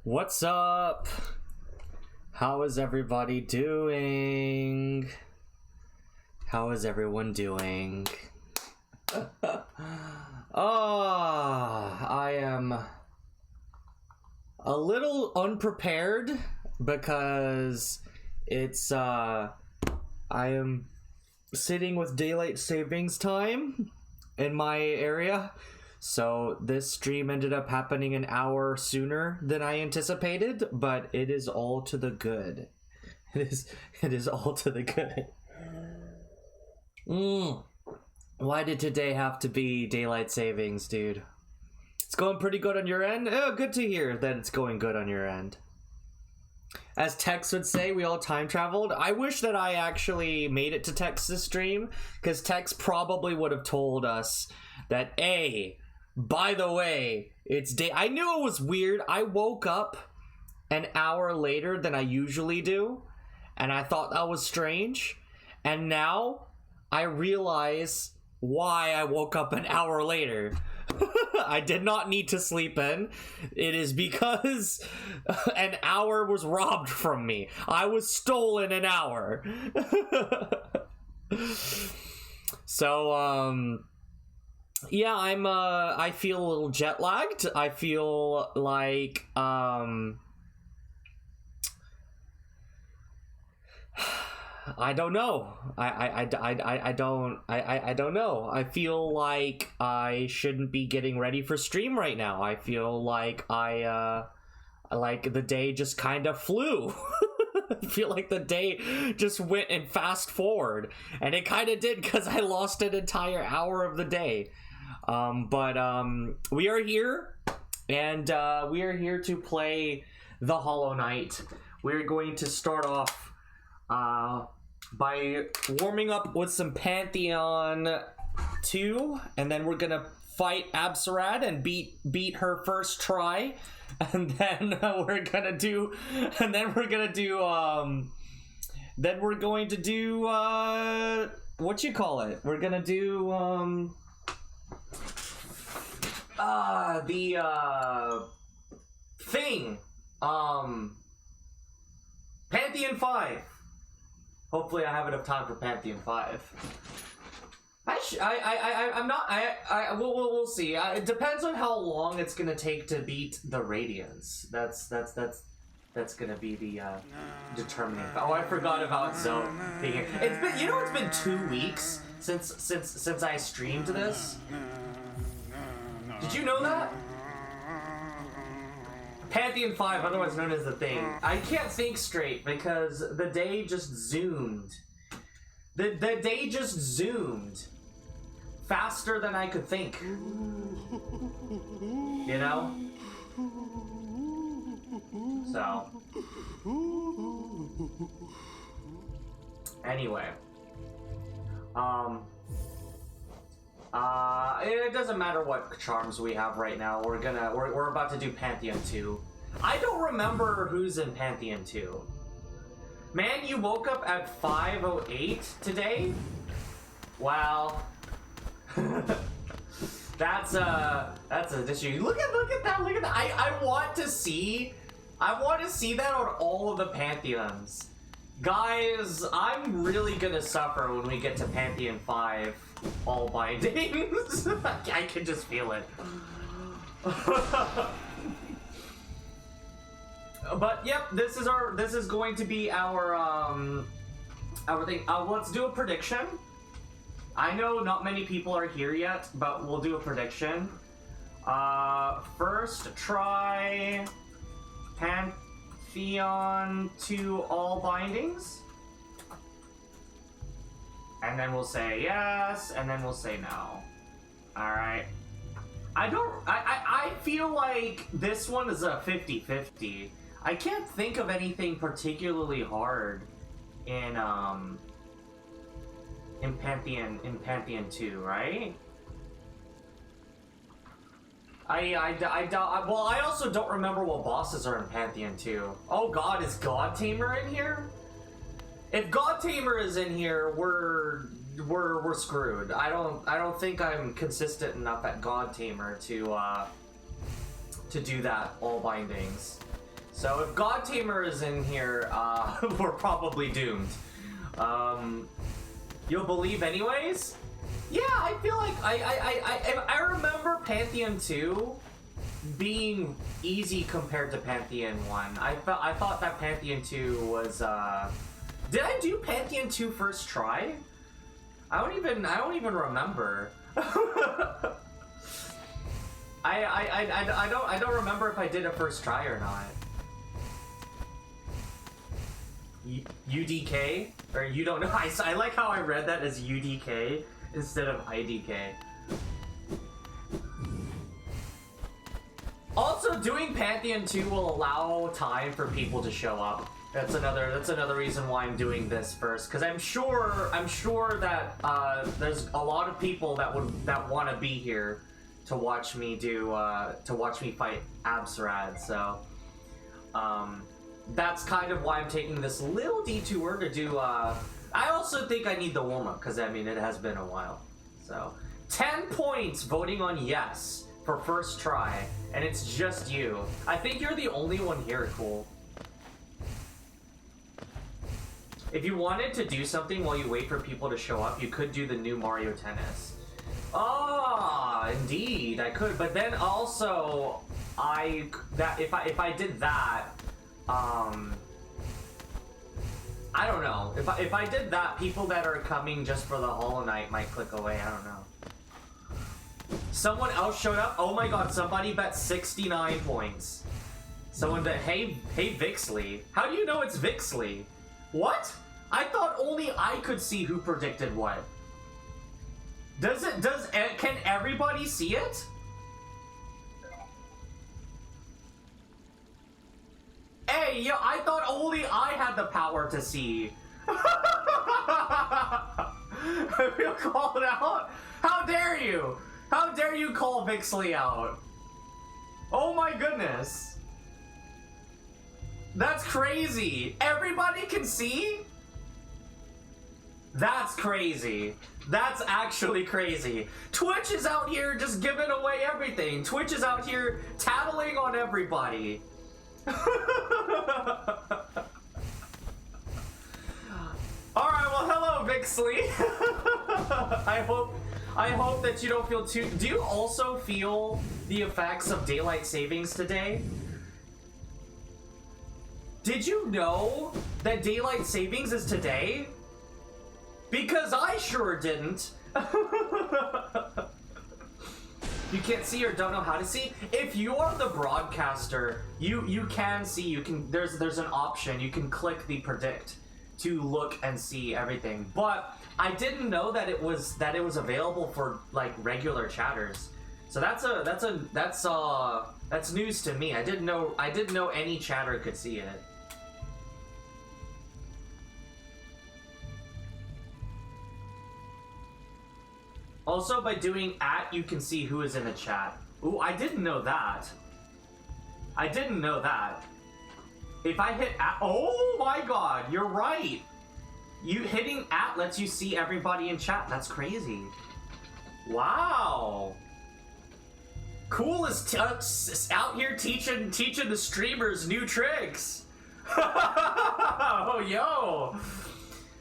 What's up? How is everybody doing? How is everyone doing? I am a little unprepared because it's I am sitting with daylight savings time in my area. So this stream ended up happening an hour sooner than I anticipated, but it is all to the good. It is all to the good. Why did today have to be daylight savings, dude? It's going pretty good on your end? Oh, good to hear that it's going good on your end. As Tex would say, we all time traveled. I wish that I actually made it to Tex's stream, because Tex probably would have told us that, by the way, it's day. I knew it was weird. I woke up an hour later than I usually do, and I thought that was strange. And now I realize why I woke up an hour later. I did not need to sleep in. It is because an hour was robbed from me. I was stolen an hour. So, yeah, I feel a little jet lagged. I feel like, I don't know. I don't know. I feel like I shouldn't be getting ready for stream right now. I feel like like the day just kind of flew. I feel like the day just went and fast forward, and it kind of did because I lost an entire hour of the day. But we are here, and we are here to play the Hollow Knight. We're going to start off by warming up with some Pantheon 2, and then we're gonna fight Absurad and beat her first try, and then we're going to do what you call it? We're gonna do the thing, Pantheon 5. Hopefully I have enough time for Pantheon 5. We'll see. It depends on how long it's gonna take to beat the Radiance. That's gonna be the determining. Oh, I forgot about Zoe being here. It's been 2 weeks since I streamed this. Did you know that? Pantheon 5, otherwise known as the Thing. I can't think straight because the day just zoomed. The day just zoomed faster than I could think. You know? So. Anyway. It doesn't matter what charms we have right now. We're about to do Pantheon 2. I don't remember who's in Pantheon 2. Man, you woke up at 5:08 today? Wow. That's an issue. Look at that. I want to see that on all of the Pantheons. Guys, I'm really gonna suffer when we get to Pantheon 5 all bindings. I can just feel it. But yep, this is going to be our thing. Let's do a prediction. I know not many people are here yet, but we'll do a prediction. First try Pantheon 2 all bindings. And then we'll say yes, and then we'll say no. Alright. I feel like this one is a 50-50. I can't think of anything particularly hard in Pantheon 2, right? Well, I also don't remember what bosses are in Pantheon 2. Oh god, is God Tamer in here? If God Tamer is in here, we're screwed. I don't think I'm consistent enough at God Tamer to do that all bindings. So if God Tamer is in here, we're probably doomed. You'll believe anyways? Yeah, I feel like I remember Pantheon 2 being easy compared to Pantheon 1. I thought that Pantheon 2 was did I do Pantheon 2 first try? I don't even remember. I don't remember if I did a first try or not. UDK? Or you don't know? I like how I read that as UDK instead of IDK. Also, doing Pantheon 2 will allow time for people to show up. That's another reason why I'm doing this first, because I'm sure that there's a lot of people that want to be here to watch me fight Absrad. So that's kind of why I'm taking this little detour to do. I also think I need the warm up because I mean it has been a while. So 10 points voting on yes for first try, and it's just you. I think you're the only one here, Cool. If you wanted to do something while you wait for people to show up, you could do the new Mario Tennis. Ah, indeed, I could. But then also, if I did that, I don't know. If I did that, people that are coming just for the Hollow Knight might click away. I don't know. Someone else showed up. Oh my God! Somebody bet 69 points. Someone bet, hey Vixley. How do you know it's Vixley? What? I thought only I could see who predicted what. Can everybody see it? Hey, yo, I thought only I had the power to see. I feel called out. How dare you? How dare you call Vixley out? Oh my goodness. That's crazy. Everybody can see? That's crazy. That's actually crazy. Twitch is out here just giving away everything. Twitch is out here tattling on everybody. Alright, well hello Vixley. I hope that you don't feel too... Do you also feel the effects of daylight savings today? Did you know that daylight savings is today? Because I sure didn't. You can't see or don't know how to see? If you are the broadcaster, you can see. There's an option. You can click the predict to look and see everything. But I didn't know that it was available for like regular chatters. So that's news to me. I didn't know any chatter could see it. Also, by doing @ you can see who is in the chat. Ooh, I didn't know that. I didn't know that. If I hit @ oh my God, you're right. Hitting @ lets you see everybody in chat. That's crazy. Wow. Cool is out here teaching the streamers new tricks. Oh, yo.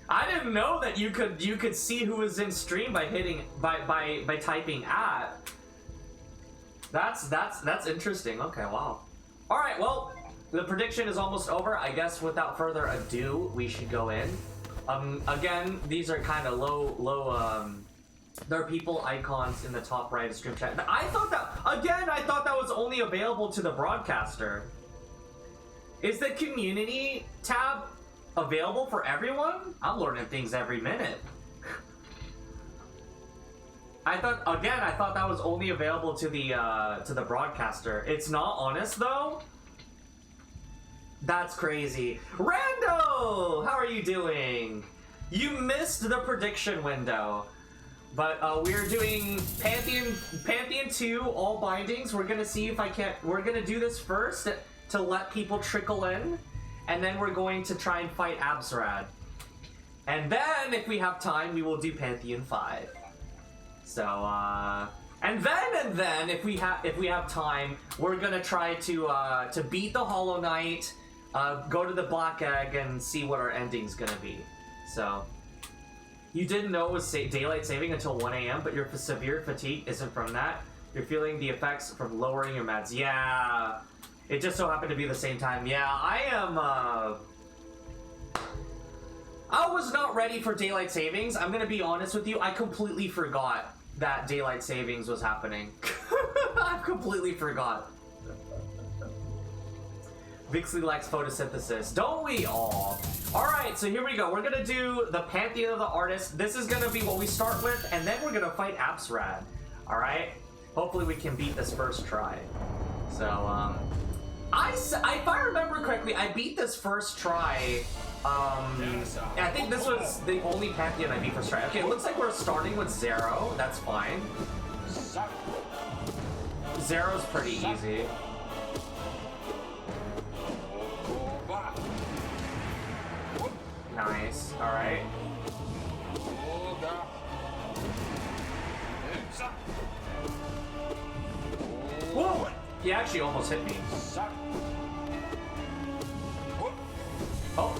I didn't know that you could see who was in stream by hitting by typing @. That's interesting. Okay, wow. All right, well, the prediction is almost over. I guess without further ado, we should go in. Again, these are kind of low. There are people icons in the top right of stream chat. I thought that was only available to the broadcaster. Is the community tab available for everyone? I'm learning things every minute. I thought that was only available to the broadcaster. It's not honest though. That's crazy. Rando, how are you doing? You missed the prediction window, but we're doing Pantheon 2 all bindings. We're gonna see if I can't. We're gonna do this first to let people trickle in. And then we're going to try and fight Absrad. And then, if we have time, we will do Pantheon 5. So, And then if we have time, we're gonna try to beat the Hollow Knight, go to the Black Egg, and see what our ending's gonna be. So, you didn't know it was daylight saving until 1 a.m., but your severe fatigue isn't from that. You're feeling the effects from lowering your meds. Yeah, it just so happened to be the same time. Yeah, I am. I was not ready for daylight savings. I'm gonna be honest with you. I completely forgot that daylight savings was happening. I completely forgot. Vixley likes photosynthesis. Don't we all? Alright, so here we go. We're gonna do the Pantheon of the Artists. This is gonna be what we start with, and then we're gonna fight Absrad. Alright? Hopefully we can beat this first try. So, if I remember correctly, I beat this first try. I think this was the only Pantheon I beat first try. Okay, it looks like we're starting with Zero. That's fine. Zero's pretty easy. Nice. Alright. Whoa! He actually almost hit me. Oh.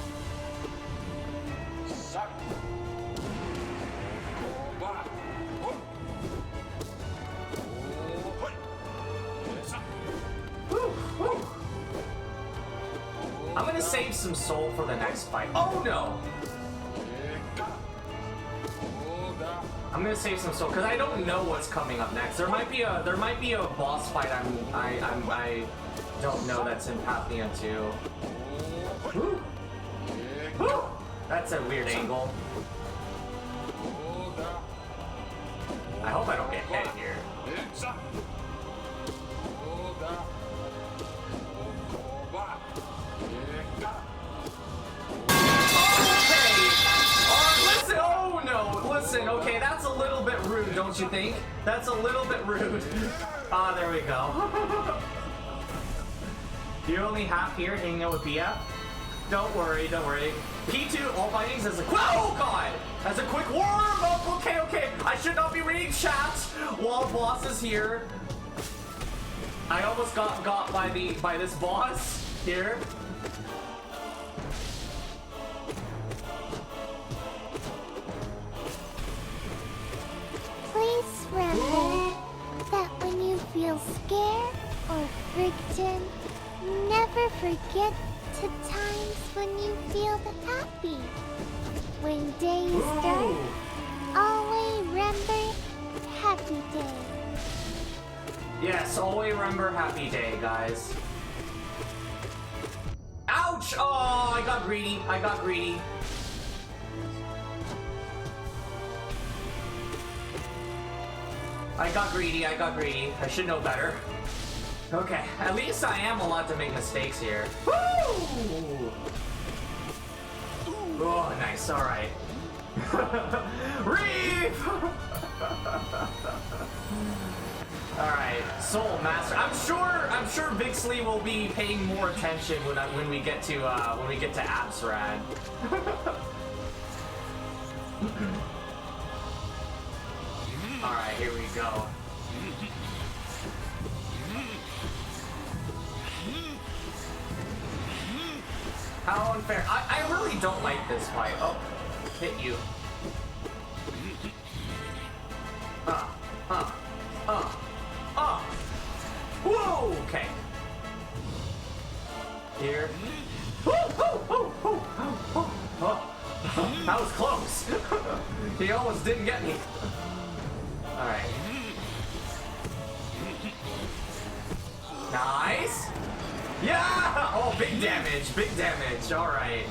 I'm gonna save some soul for the next fight. Oh no! I'm gonna save some soul because I don't know what's coming up next. There might be a boss fight I don't know that's in Pantheon 2. Woo. Woo. That's a weird angle. I hope I don't get hit here. Listen, okay, that's a little bit rude, don't you think? That's a little bit rude. Ah, there we go. You're only half here hanging out with BF? Don't worry, don't worry. P2, all fightings as a quick— oh god! As a quick warm-up, okay. I should not be reading chats while boss is here. I almost got by this boss here. Please remember that when you feel scared or frightened, never forget the times when you feel happy. When days start, always remember happy day. Yes, always remember happy day, guys. Ouch! Oh, I got greedy. I got greedy. I should know better. Okay, at least I am allowed to make mistakes here. Woo! Oh, nice, alright. Reef! Alright, Soul Master. I'm sure Vixley will be paying more attention when we get to Absrad. Alright, here we go. How unfair. I really don't like this fight. Oh, hit you. Whoa, okay. Here. That was close. He almost didn't get me. Alright. Nice. Yeah! Oh, big damage. Alright.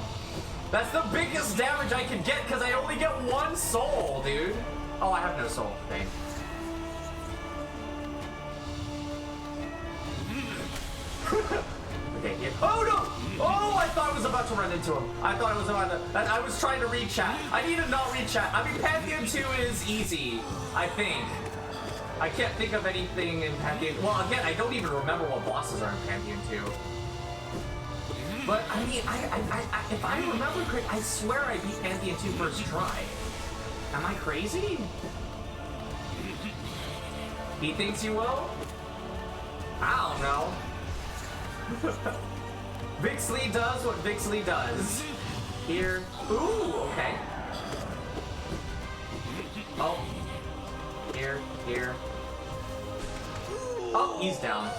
That's the biggest damage I can get because I only get one soul, dude. Oh, I have no soul. Dang. Okay, yeah. Oh no! Oh, I thought I was about to run into him. I was trying to read chat. I need to not read chat. I mean, Pantheon 2 is easy, I think. I can't think of anything in Pantheon. Well, again, I don't even remember what bosses are in Pantheon 2. But, I mean, if I remember correctly, I swear I beat Pantheon 2 first try. Am I crazy? He thinks you will? I don't know. Vixley does what Vixley does. Here. Ooh, okay. Oh. Here, here. Oh, he's down.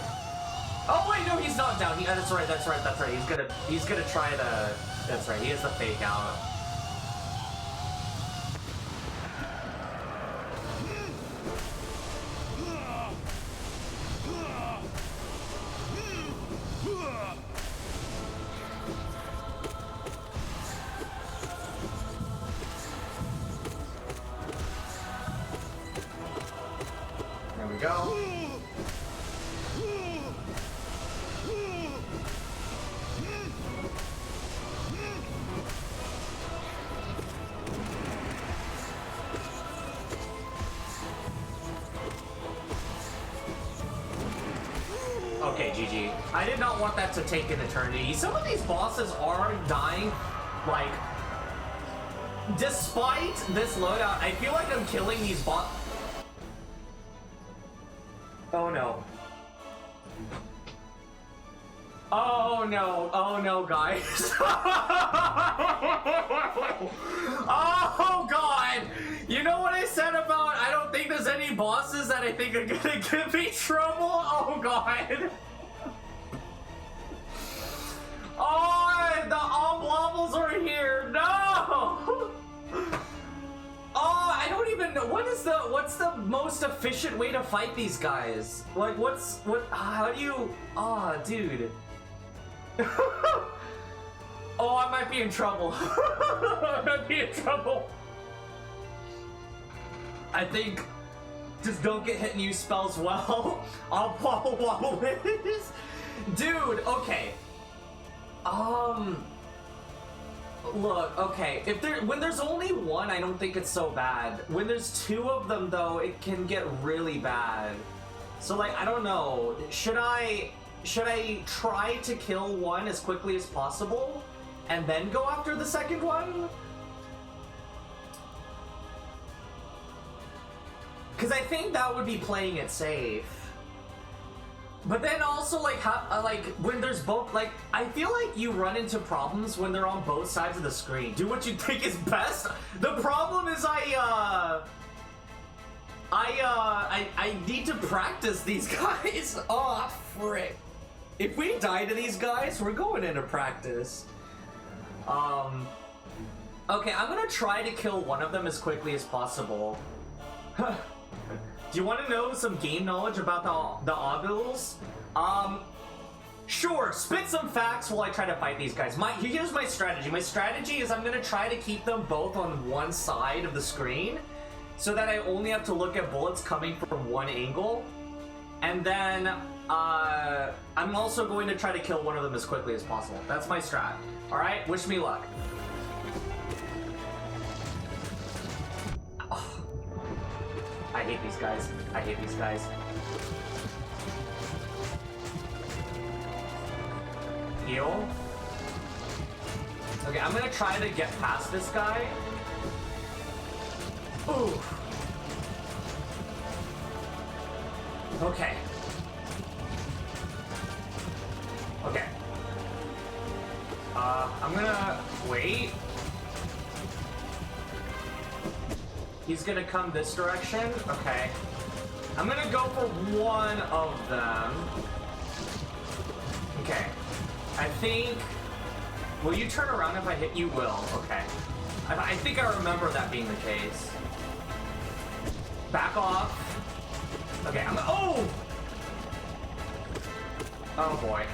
Oh wait, no, he's not down. That's right, that's right, that's right. He's gonna try to. That's right. He has the fake out. There we go. Okay, GG. I did not want that to take an eternity. Some of these bosses are dying, like, despite this loadout, I feel like I'm killing these boss. Oh no. Oh no, guys. Oh god! You know what I said about I don't think there's any bosses that I think are gonna give me trouble? Oh god. Oh, the oblobbles are here. No! Oh, I don't even know. What's the most efficient way to fight these guys? Like, how do you, oh, dude. Oh, I might be in trouble. I might be in trouble. I think just don't get hit and use spells well. I'll wobble this. Dude, okay. Look, okay, when there's only one, I don't think it's so bad. When there's two of them, though, it can get really bad. So, like, I don't know. Should I try to kill one as quickly as possible and then go after the second one? Because I think that would be playing it safe. But then also, like, when there's both, like, I feel like you run into problems when they're on both sides of the screen. Do what you think is best. The problem is I need to practice these guys. Oh, frick. If we die to these guys, we're going into practice. Okay, I'm gonna try to kill one of them as quickly as possible. Do you want to know some game knowledge about the Oggles? Sure, spit some facts while I try to fight these guys. Here's my strategy. My strategy is I'm going to try to keep them both on one side of the screen so that I only have to look at bullets coming from one angle. And then I'm also going to try to kill one of them as quickly as possible. That's my strat. Alright, wish me luck. I hate these guys. I hate these guys. Heal. Okay, I'm gonna try to get past this guy. Ooh. Okay. Okay. I'm gonna wait. He's gonna come this direction. Okay. I'm gonna go for one of them. Okay. I think... Will you turn around if I hit you? Will. Okay. I think I remember that being the case. Back off. Okay, I'm... Oh! Oh boy.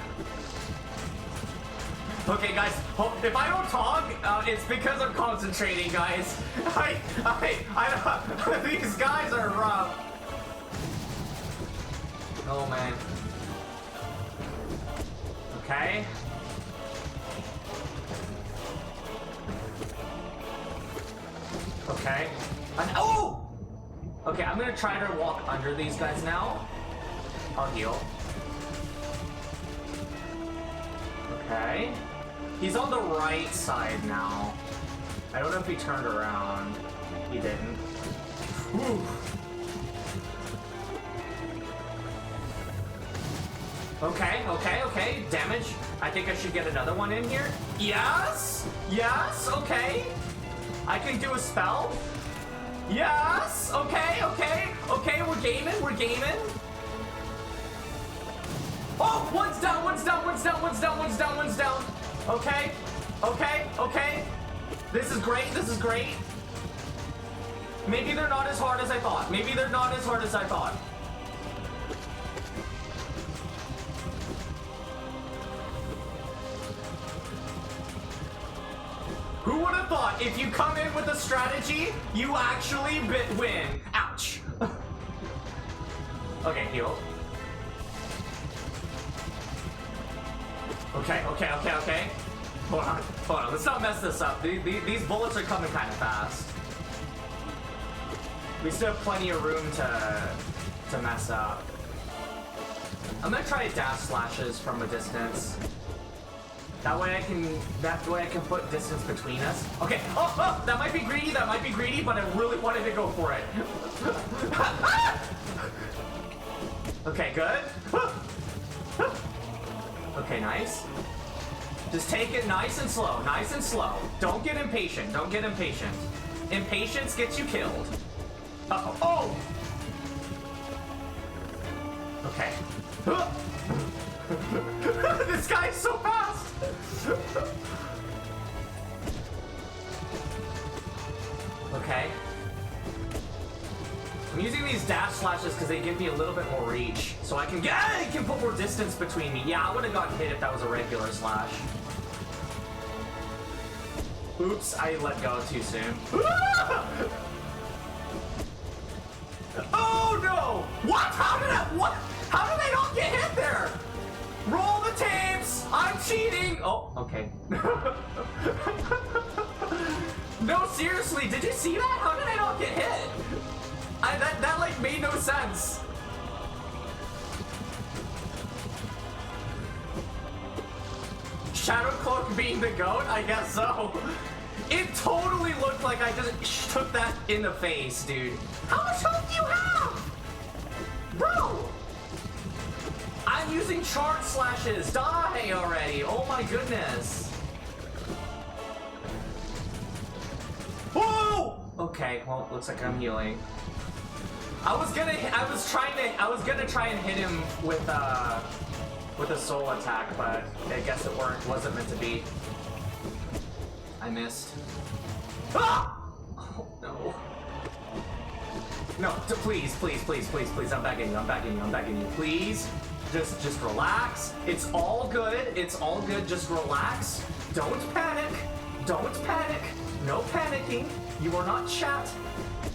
Okay, guys, if I don't talk, it's because I'm concentrating, guys. These guys are rough. Oh, man. Okay. Okay. Oh! Okay, I'm gonna try to walk under these guys now. I'll heal. Okay. He's on the right side now. I don't know if he turned around. He didn't. Whew. Okay. Damage. I think I should get another one in here. Yes! Yes! Okay. I can do a spell. Yes! Okay. We're gaming. Oh! One's down. Okay. This is great. Maybe they're not as hard as I thought. Who would have thought if you come in with a strategy, you actually win? Ouch. Okay, heal. Okay. Hold on. Let's not mess this up. These bullets are coming kind of fast. We still have plenty of room to mess up. I'm gonna try dash slashes from a distance. That way I can put distance between us. Okay. Oh, that might be greedy, but I really wanted to go for it. Okay, good. Okay, nice. Just take it nice and slow. Don't get impatient. Impatience gets you killed. Uh-oh. Oh! Okay. This guy's so fast! Okay. I'm using these dash slashes because they give me a little bit more reach. So I can put more distance between me. Yeah, I would have gotten hit if that was a regular slash. Oops, I let go too soon. Oh no! What? How did I not get hit there? Roll the tapes! I'm cheating! Oh, okay. No, seriously, did you see that? How did I not get hit? That like made no sense. Shadow Cloak being the GOAT? I guess so. It totally looked like I just took that in the face, dude. How much health do you have? Bro! I'm using charge slashes. Die already. Oh my goodness. Whoa! Okay, well, looks like I'm healing. I was gonna try and hit him with a soul attack, but I guess it wasn't meant to be. I missed. Ah! Oh no. No, please, I'm begging you, please. Just relax. It's all good, just relax. Don't panic. No panicking. You are not chat.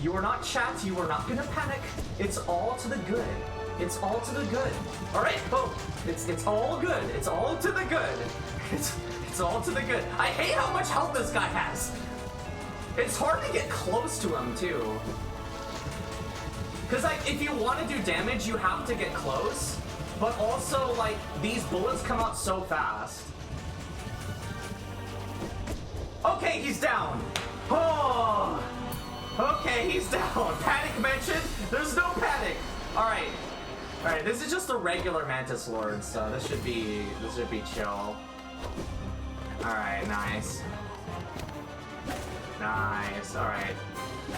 You are not gonna panic. It's all to the good. Alright, oh, it's all good. It's all to the good. It's all to the good. I hate how much health this guy has. It's hard to get close to him too. Cause like if you want to do damage, you have to get close. But also like these bullets come out so fast. Okay, he's down. Oh. Okay, he's down. Panic mentioned? There's no panic. Alright, this is just a regular Mantis Lord, so this should be chill. Alright, nice. Alright.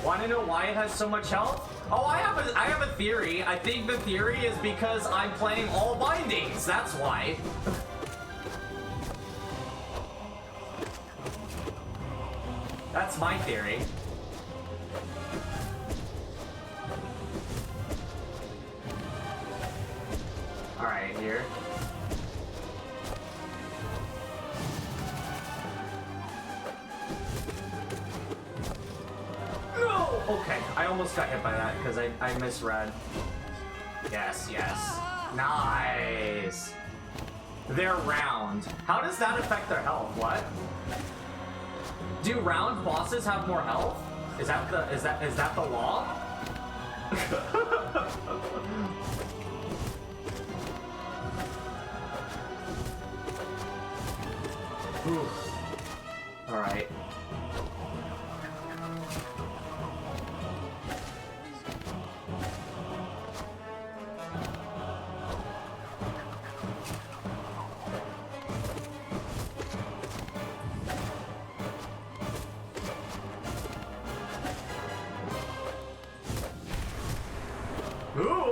Wanna know why it has so much health? Oh, I have a theory. I think the theory is because I'm playing all bindings. That's why. That's my theory. Alright, here. No! Okay, I almost got hit by that because I misread. Yes. Nice! They're round. How does that affect their health? What? Do round bosses have more health? Is that the law? Alright.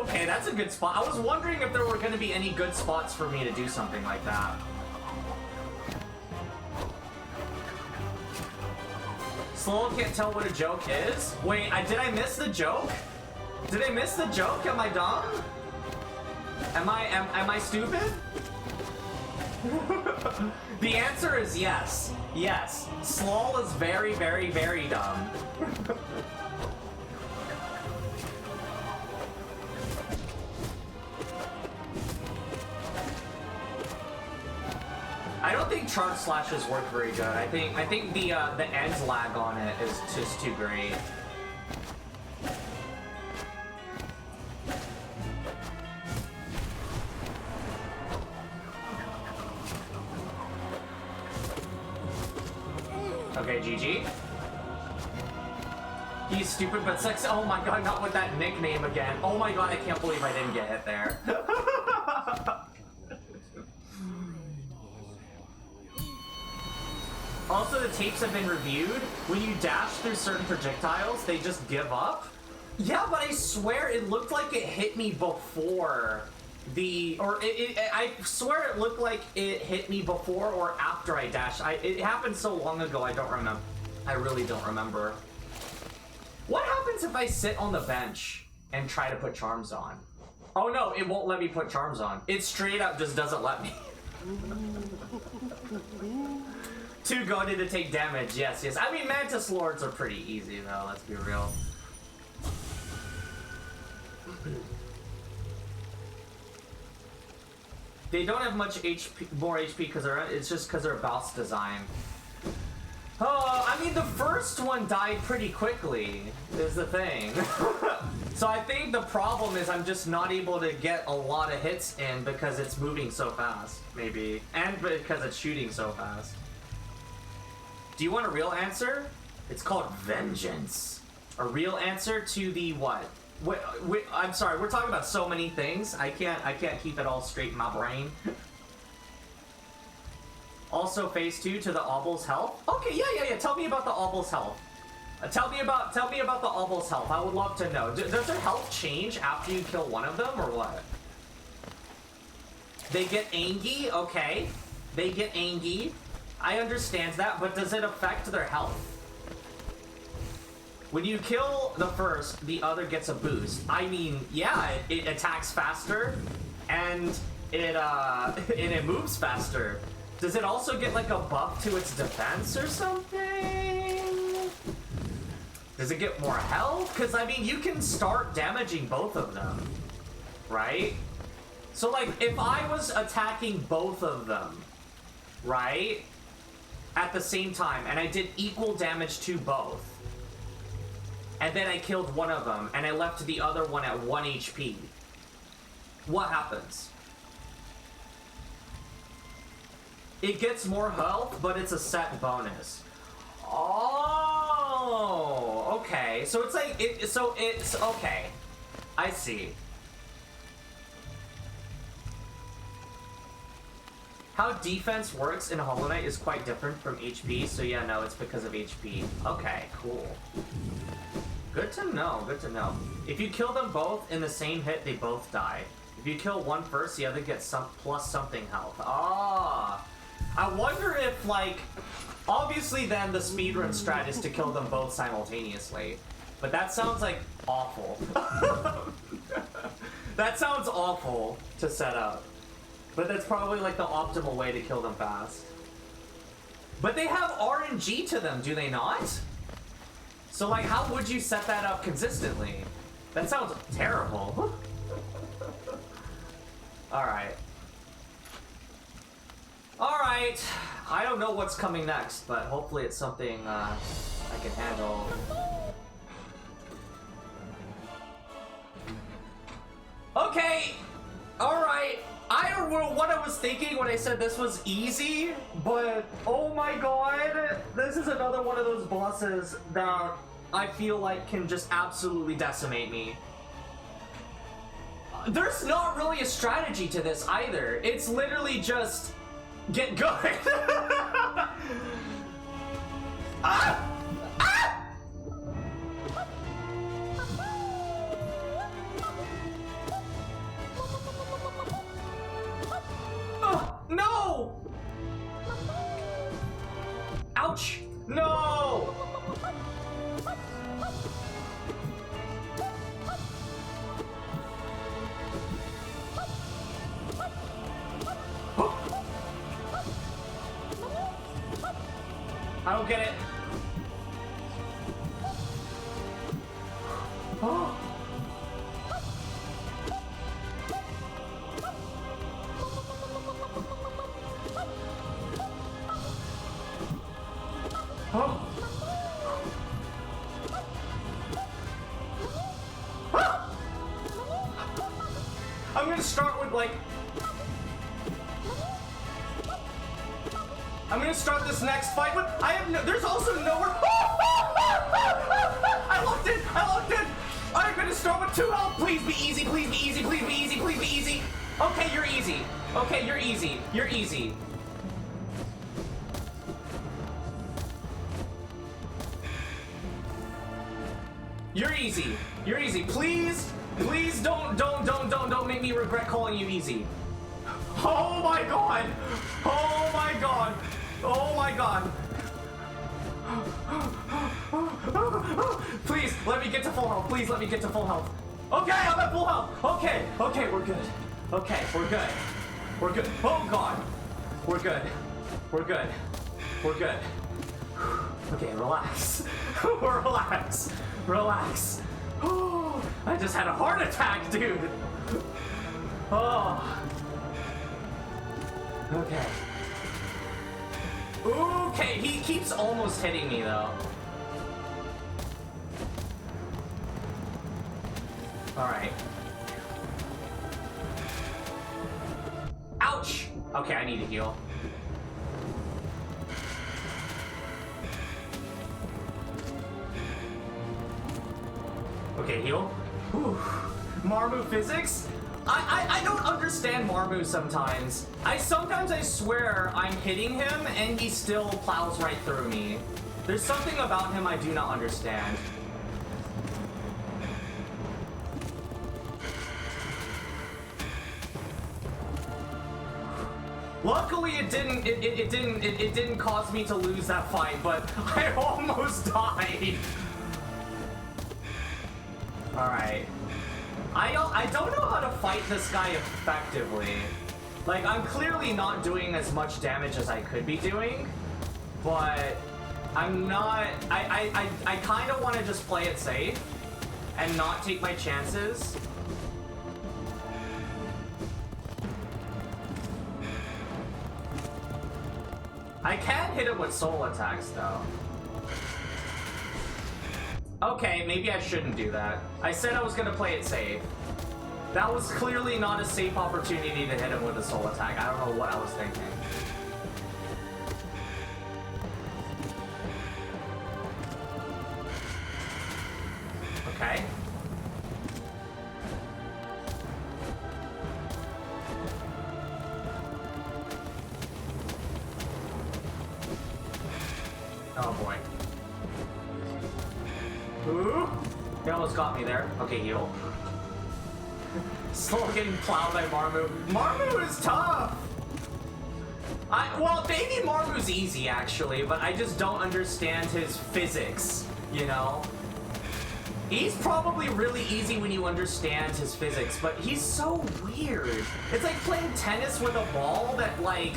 Okay, that's a good spot. I was wondering if there were going to be any good spots for me to do something like that. Slow can't tell what a joke is? Wait, did I miss the joke? Did I miss the joke? Am I dumb? Am I stupid? The answer is yes. Yes. Slol is very, very, very dumb. I don't think charge slashes work very good. I think the end lag on it is just too great. Okay, GG. He's stupid but sexy. Oh my god, not with that nickname again. Oh my god, I can't believe I didn't get hit there. Also, the tapes have been reviewed. When you dash through certain projectiles, they just give up. Yeah, but I swear it looked like it hit me before I swear it looked like it hit me before or after I dashed. It happened so long ago, I don't remember. I really don't remember. What happens if I sit on the bench and try to put charms on? Oh no, it won't let me put charms on. It straight up just doesn't let me. Too goaded to take damage, yes. I mean, Mantis Lords are pretty easy though, let's be real. They don't have much more HP because it's just because they're boss design. Oh, I mean, the first one died pretty quickly, is the thing. So I think the problem is I'm just not able to get a lot of hits in because it's moving so fast, maybe. And because it's shooting so fast. Do you want a real answer? It's called Vengeance. A real answer to the what? I'm sorry, we're talking about so many things. I can't keep it all straight in my brain. Also, phase 2 to the Obble's health. Okay, yeah. Tell me about the Obble's health. Tell me about the Obble's health. I would love to know. Does their health change after you kill one of them, or what? They get angry. Okay, they get angry. I understand that, but does it affect their health? When you kill the first, the other gets a boost. I mean, yeah, it attacks faster, and it moves faster. Does it also get like a buff to its defense or something? Does it get more health? Because I mean, you can start damaging both of them, right? So like, if I was attacking both of them, right, at the same time, and I did equal damage to both, and then I killed one of them, and I left the other one at 1 HP. What happens? It gets more health, but it's a set bonus. Oh, okay. So it's like, it's, okay. I see. How defense works in Hollow Knight is quite different from HP, so yeah, no, it's because of HP. Okay, cool. Good to know, good to know. If you kill them both in the same hit, they both die. If you kill one first, the other gets plus something health. Ah, I wonder if, like, obviously then the speedrun strat is to kill them both simultaneously. But that sounds like awful. That sounds awful to set up. But that's probably like the optimal way to kill them fast. But they have RNG to them, do they not? So like, how would you set that up consistently? That sounds terrible. Alright. Alright. I don't know what's coming next, but hopefully it's something I can handle. Okay! Alright. I don't know what I was thinking when I said this was easy, but oh my god, this is another one of those bosses that I feel like can just absolutely decimate me. There's not really a strategy to this either. It's literally just get good. Ah! Ah! I don't get it. Oh. Oh. Ah! I'm gonna start with like... I'm gonna start this next fight with... I have no... There's also nowhere... I locked in! I locked in! I'm gonna start with 2 health! Please be easy, please be easy, please be easy, please be easy! Okay, you're easy. Okay, you're easy. You're easy. You're easy. You're easy. Please, please don't make me regret calling you easy. Oh my god. Oh my god. Oh my god. Please, let me get to full health. Please let me get to full health. Okay, I'm at full health. Okay, okay, we're good. Okay, we're good. We're good. Oh god. We're good. We're good. We're good. Okay, relax. Relax. Relax. Oh, I just had a heart attack, dude. Oh. Okay. Okay, he keeps almost hitting me though. Alright. Ouch! Okay, I need to heal. Okay, heal. Whew. Marmu physics? I don't understand Marmu sometimes. Sometimes I swear I'm hitting him and he still plows right through me. There's something about him I do not understand. Luckily it didn't cause me to lose that fight, but I almost died. Alright. I don't know how to fight this guy effectively. Like, I'm clearly not doing as much damage as I could be doing, but I'm not... I kind of want to just play it safe and not take my chances. I can hit him with soul attacks, though. Okay, maybe I shouldn't do that. I said I was gonna play it safe. That was clearly not a safe opportunity to hit him with a soul attack. I don't know what I was thinking. Okay. Oh boy. Ooh. He almost got me there. Okay, heal. Still getting plowed by Marmu. Marmu is tough! Well, maybe Marmu's easy, actually, but I just don't understand his physics, you know? He's probably really easy when you understand his physics, but he's so weird. It's like playing tennis with a ball that, like,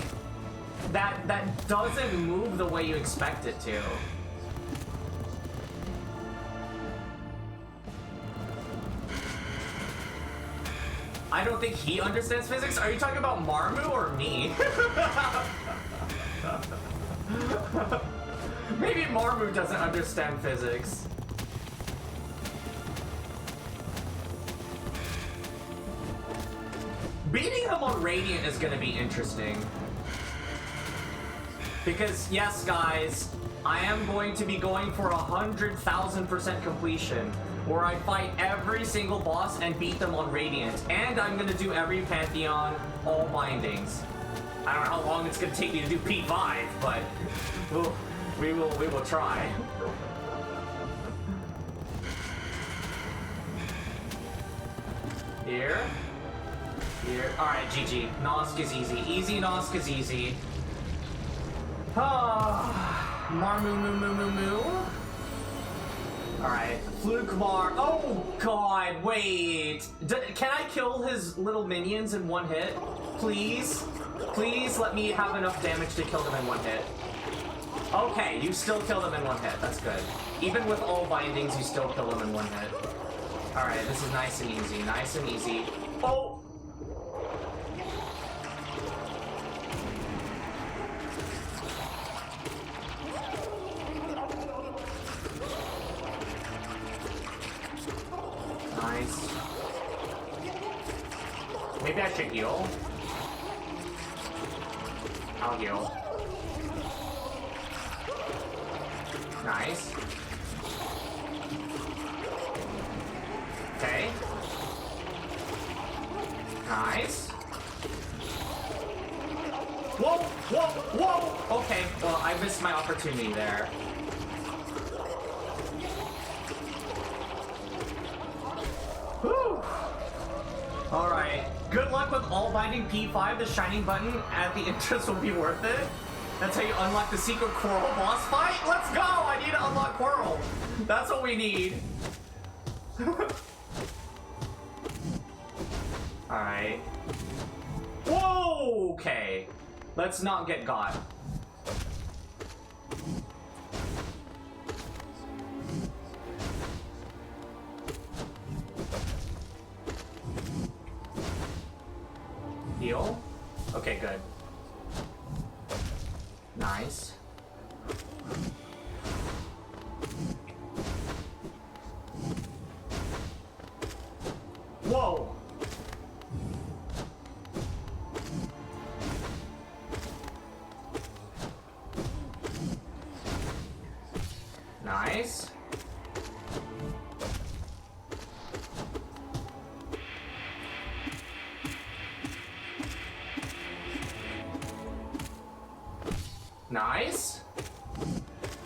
that doesn't move the way you expect it to. I don't think he understands physics. Are you talking about Marmu or me? Maybe Marmu doesn't understand physics. Beating him on Radiant is gonna be interesting. Because, yes, guys, I am going to be going for 100,000% completion, where I fight every single boss and beat them on Radiant. And I'm gonna do every Pantheon, all bindings. I don't know how long it's gonna take me to do P5, but we will try. Here. Alright, GG. Nosk is easy. Easy Nosk is easy. Ah, Marmu moo moo moo moo. Alright, Fluke Mar. Oh god, wait. Can I kill his little minions in one hit? Please? Please let me have enough damage to kill them in one hit. Okay, you still kill them in one hit. That's good. Even with all bindings, you still kill them in one hit. Alright, this is nice and easy. Nice and easy. Oh! Nice. Maybe I should heal. I'll heal. Nice. Okay. Nice. Whoa! Whoa! Whoa! Okay, well, I missed my opportunity there. Whew! Alright. Good luck with all binding P5. The shining button at the entrance will be worth it. That's how you unlock the secret Coral boss fight? Let's go! I need to unlock Coral. That's what we need. Alright. Whoa! Okay. Let's not get got. Heal? Okay, good. Nice. Whoa! Nice. Nice.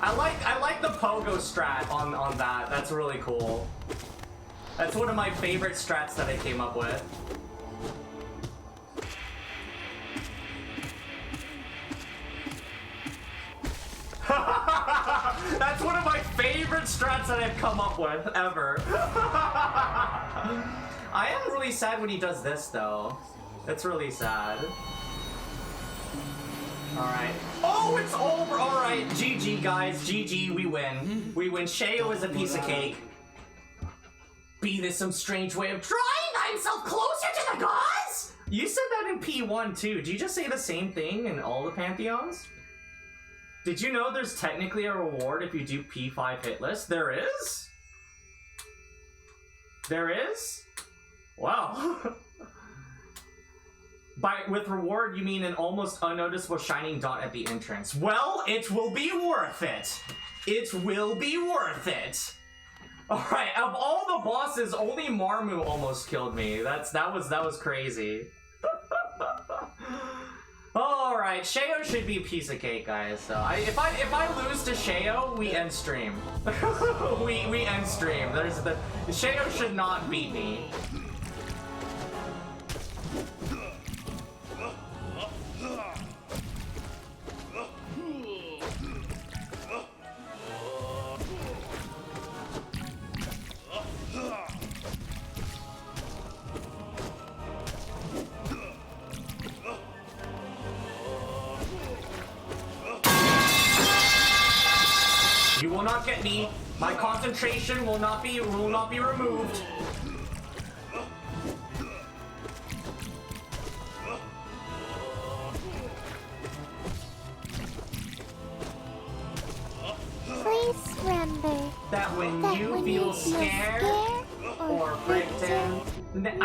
I like the pogo strat on that. That's really cool. That's one of my favorite strats that I came up with. That's one of my favorite strats that I've come up with ever. I am really sad when he does this though. That's really sad. Alright. Oh, it's over! Alright, GG guys, GG, we win. We win. Sheo is a piece of cake. Be this some strange way of drawing himself closer to the gods? You said that in P1 too. Did you just say the same thing in all the Pantheons? Did you know there's technically a reward if you do P5 hit list? There is? There is? Wow. With reward, you mean an almost unnoticeable shining dot at the entrance. Well, it will be worth it. It will be worth it. Alright, of all the bosses, only Marmu almost killed me. That was crazy. Alright, Sheo should be a piece of cake, guys. So if I lose to Sheo, we end stream. we end stream. Sheo should not beat me. You will not get me. My concentration will not be removed. Please remember that when you feel scared or frightened, never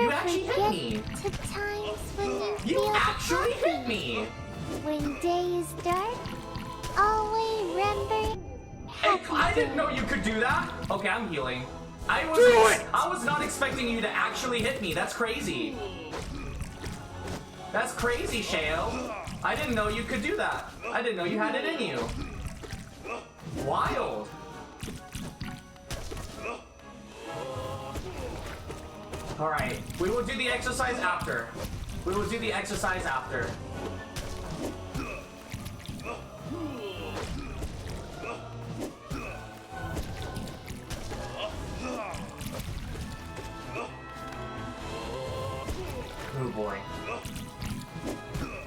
you actually hit forget me. to times when you You feel actually happy. hit me. When day is dark, always remember Hey, I didn't know you could do that. Okay, I'm healing. I was not expecting you to actually hit me. That's crazy. That's crazy, Sheo. I didn't know you could do that. I didn't know you had it in you. Wild. Alright, we will do the exercise after. We will do the exercise after. Oh boy.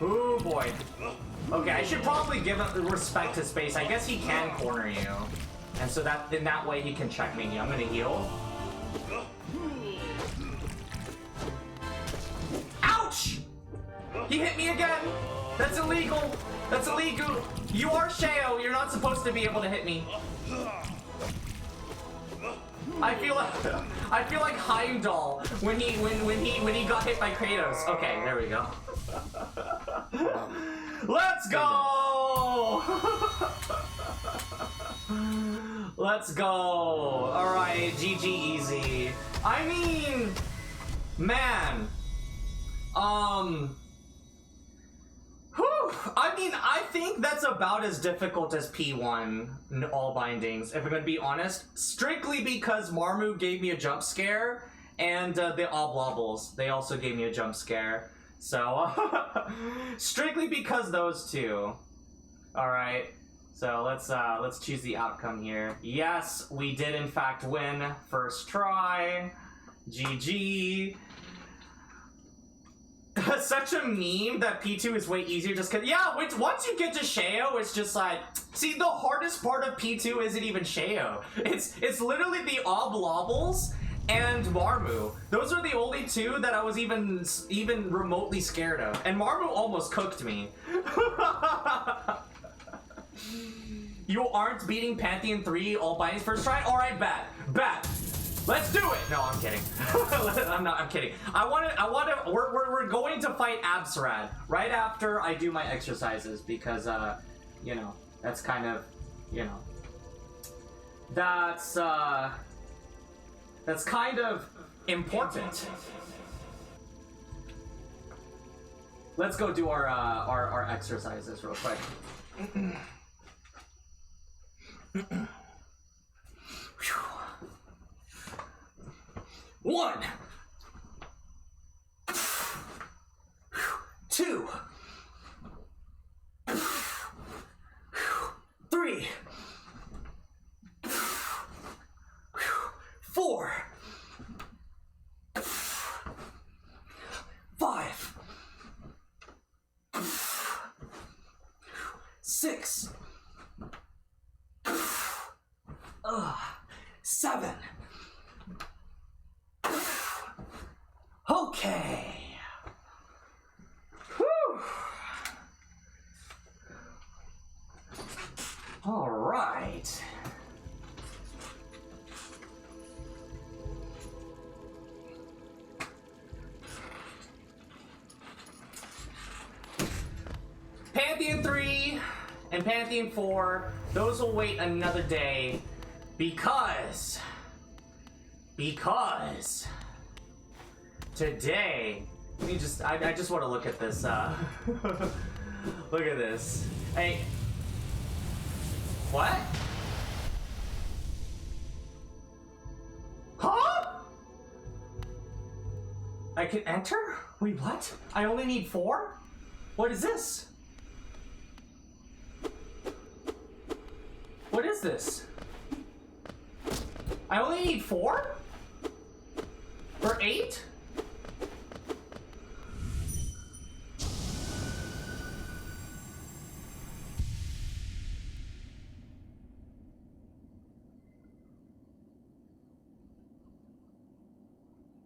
Oh boy. Okay, I should probably give him respect to space. I guess he can corner you. And so that in that way he can checkmate you. I'm gonna heal. Ouch! He hit me again! That's illegal! That's illegal! You are Sheo, you're not supposed to be able to hit me. I feel like Heimdall when he got hit by Kratos. Okay, there we go. Let's go! Let's go. Alright, GG easy. I mean, man. Whew. I mean, I think that's about as difficult as P1, all bindings, if I'm gonna be honest. Strictly because Marmu gave me a jump scare, and the Oblobbles, they also gave me a jump scare. So, strictly because those two. Alright, so let's choose the outcome here. Yes, we did in fact win first try. GG. Such a meme that P2 is way easier just cause, yeah, once you get to Sheo, it's just like, see, the hardest part of P2 isn't even Sheo. It's literally the Oblobbles and Marmu. Those are the only two that I was even remotely scared of. And Marmu almost cooked me. You aren't beating Pantheon 3 all bindings first try? Alright, bet. Let's do it! No, I'm kidding. I'm kidding. We're going to fight Absrad right after I do my exercises because, you know, that's kind of, you know, that's kind of important. Let's go do our exercises real quick. 1, 2, 3, 4, 5, 6, 7. Okay. Whew. All right. Pantheon 3 and Pantheon 4, those will wait another day because today, let me just, I just want to look at this, look at this. Hey. What? Huh? I can enter? Wait, what? I only need 4? What is this? What is this? I only need 4? For 8?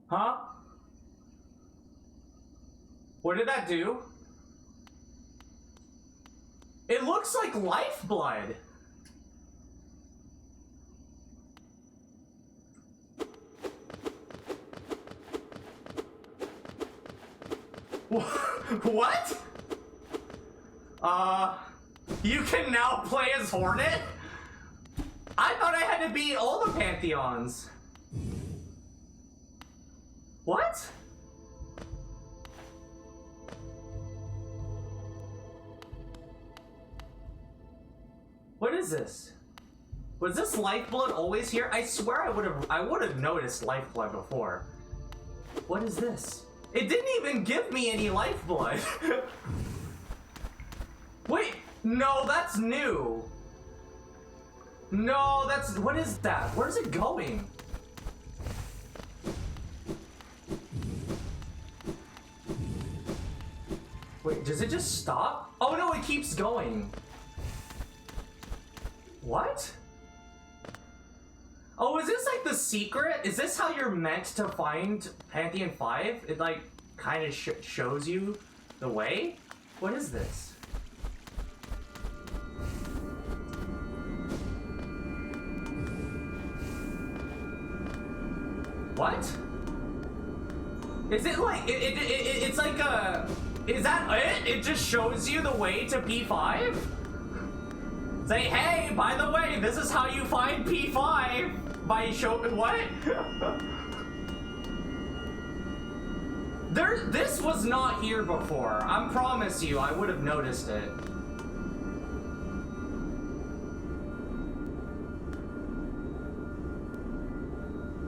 Huh? What did that do? It looks like lifeblood. What? You can now play as Hornet? I thought I had to beat all the Pantheons. What? What is this? Was this lifeblood always here? I swear I would have noticed lifeblood before. What is this? It didn't even give me any lifeblood. Wait, no, that's new. No, that's, what is that? Where's it going? Wait, does it just stop? Oh no, it keeps going. What? Oh, is this like the secret? Is this how you're meant to find Pantheon 5? It like kind of shows you the way? What is this? What? Is it like, it's like a, is that it? It just shows you the way to P5? Say, hey, by the way, this is how you find P5 by showing what? This was not here before. I promise you, I would have noticed it.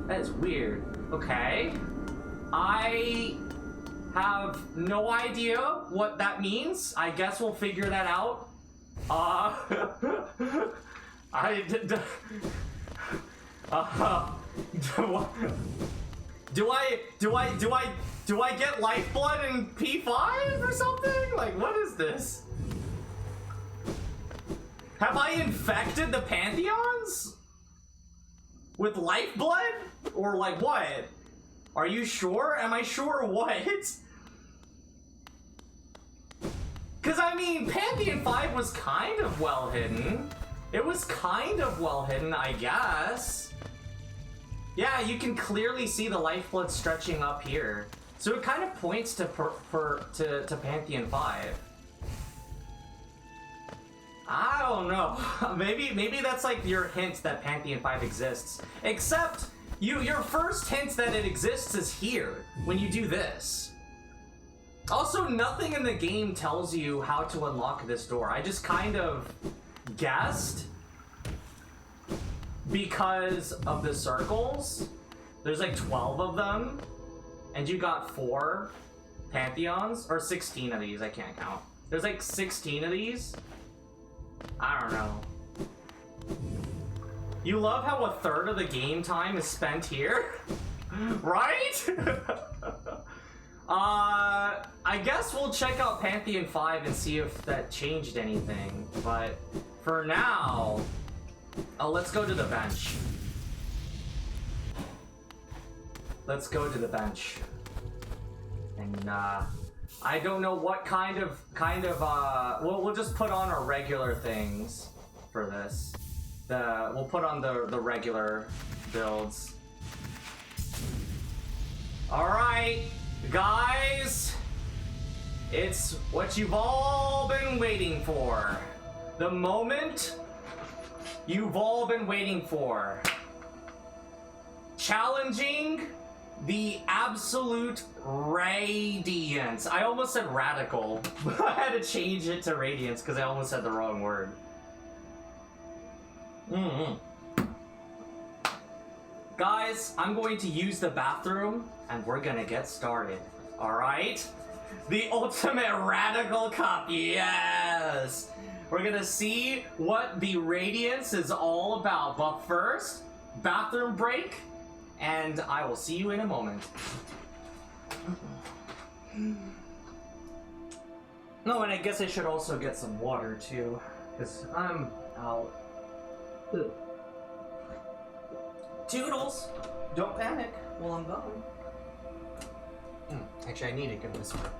That is weird. Okay. I have no idea what that means. I guess we'll figure that out. Do I get lifeblood in P5 or something? Like, what is this? Have I infected the Pantheons with lifeblood? Or like what? Are you sure? Am I sure what? Because I mean, Pantheon 5 was kind of well hidden. It was kind of well hidden, I guess. Yeah, you can clearly see the lifeblood stretching up here. So it kind of points to Pantheon 5. I don't know. maybe that's like your hint that Pantheon 5 exists. Except your first hint that it exists is here when you do this. Also, nothing in the game tells you how to unlock this door. I just kind of guessed because of the circles. There's like 12 of them, and you got 4 Pantheons, or 16 of these, I can't count. There's like 16 of these. I don't know. You love how a third of the game time is spent here? Right? I guess we'll check out Pantheon 5 and see if that changed anything, but for now, let's go to the bench. Let's go to the bench. And, I don't know what kind of, we'll just put on our regular things for this. We'll put on the regular builds. Alright, guys. It's what you've all been waiting for. The moment you've all been waiting for. Challenging the absolute radiance. I almost said radical. I had to change it to radiance because I almost said the wrong word. Guys, I'm going to use the bathroom and we're gonna get started. Alright? The ultimate radical cup, yes! We're gonna see what the radiance is all about. But first, bathroom break, and I will see you in a moment. No, and I guess I should also get some water too, because I'm out. Ugh. Toodles! Don't panic while I'm gone. Actually, I need to get this one.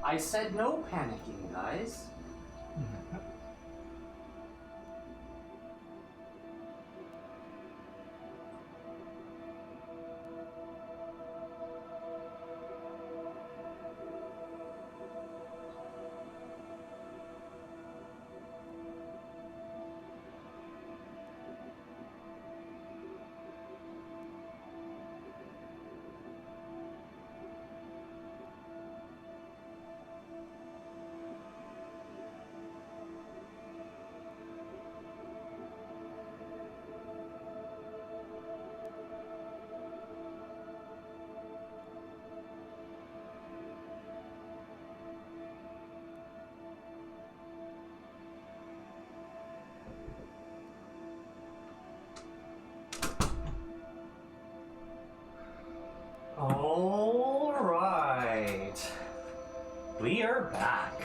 I said no panicking, guys. All right, we are back.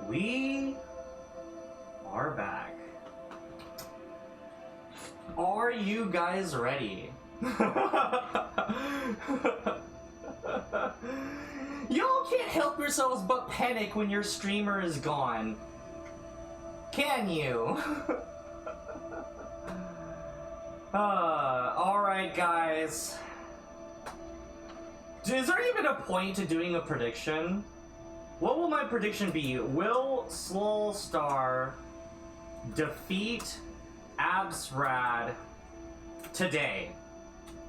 We are back. Are you guys ready? Y'all can't help yourselves but panic when your streamer is gone. Can you? Alright guys. Is there even a point to doing a prediction? What will my prediction be? Will Slollstar defeat Absrad today?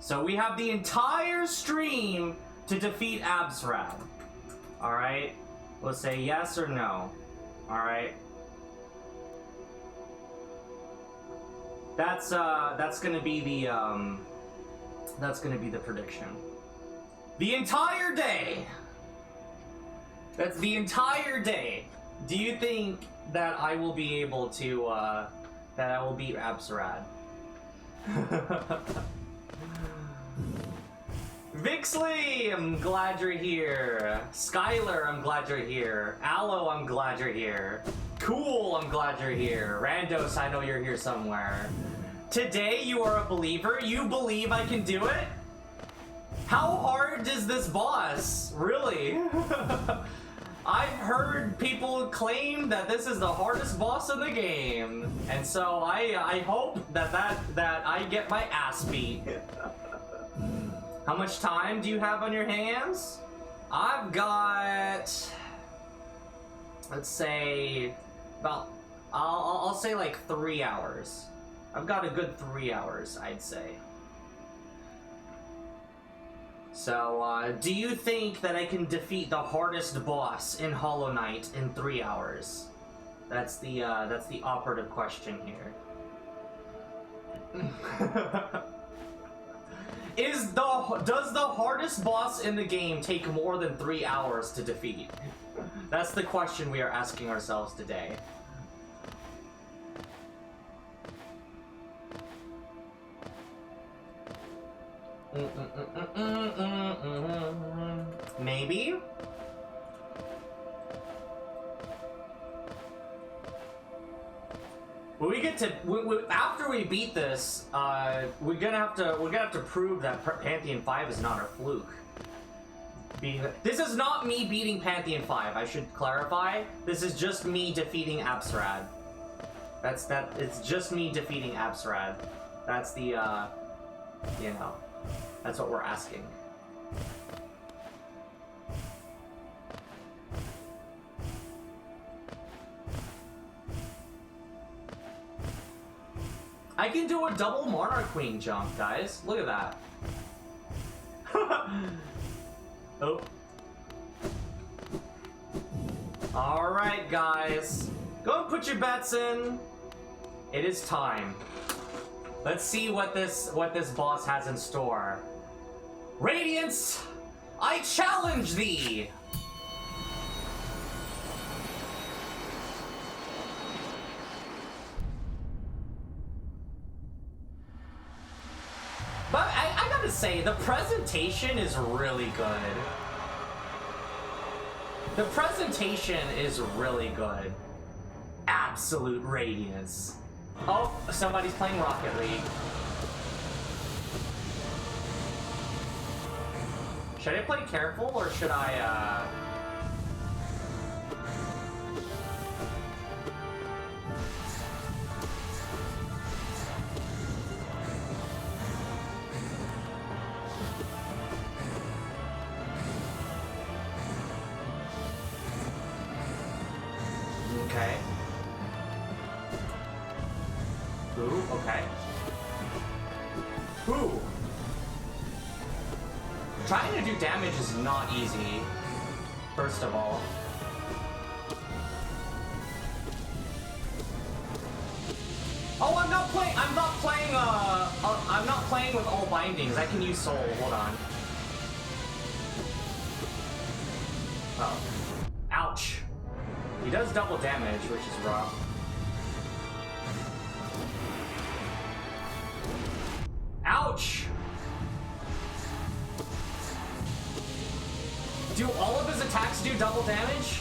So we have the entire stream to defeat Absrad. Alright? We'll say yes or no. Alright? That's gonna be the prediction. The entire day! That's the entire day! Do you think that I will be able to, that I will beat Absrad? Vixley, I'm glad you're here. Skylar, I'm glad you're here. Aloe, I'm glad you're here. Cool, I'm glad you're here. Randos, I know you're here somewhere. Today, you are a believer? You believe I can do it? How hard is this boss? Really? I've heard people claim that this is the hardest boss in the game. And so I hope that I get my ass beat. How much time do you have on your hands? I've got, let's say, about, I'll say like 3 hours. I've got a good 3 hours, I'd say. So, do you think that I can defeat the hardest boss in Hollow Knight in 3 hours? That's the operative question here. Does the hardest boss in the game take more than 3 hours to defeat? That's the question we are asking ourselves today. Maybe? When we get to after we beat this, we're gonna have to prove that Pantheon 5 is not a fluke. This is not me beating Pantheon 5. I should clarify. This is just me defeating Absrad. It's just me defeating Absrad. That's the you know, that's what we're asking. I can do a double Monarch Queen jump, guys. Look at that. Oh. Alright, guys. Go and put your bets in. It is time. Let's see what this boss has in store. Radiance, I challenge thee! But I gotta say, the presentation is really good. The presentation is really good. Absolute radiance. Oh, somebody's playing Rocket League. Should I play careful or should I, Okay. Ooh, okay. Ooh. Trying to do damage is not easy, first of all. Oh, I'm not playing with all bindings. I can use soul, hold on. Oh. Ouch. He does double damage, which is rough. Ouch! Do all of his attacks do double damage?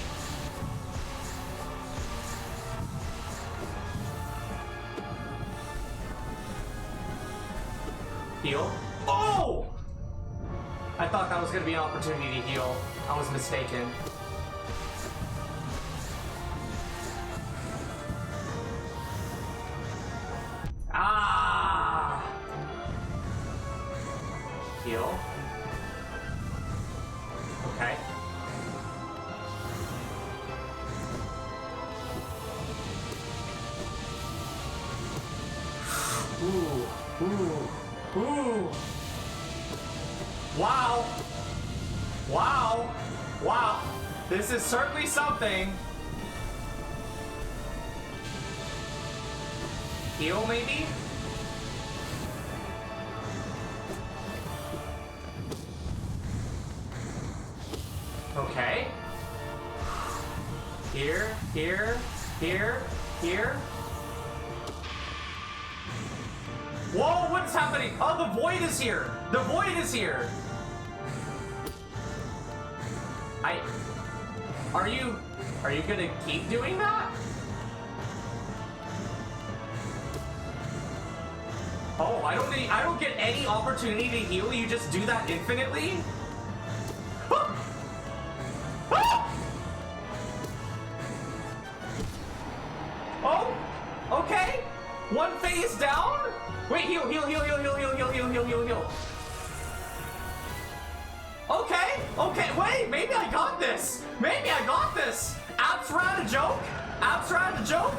Heal? Oh! I thought that was gonna be an opportunity to heal. I was mistaken. Ah! Heal. Okay. Ooh. Ooh. Ooh. Wow. Wow. Wow. This is certainly something. Heal, maybe? Okay. Here, here, here, here. Whoa, what is happening? Oh, the void is here. The void is here. Are you gonna keep doing that? Oh, I don't get any opportunity to heal. You just do that infinitely? Oh, okay. One phase down. Wait, heal. Okay, wait, maybe I got this. Abs around a joke?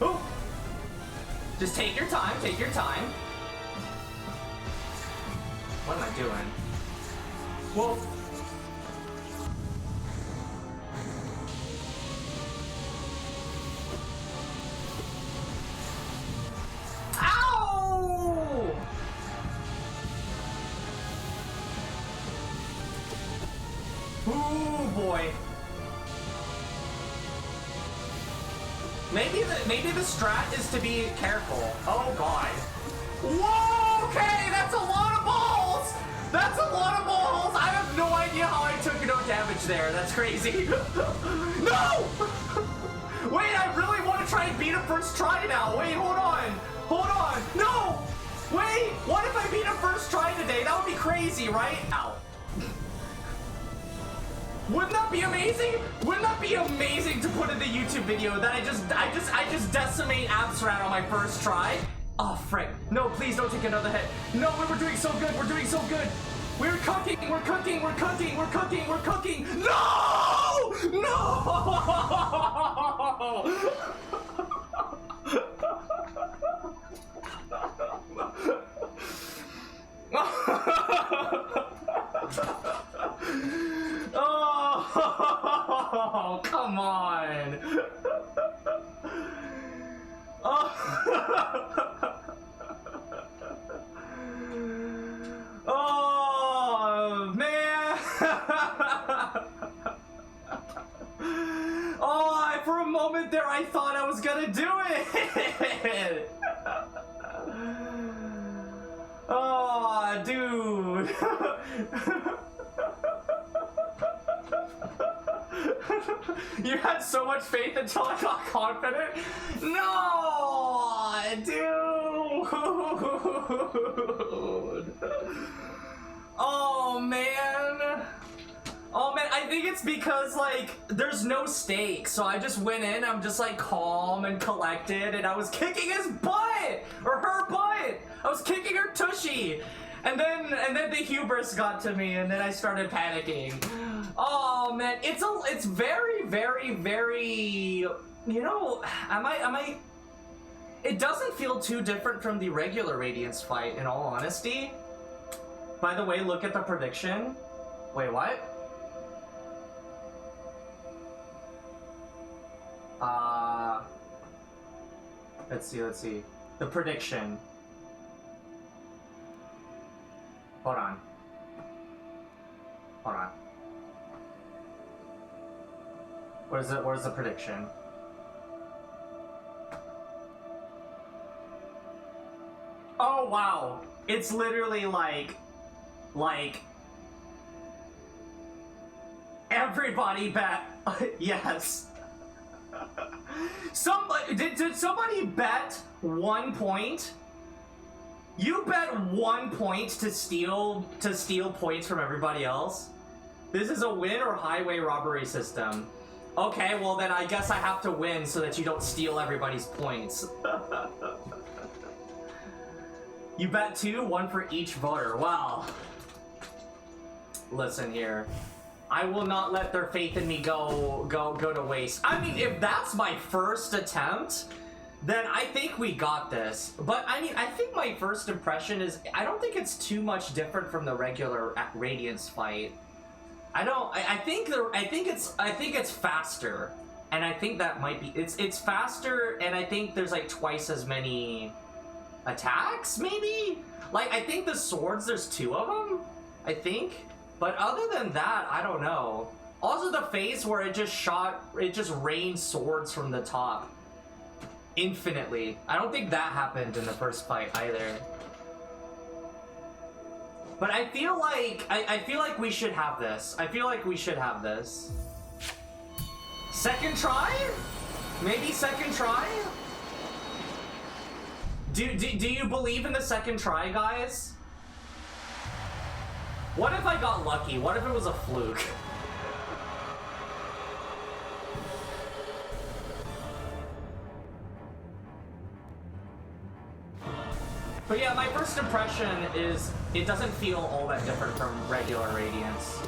Oh. Just take your time. What am I doing? Well, ow! Ooh, boy. Maybe the strat is to be careful. Oh god. Whoa, okay, that's a lot of balls! I have no idea how I took no damage there. That's crazy. No! Wait, I really want to try and beat him first try now. Wait, hold on. No! Wait, what if I beat him first try today? That would be crazy, right? Ow. Wouldn't that be amazing? Wouldn't that be amazing to put in the YouTube video that I just decimate Absrat on my first try? Oh frick. No, please don't take another hit. No, we were doing so good. We're cooking. No! Oh, come on. Oh, man. Oh, for a moment there I thought I was gonna do it. Oh, dude. You had so much faith until I got confident? No, dude. Oh man. Oh man, I think it's because like there's no stakes, so I just went in, I'm just like calm and collected, and I was kicking his butt or her butt. I was kicking her tushy, and then the hubris got to me, and then I started panicking. Oh man, it's very very very. You know, am I? It doesn't feel too different from the regular Radiance fight, in all honesty. By the way, look at the prediction. Wait, what? Let's see. The prediction. Hold on. Where's the prediction? Oh wow. It's literally like everybody bet yes. Did somebody bet 1 point? You bet 1 point to steal points from everybody else? This is a win or highway robbery system. Okay, well then I guess I have to win so that you don't steal everybody's points. You bet 2, 1 for each voter. Wow. Listen here. I will not let their faith in me go to waste. I mean, if that's my first attempt, then I think we got this. But I mean, I think my first impression is I don't think it's too much different from the regular Radiance fight. I think it's faster, and I think that might be it's faster, and I think there's like twice as many attacks, maybe. Like I think the swords, there's 2 of them, I think. But other than that, I don't know. Also the phase where it just rained swords from the top infinitely. I don't think that happened in the first fight either. But I feel like we should have this. Second try? Maybe second try? Do you believe in the second try, guys? What if I got lucky? What if it was a fluke? But yeah, my first impression is it doesn't feel all that different from regular Radiance.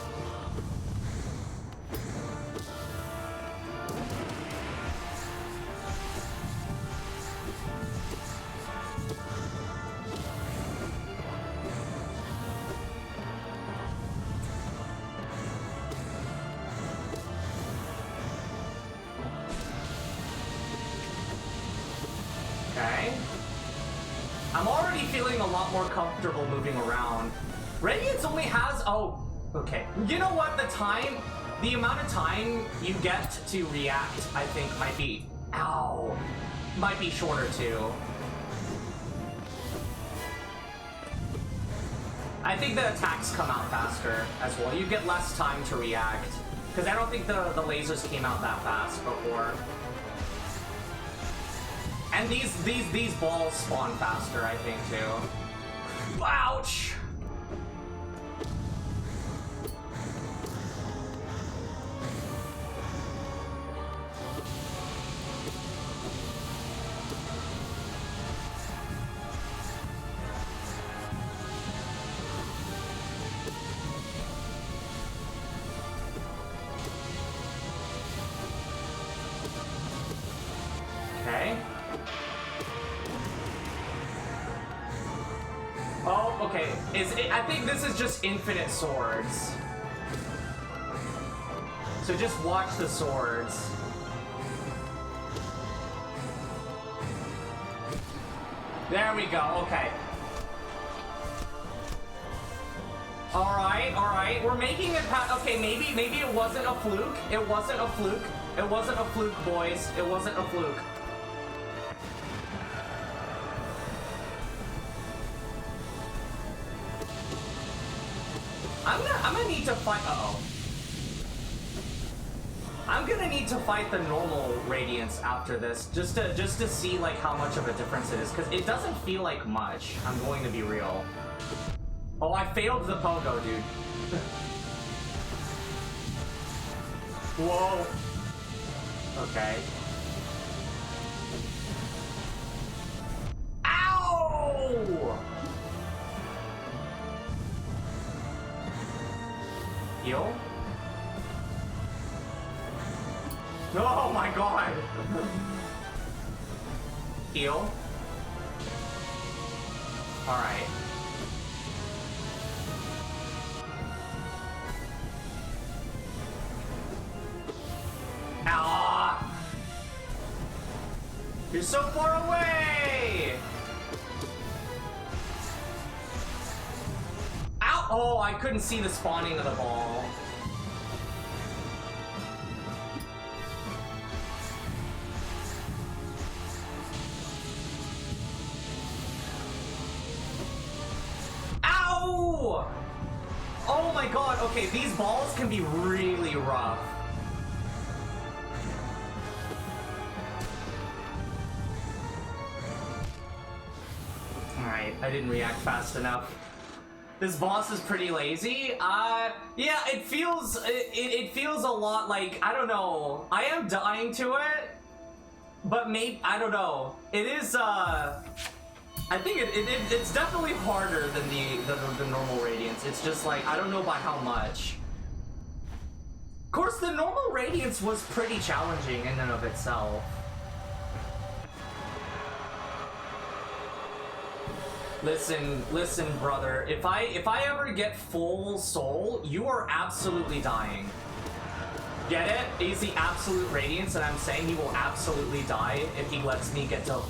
Okay. I'm already feeling a lot more comfortable moving around. Radiance only has, oh, okay. You know what, the amount of time you get to react, I think might be shorter too. I think the attacks come out faster as well. You get less time to react. Because I don't think the lasers came out that fast before. And these balls spawn faster, I think, too. Ouch! Okay. Oh, okay. I think this is just infinite swords. So just watch the swords. There we go, okay. Alright, we're making it okay, maybe it wasn't a fluke. It wasn't a fluke, boys. It wasn't a fluke. I'm gonna need to find. I'm I'm gonna need to fight the normal Radiance after this, just to see like how much of a difference it is, because it doesn't feel like much. I'm going to be real. Oh, I failed the pogo, dude. Whoa. Okay. Ow! Heal? Oh my god! Heal? Alright. Ah! You're so far away! Ow! Oh, I couldn't see the spawning of the ball. Ow! Oh my god, okay, these balls can be really rough. Alright, I didn't react fast enough. This boss is pretty lazy. Yeah, it feels a lot like, I don't know. I am dying to it, but maybe, I don't know. It is, I think it's definitely harder than the normal Radiance. It's just like, I don't know by how much. Of course, the normal Radiance was pretty challenging in and of itself. Listen, brother. If I ever get full soul, you are absolutely dying. Get it? He's the absolute Radiance, and I'm saying he will absolutely die if he lets me get to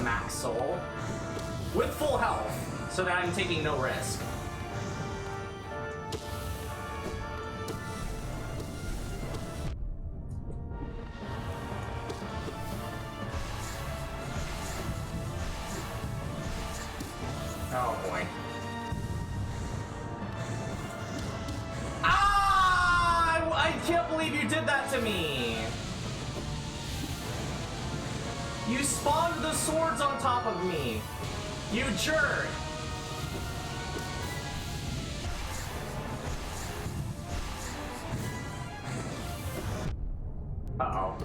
max soul with full health, so that I'm taking no risk. Oh boy. Ah! I can't believe you did that to me! You spawned the swords on top of me! You jerk! Uh-oh.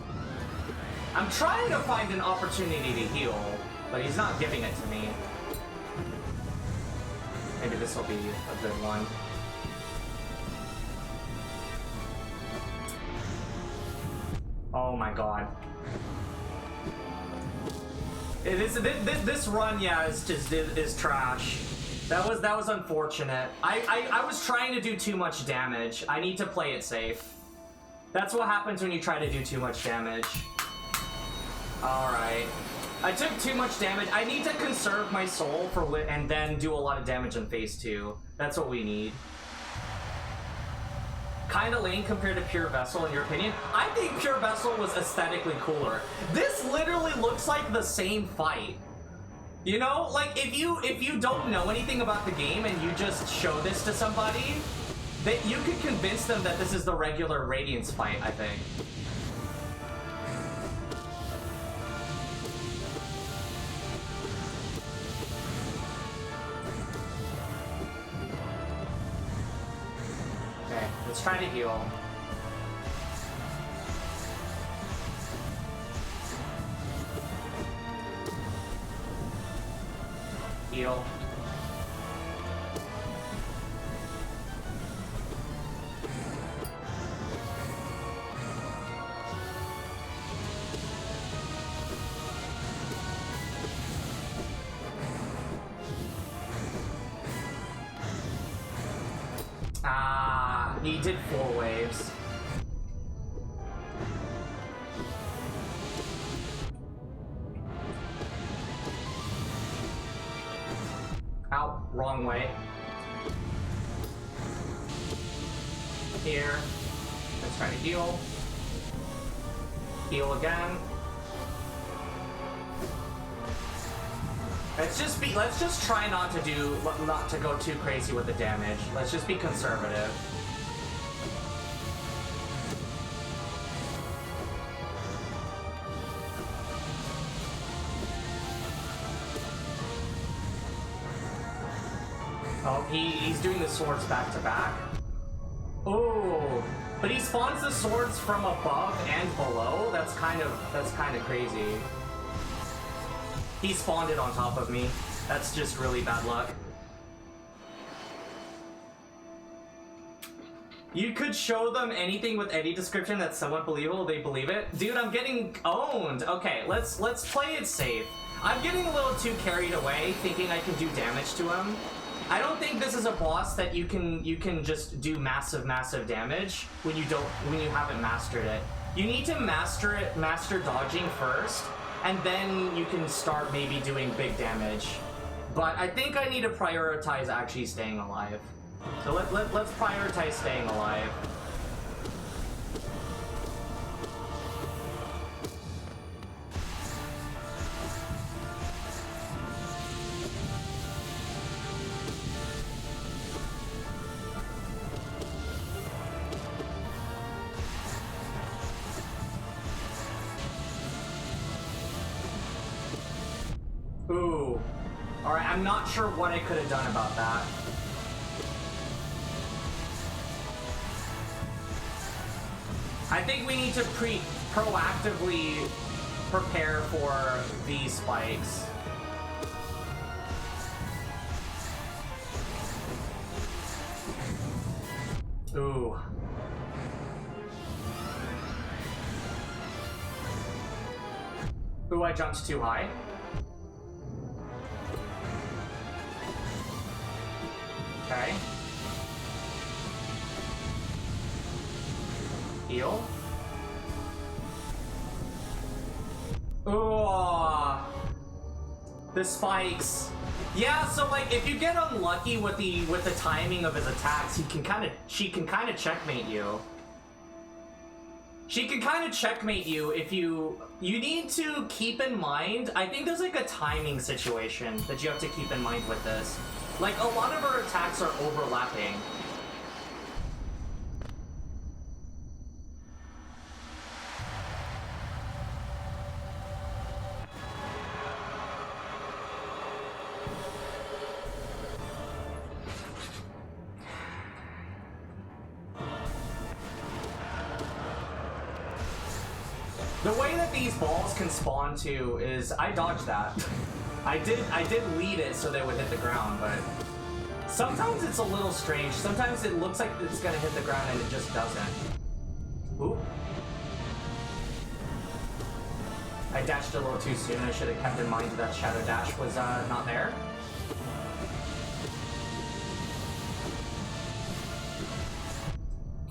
I'm trying to find an opportunity to heal, but he's not giving it to me. Maybe this will be a good one. Oh my god. It is this run, yeah, is trash. That was unfortunate. I was trying to do too much damage. I need to play it safe. That's what happens when you try to do too much damage. Alright. I took too much damage. I need to conserve my soul for and then do a lot of damage in phase 2. That's what we need. Kinda lame compared to Pure Vessel, in your opinion? I think Pure Vessel was aesthetically cooler. This literally looks like the same fight. You know, like if you don't know anything about the game and you just show this to somebody, that you could convince them that this is the regular Radiance fight, I think. Okay, let's try to heal. Heal. Ah, he did 4 waves. Ow, wrong way. Here. Let's try to heal. Heal again. Let's just try not to go too crazy with the damage. Let's just be conservative. Oh, he's doing the swords back to back. Oh, but he spawns the swords from above and below. That's kind of crazy. He spawned it on top of me. That's just really bad luck. You could show them anything with any description that's somewhat believable, they believe it. Dude, I'm getting owned. Okay, let's play it safe. I'm getting a little too carried away, thinking I can do damage to him. I don't think this is a boss that you can just do massive damage when you haven't mastered it. You need to master dodging first, and then you can start maybe doing big damage. But I think I need to prioritize actually staying alive. So let's prioritize staying alive. Ooh. Alright, I'm not sure what I could have done about that. I think we need to proactively prepare for these spikes. Ooh. Ooh, I jumped too high. Okay. Heal. Ooh. The spikes. Yeah, so like if you get unlucky with the timing of his attacks, she can kind of checkmate you. She can kind of checkmate you if you need to keep in mind, I think there's like a timing situation that you have to keep in mind with this. Like a lot of her attacks are overlapping. The way that these balls can spawn too is I dodged that. I did lead it so they would hit the ground, but sometimes it's a little strange. Sometimes it looks like it's gonna hit the ground and it just doesn't. Ooh. I dashed a little too soon. I should have kept in mind that Shadow Dash was not there.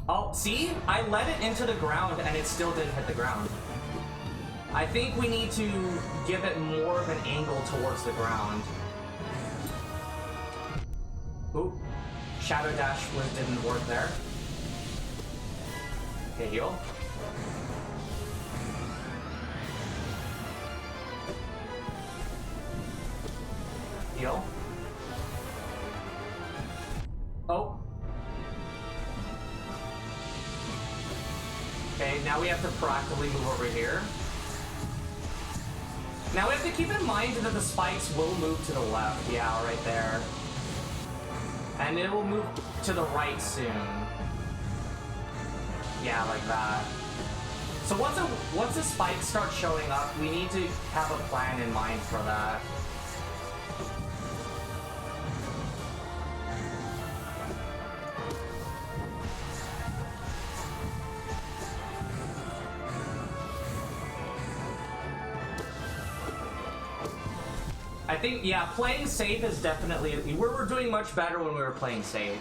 Oh, see? I let it into the ground and it still didn't hit the ground. I think we need to give it more of an angle towards the ground. Ooh. Shadow Dash didn't work there. Okay, heal. Heal. Oh. Okay, now we have to proactively move over here. Now we have to keep in mind that the spikes will move to the left. Yeah, right there. And it will move to the right soon. Yeah, like that. So once the spikes start showing up, we need to have a plan in mind for that. I think, yeah, playing safe is definitely... We're doing much better when we were playing safe.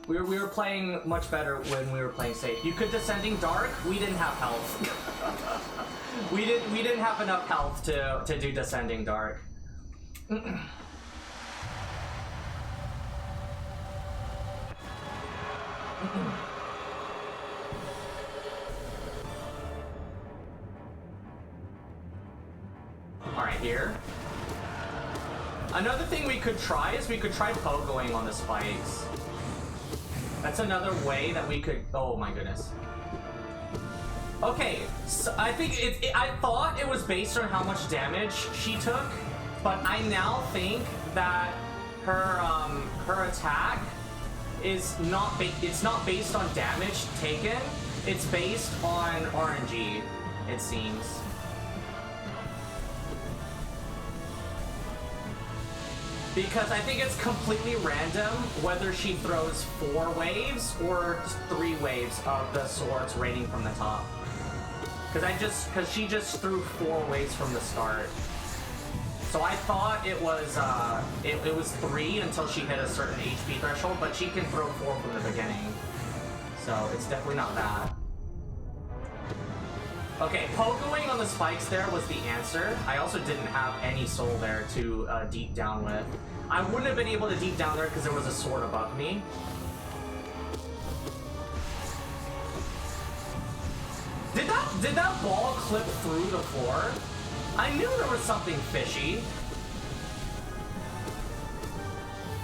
We were playing much better when we were playing safe. You could Descending Dark, we didn't have health. we didn't have enough health to do Descending Dark. Alright, here. Another thing we could try is we could try pogoing on the spikes. That's another way that we could... Oh my goodness. Okay, so I think I thought it was based on how much damage she took, but I now think that her attack is it's not based on damage taken. It's based on RNG, it seems. Because I think it's completely random whether she throws 4 waves or just 3 waves of the swords raining from the top. Because she just threw 4 waves from the start. So I thought it was 3 until she hit a certain HP threshold, but she can throw 4 from the beginning. So it's definitely not that. Okay, pogoing on the spikes there was the answer. I also didn't have any soul there to deep down with. I wouldn't have been able to deep down there because there was a sword above me. Did that ball clip through the floor? I knew there was something fishy.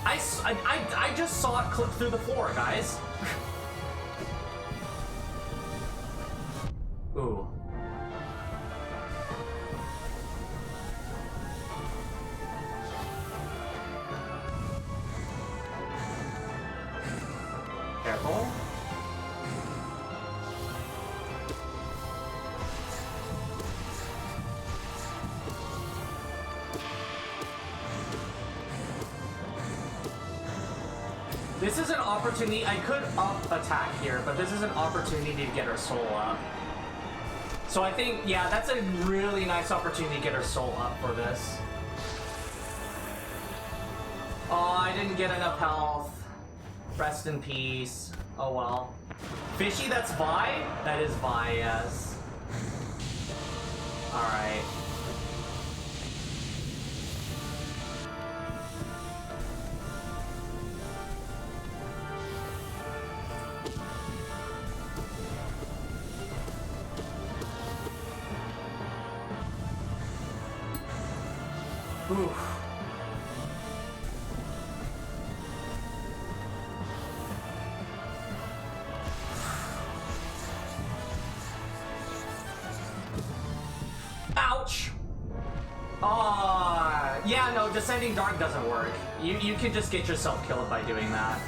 I just saw it clip through the floor, guys. Ooh. Careful. This is an opportunity. I could up attack here, but this is an opportunity to get her soul up. So I think, yeah, that's a really nice opportunity to get her soul up for this. Oh, I didn't get enough health. Rest in peace. Oh well. Fishy, that's Vi? That is Vi, yes. Alright. Oof. Ouch! Yeah, no, Descending Dark doesn't work. You can just get yourself killed by doing that.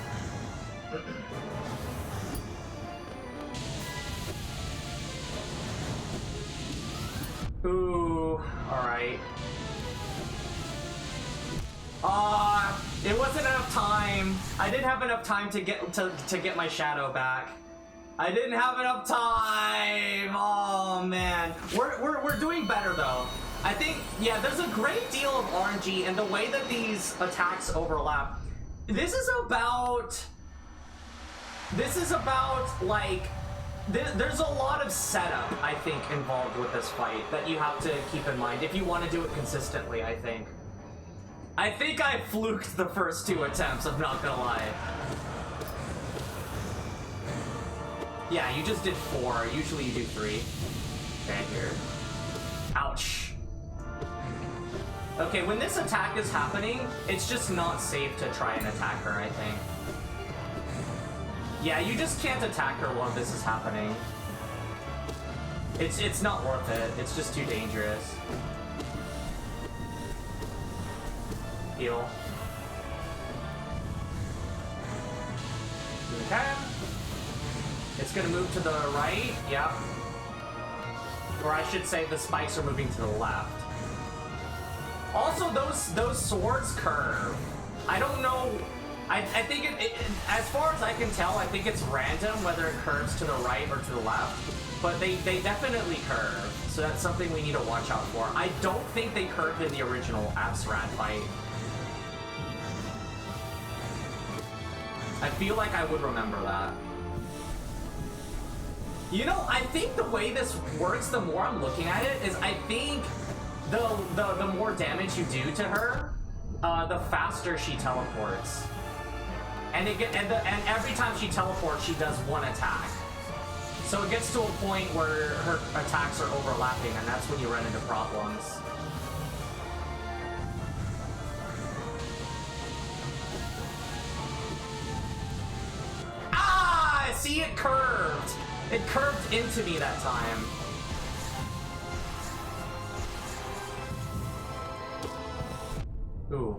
Ooh, alright. It wasn't enough time. I didn't have enough time to get my shadow back. I didn't have enough time. Oh man, we're doing better though. I think, yeah, there's a great deal of RNG and the way that these attacks overlap. This is about like there's a lot of setup, I think, involved with this fight that you have to keep in mind if you want to do it consistently. I think I fluked the first 2 attempts, I'm not gonna lie. Yeah, you just did 4. Usually you do 3. Okay, here. Ouch. Okay, when this attack is happening, it's just not safe to try and attack her, I think. Yeah, you just can't attack her while this is happening. It's not worth it. It's just too dangerous. Heal. Okay. It's gonna move to the right, yep. Or I should say the spikes are moving to the left. Also, those swords curve. I don't know. I think as far as I can tell, I think it's random whether it curves to the right or to the left. But they definitely curve. So that's something we need to watch out for. I don't think they curved in the original Absrad fight. I feel like I would remember that. You know, I think the way this works, the more I'm looking at it, is I think the more damage you do to her, the faster she teleports. And every time she teleports, she does 1 attack. So it gets to a point where her attacks are overlapping, and that's when you run into problems. Ah! See, it curved! It curved into me that time. Ooh.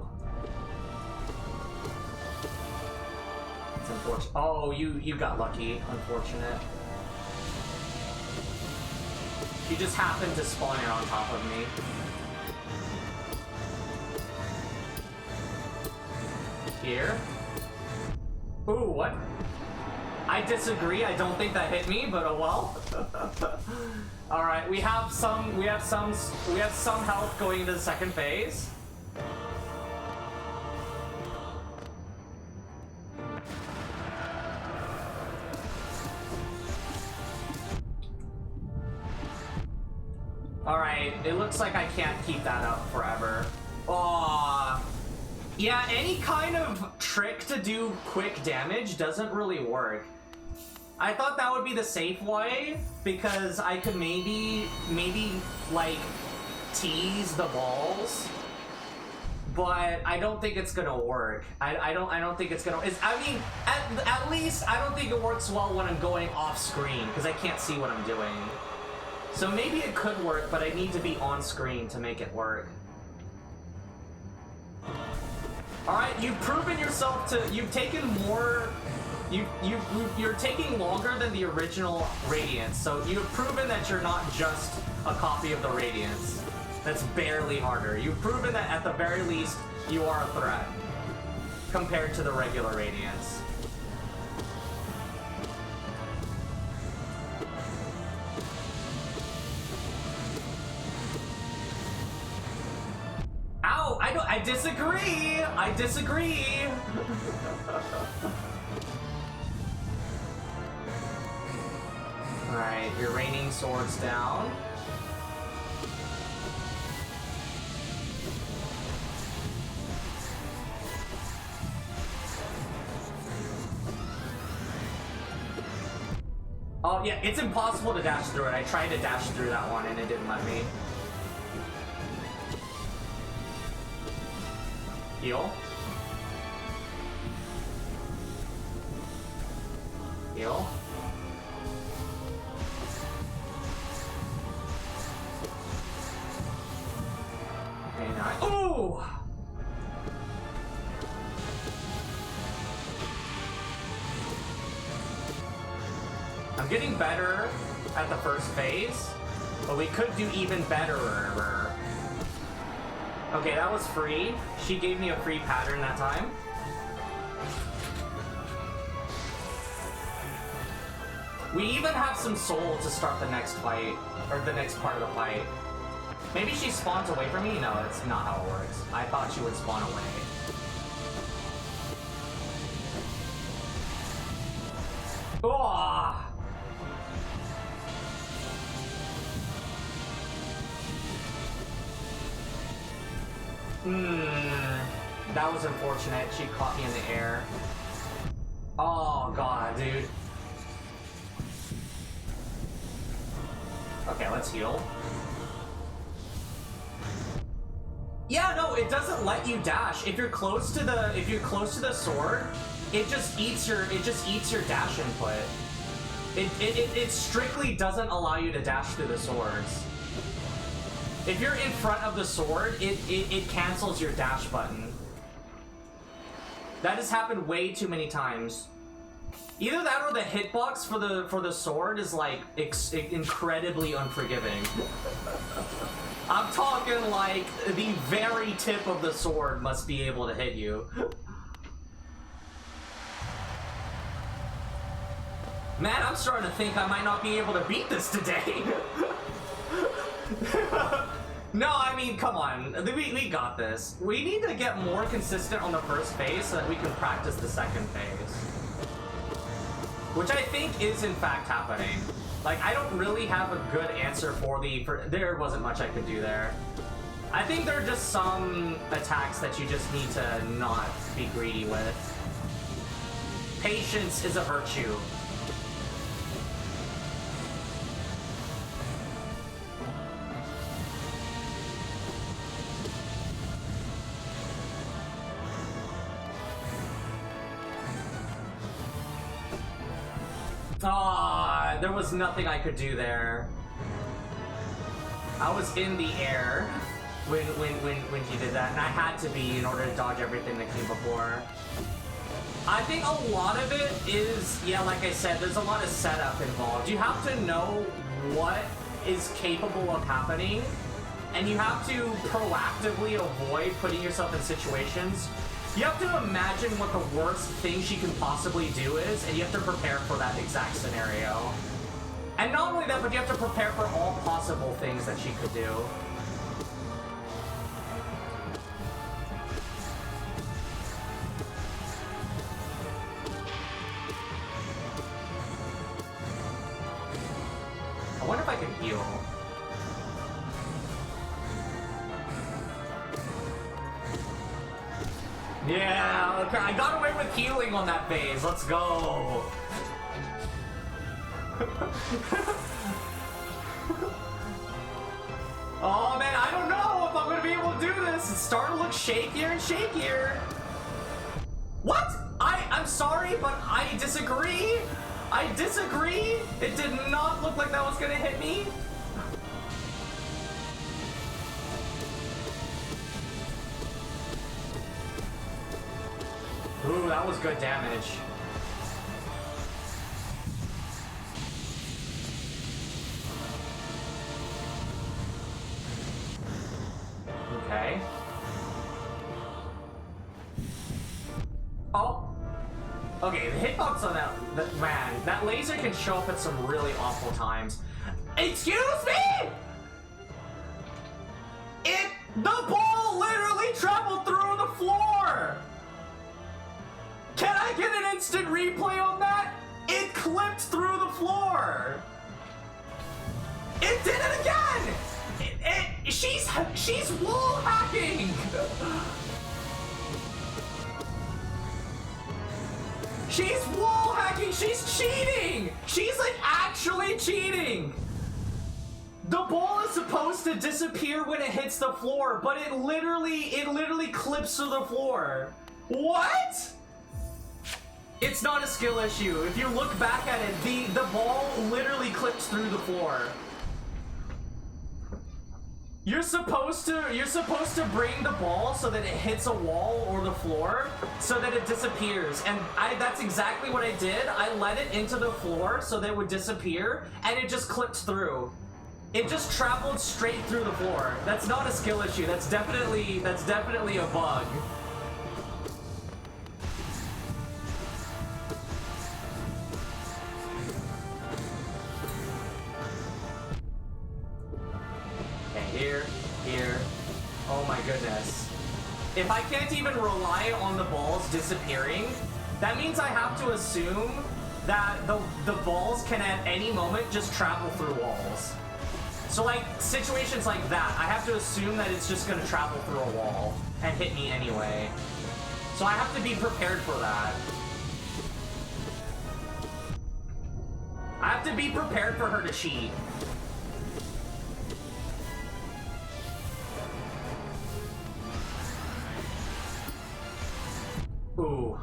unfortunate. Oh, you got lucky. Unfortunate. You just happened to spawn in on top of me. Here. Ooh, what? I disagree. I don't think that hit me, but oh well. All right, we have some health going into the second phase. All right, it looks like I can't keep that up forever. Aww. Yeah, any kind of trick to do quick damage doesn't really work. I thought that would be the safe way, because I could maybe, like, tease the balls. But I don't think it's gonna work. I don't think it's gonna, I mean, at least I don't think it works well when I'm going off screen, because I can't see what I'm doing. So maybe it could work, but I need to be on screen to make it work. Alright, you've proven yourself to, you've taken more, you're taking longer than the original Radiance, so you've proven that you're not just a copy of the Radiance. That's barely harder. You've proven that at the very least, you are a threat, compared to the regular Radiance. Ow! I disagree! I disagree! Alright, you're raining swords down. Oh yeah, it's impossible to dash through it. I tried to dash through that one and it didn't let me. Heal. Heal. Okay, now ooh! I'm getting better at the first phase, but we could do even better. Okay, that was free. She gave me a free pattern that time. We even have some soul to start the next fight, or the next part of the fight. Maybe she spawns away from me? No, that's not how it works. I thought she would spawn away. Oh! That was unfortunate. She caught me in the air. Oh god, dude. Okay, let's heal. Yeah, no, it doesn't let you dash. If you're close to the sword, it just eats your dash input. It strictly doesn't allow you to dash through the swords. If you're in front of the sword, it cancels your dash button. That has happened way too many times. Either that or the hitbox for the sword is like incredibly unforgiving. I'm talking like the very tip of the sword must be able to hit you. Man, I'm starting to think I might not be able to beat this today. No, I mean, come on. We got this. We need to get more consistent on the first phase so that we can practice the second phase. Which I think is in fact happening. Like, I don't really have a good answer for there wasn't much I could do there. I think there are just some attacks that you just need to not be greedy with. Patience is a virtue. Ah, there was nothing I could do there. I was in the air when he did that, and I had to be in order to dodge everything that came before. I think a lot of it is, yeah, like I said, there's a lot of setup involved. You have to know what is capable of happening, and you have to proactively avoid putting yourself in situations. You have to imagine what the worst thing she can possibly do is, and you have to prepare for that exact scenario. And not only that, but you have to prepare for all possible things that she could do. I wonder if I can heal. Yeah, okay, I got away with healing on that phase. Let's go. Oh man, I don't know if I'm gonna be able to do this. It's starting to look shakier and shakier. What? I'm sorry, but I disagree. I disagree. It did not look like that was gonna hit me. Ooh, that was good damage. Okay. Oh. Okay, the hitbox on that, man, that laser can show up at some really awful times. Excuse me? The ball literally traveled through the floor. Can I get an instant replay on that? It clipped through the floor. It did it again. She's wall hacking. She's wall hacking. She's cheating. She's like actually cheating. The ball is supposed to disappear when it hits the floor, but it literally clips through the floor. What? It's not a skill issue. If you look back at it, the ball literally clips through the floor. You're supposed to bring the ball so that it hits a wall or the floor so that it disappears. And that's exactly what I did. I let it into the floor so that it would disappear, and it just clipped through. It just traveled straight through the floor. That's not a skill issue. That's definitely a bug. Here. Oh my goodness. If I can't even rely on the balls disappearing, that means I have to assume that the balls can at any moment just travel through walls. So like situations like that, I have to assume that it's just gonna travel through a wall and hit me anyway. So I have to be prepared for that. I have to be prepared for her to cheat. Ooh.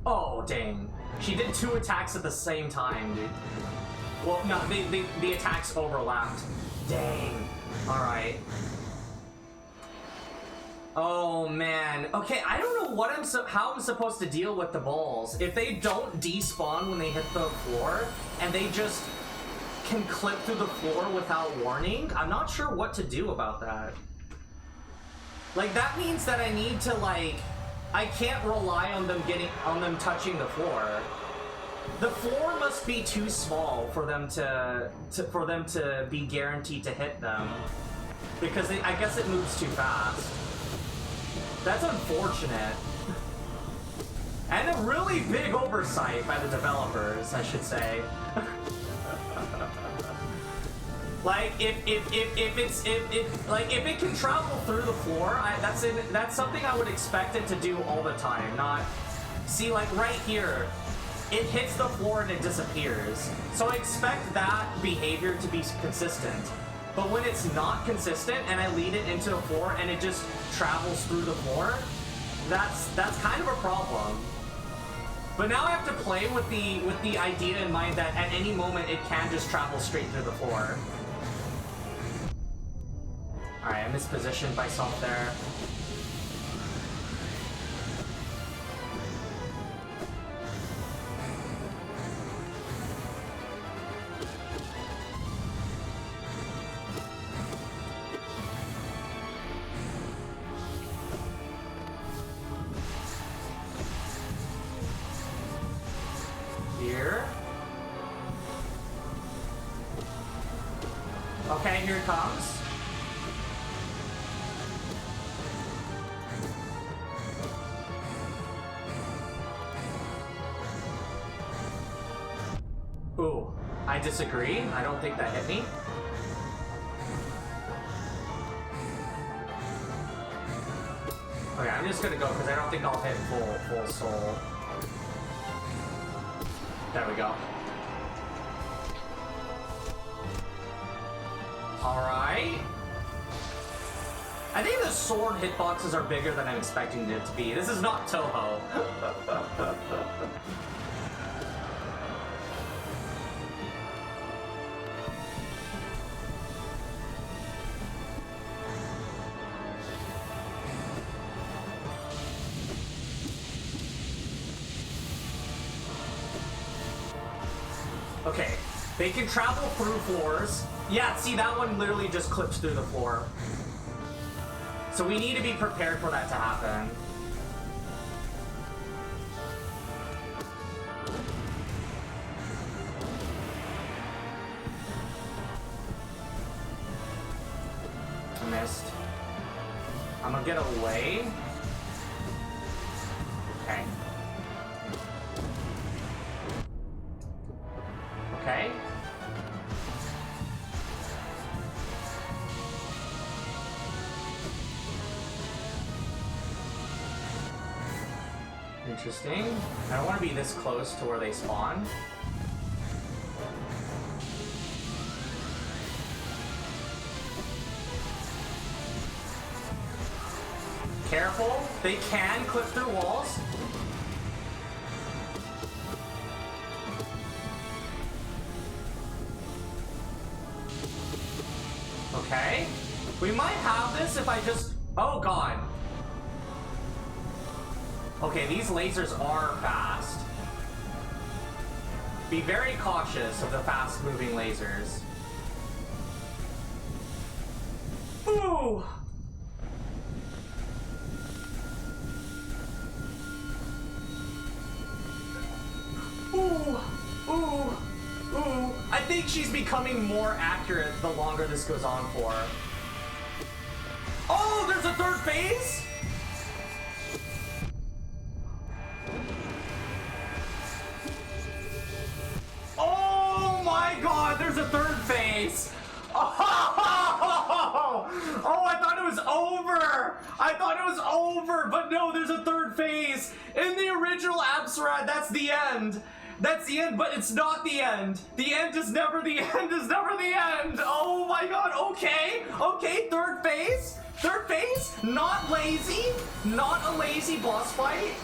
Oh, dang. She did 2 attacks at the same time, dude. Well, no, the attacks overlapped. Dang. Alright. Oh, man. Okay, I don't know how I'm supposed to deal with the balls. If they don't despawn when they hit the floor, and they just can clip through the floor without warning, I'm not sure what to do about that. Like, that means that I need to, like, I can't rely on them touching the floor. The floor must be too small for them to be guaranteed to hit them, because I guess it moves too fast. That's unfortunate. And a really big oversight by the developers, I should say. Like, if it can travel through the floor, that's something I would expect it to do all the time. Not, see, like right here, it hits the floor and it disappears. So I expect that behavior to be consistent. But when it's not consistent and I lead it into the floor and it just travels through the floor, that's kind of a problem. But now I have to play with the idea in mind that at any moment it can just travel straight through the floor. Alright, I mispositioned myself there. Okay, here it comes. Ooh, I disagree. I don't think that hit me. Okay, I'm just gonna go because I don't think I'll hit full soul. There we go. Alright. I think the sword hitboxes are bigger than I'm expecting it to be. This is not Toho. Okay, they can travel through floors. Yeah, see, that one literally just clips through the floor. So we need to be prepared for that to happen. I missed. I'm gonna get away. Okay. Okay. Interesting. I don't want to be this close to where they spawn. Careful. They can clip through walls. Okay. We might have this if I just... Oh, God. Okay, these lasers are fast. Be very cautious of the fast-moving lasers. Ooh! Ooh! Ooh! Ooh! I think she's becoming more accurate the longer this goes on for. Oh, there's a third phase? Oh my God, there's a third phase! Oh, I thought it was over! I thought it was over, but no, there's a third phase! In the original Absurad, that's the end! That's the end, but it's not the end! The end is never the end, is never the end! Oh my God, okay! Okay, third phase? Third phase? Not lazy? Not a lazy boss fight?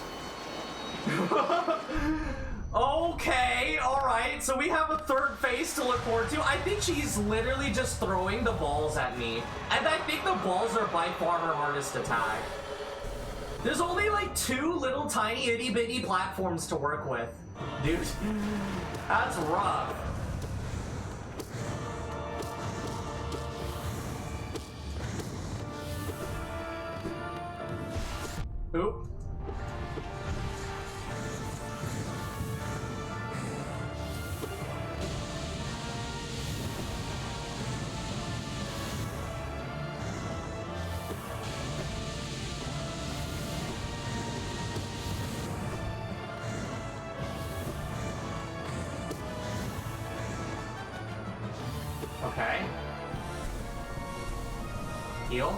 Okay, alright, so we have a third phase to look forward to. I think she's literally just throwing the balls at me. And I think the balls are by far her hardest attack. There's only like 2 little tiny itty bitty platforms to work with. Dude, that's rough. Oop. Okay. Heal.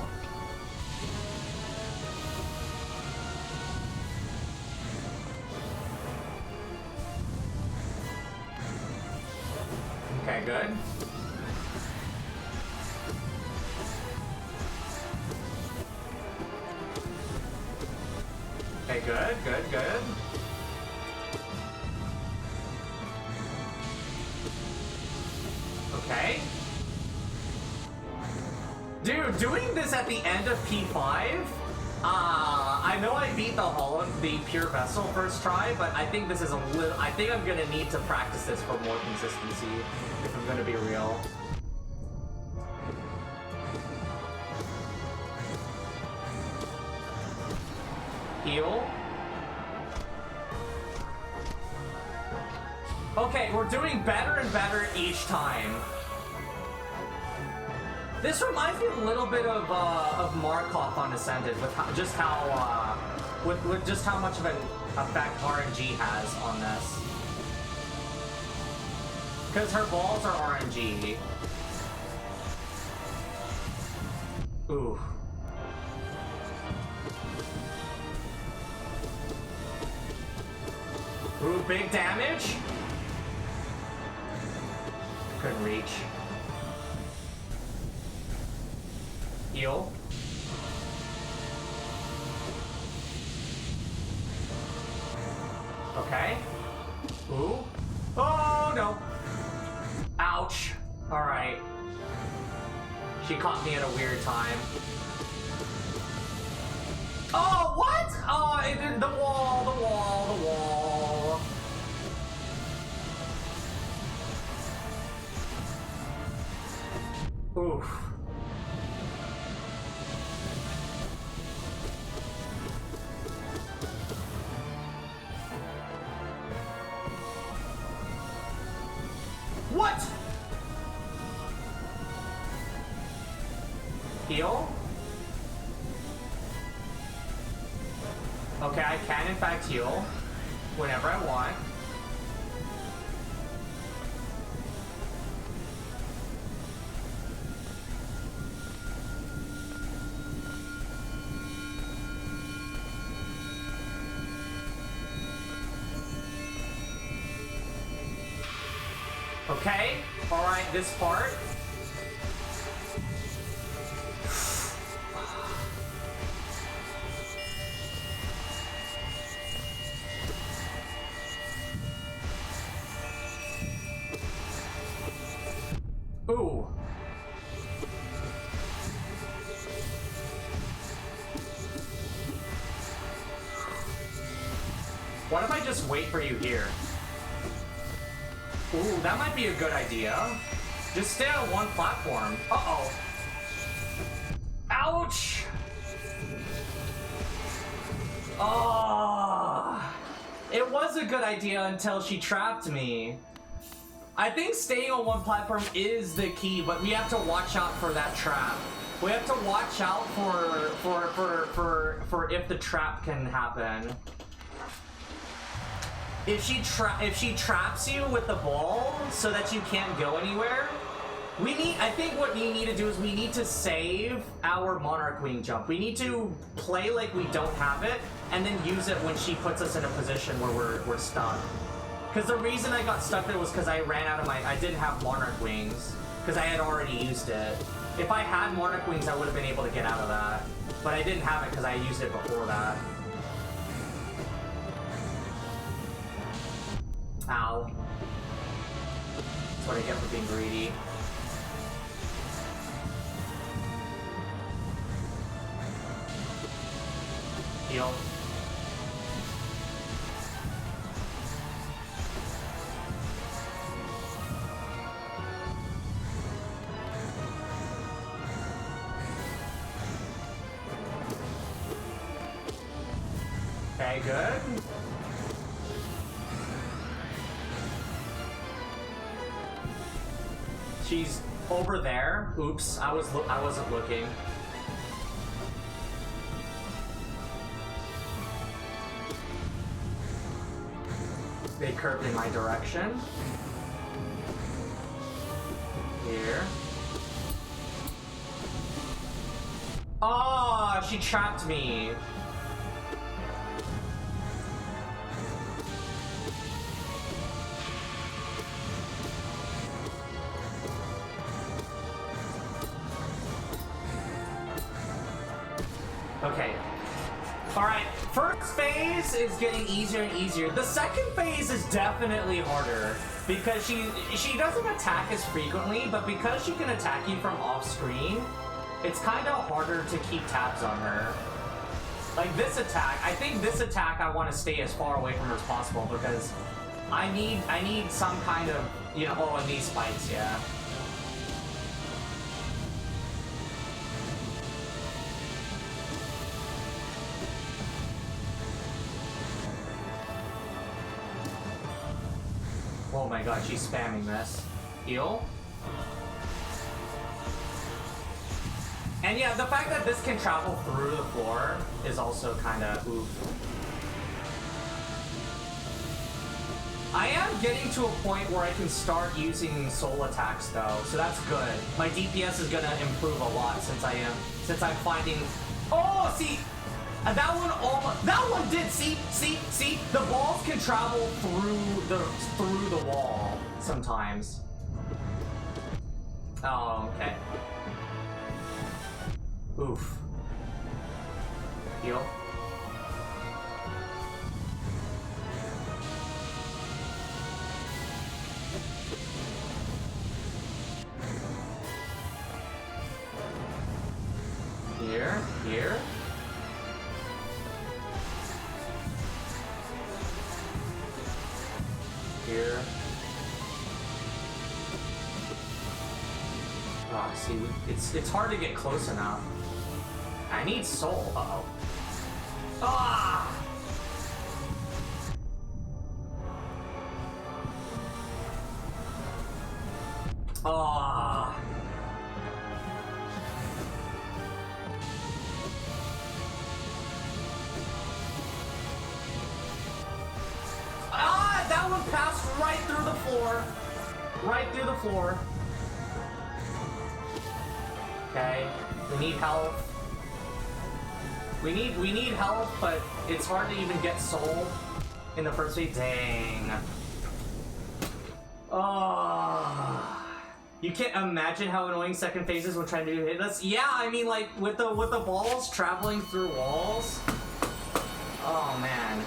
Okay, good. Okay, good, good, good. Okay. Dude, doing this at the end of P5? I know I beat the Pure Vessel first try, but I think this is a little... I think I'm gonna need to practice this for more consistency, if I'm gonna be real. Heal. Okay, we're doing better and better each time. This reminds me a little bit of Markov on Ascended with just how much of an effect RNG has on this. Because her balls are RNG. Ooh. Ooh, big damage. Couldn't reach. Heal. Okay. Ooh. Oh no. Ouch. Alright. She caught me at a weird time. Oh, what? Oh, it did the wall, the wall, the wall. Oof. What? Heal? Okay, I can in fact heal whenever I want. Okay, alright, this part. Ooh. What if I just wait for you here? Ooh, that might be a good idea. Just stay on one platform. Uh-oh. Ouch! Oh, it was a good idea until she trapped me. I think staying on one platform is the key, but we have to watch out for that trap. We have to watch out for if the trap can happen. If she traps you with the ball so that you can't go anywhere, I think what we need to do is we need to save our Monarch Wing jump. We need to play like we don't have it, and then use it when she puts us in a position where we're stuck. Because the reason I got stuck there was because I ran out of I didn't have Monarch Wings, because I had already used it. If I had Monarch Wings, I would have been able to get out of that. But I didn't have it because I used it before that. Ow. That's what I get for being greedy. Heal. Okay, good. She's over there. Oops, I wasn't looking. They curved in my direction. Here. Oh, she trapped me. Okay. Alright, first phase is getting easier and easier. The second phase is definitely harder because she doesn't attack as frequently, but because she can attack you from off screen, it's kind of harder to keep tabs on her. Like this attack, I think this attack I want to stay as far away from her as possible because I need some kind of, you know, oh, and these spikes, yeah. Oh my god, she's spamming this. Heal? And yeah, the fact that this can travel through the floor is also kind of oof. I am getting to a point where I can start using soul attacks though, so that's good. My DPS is gonna improve a lot since I'm finding. Oh, see, that one did. See, the balls can travel through the wall sometimes. Oh, okay. Oof. Heal. Here. Here. Ah, see, it's hard to get close enough. I need soul. Uh-oh. Ah! Ah! Ah! That one passed right through the floor. Right through the floor. Okay. We need help. We need help, but it's hard to even get soul in the first place. Dang. Oh. You can't imagine how annoying second phase is when trying to hit us. Yeah, I mean, like with the balls traveling through walls. Oh man.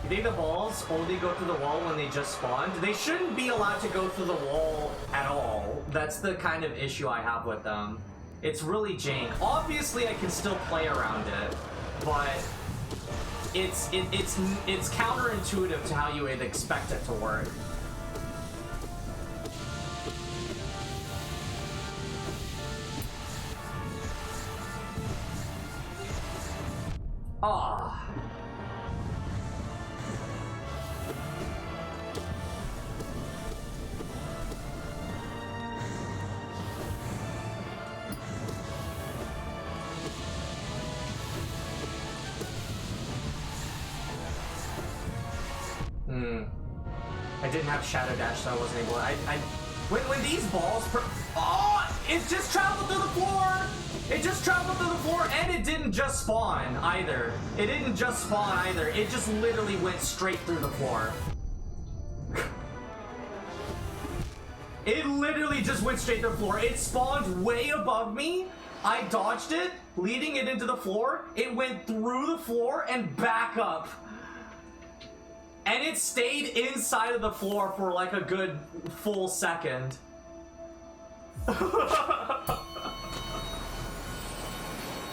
You think the balls only go through the wall when they just spawned? They shouldn't be allowed to go through the wall at all. That's the kind of issue I have with them. It's really jank. Obviously, I can still play around it, but it's counterintuitive to how you would expect it to work. Ah. I didn't have Shadow Dash, so I wasn't able to. When these balls oh! It just traveled through the floor! It just traveled through the floor, and it didn't just spawn either. It didn't just spawn either. It just literally went straight through the floor. It literally just went straight through the floor. It spawned way above me. I dodged it, leading it into the floor. It went through the floor and back up. And it stayed inside of the floor for like a good full second.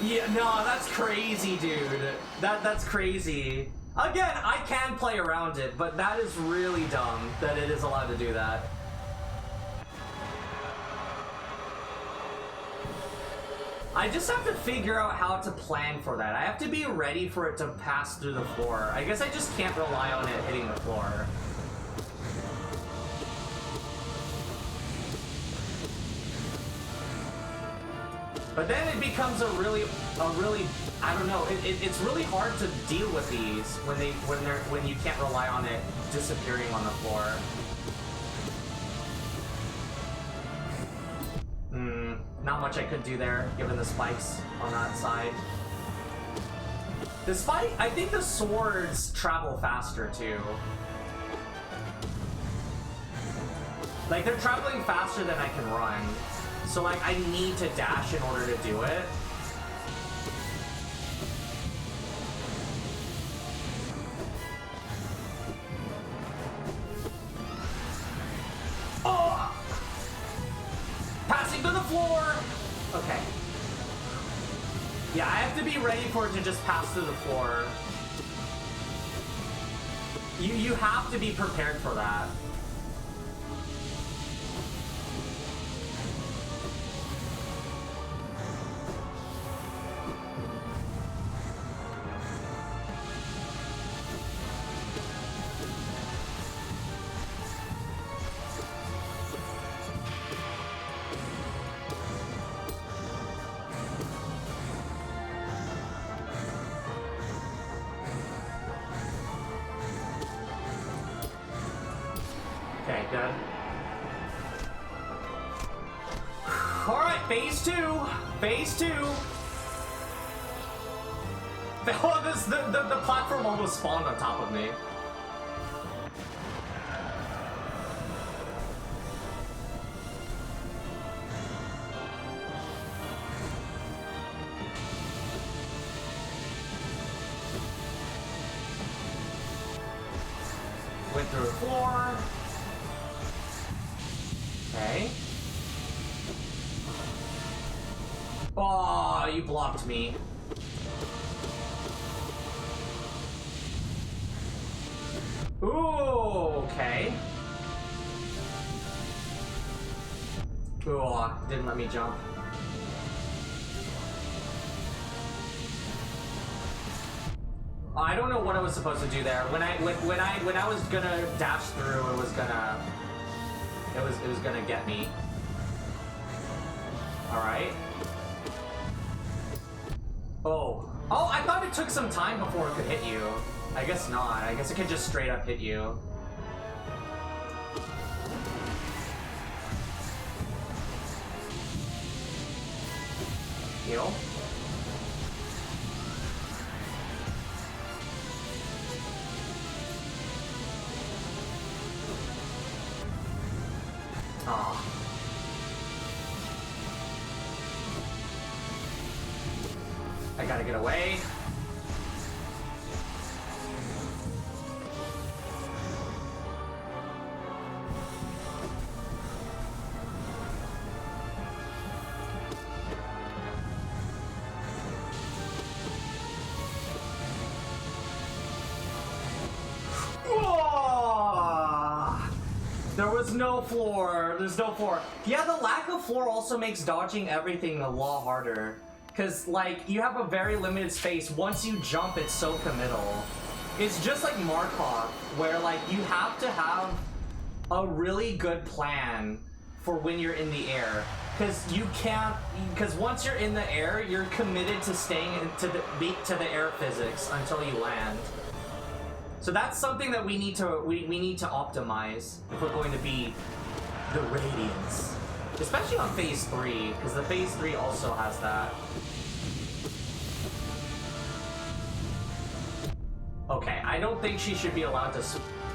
Yeah, no, that's crazy, dude. That's crazy. Again, I can play around it, but that is really dumb that it is allowed to do that. I just have to figure out how to plan for that. I have to be ready for it to pass through the floor. I guess I just can't rely on it hitting the floor. But then it becomes a really, I don't know. It's really hard to deal with these when you can't rely on it disappearing on the floor. Not much I could do there, given the spikes on that side. I think the swords travel faster too. Like, they're traveling faster than I can run. So like, I need to dash in order to do it. Oh! Passing to the floor! Okay. Yeah, I have to be ready for it to just pass through the floor. You have to be prepared for that. Okay, good. Alright, phase 2. Phase 2. Oh, the platform almost spawned on top of me. Went through the floor. Okay. Oh, you blocked me. Ooh, okay. Ooh, didn't let me jump. I don't know what I was supposed to do there. When I was gonna dash through, it was gonna get me. All right. Oh, I thought it took some time before it could hit you. I guess not. I guess it could just straight up hit you. Heal. Aw. I gotta get away. There was no floor. There's no floor. Yeah, the lack of floor also makes dodging everything a lot harder. Because, like, you have a very limited space. Once you jump, it's so committal. It's just like Markov, where, like, you have to have a really good plan for when you're in the air. Because you can't... Because once you're in the air, you're committed to staying to the air physics until you land. So that's something that we need to optimize if we're going to be the Radiance, especially on phase 3, because the phase 3 also has that. Okay, I don't think she should be allowed to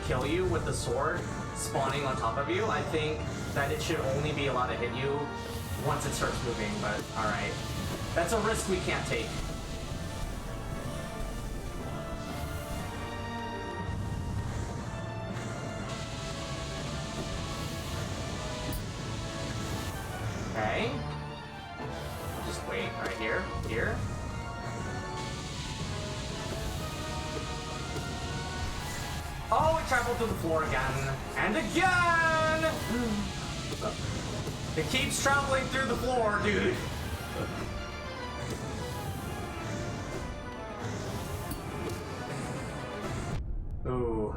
kill you with the sword spawning on top of you. I think that it should only be allowed to hit you once it starts moving. But all right, that's a risk we can't take. Okay. Just wait right here. Here. Oh, it traveled through the floor again. And again! It keeps traveling through the floor, dude. Ooh.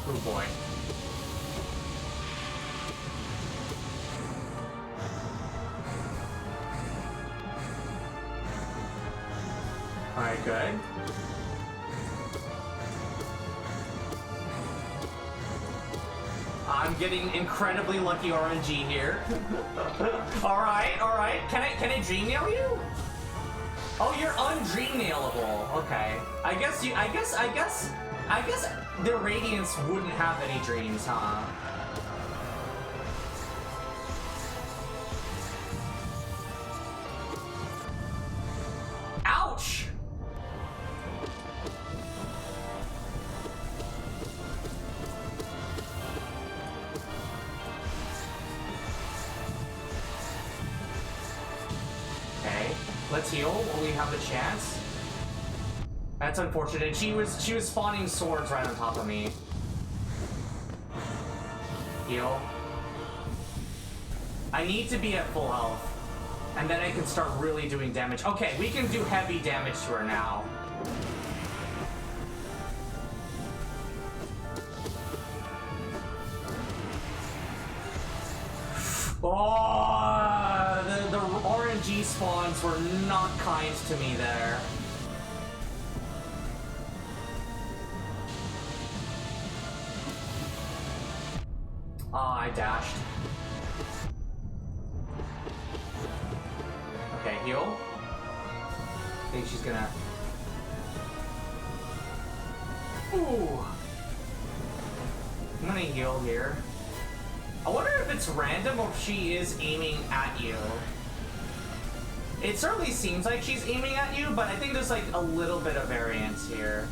Oh boy. Alright, good. I'm getting incredibly lucky RNG here. Alright, alright. Can I dream nail you? Oh, you're undream nailable. Okay. I guess the Radiance wouldn't have any dreams, huh? Ouch! Okay, let's heal while we have the chance. That's unfortunate. She was spawning swords right on top of me. Heal. I need to be at full health. And then I can start really doing damage. Okay, we can do heavy damage to her now. Oh, the RNG spawns were not kind to me there. Ah, I dashed. Okay, heal. I think she's gonna... Ooh! I'm gonna heal here. I wonder if it's random or if she is aiming at you. It certainly seems like she's aiming at you, but I think there's like a little bit of variance here.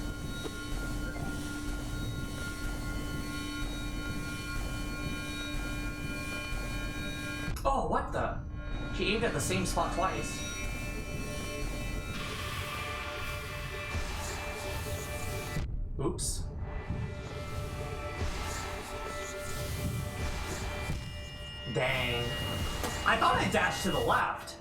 Oh, what the? She aimed at the same spot twice. Oops. Dang. I thought I dashed to the left.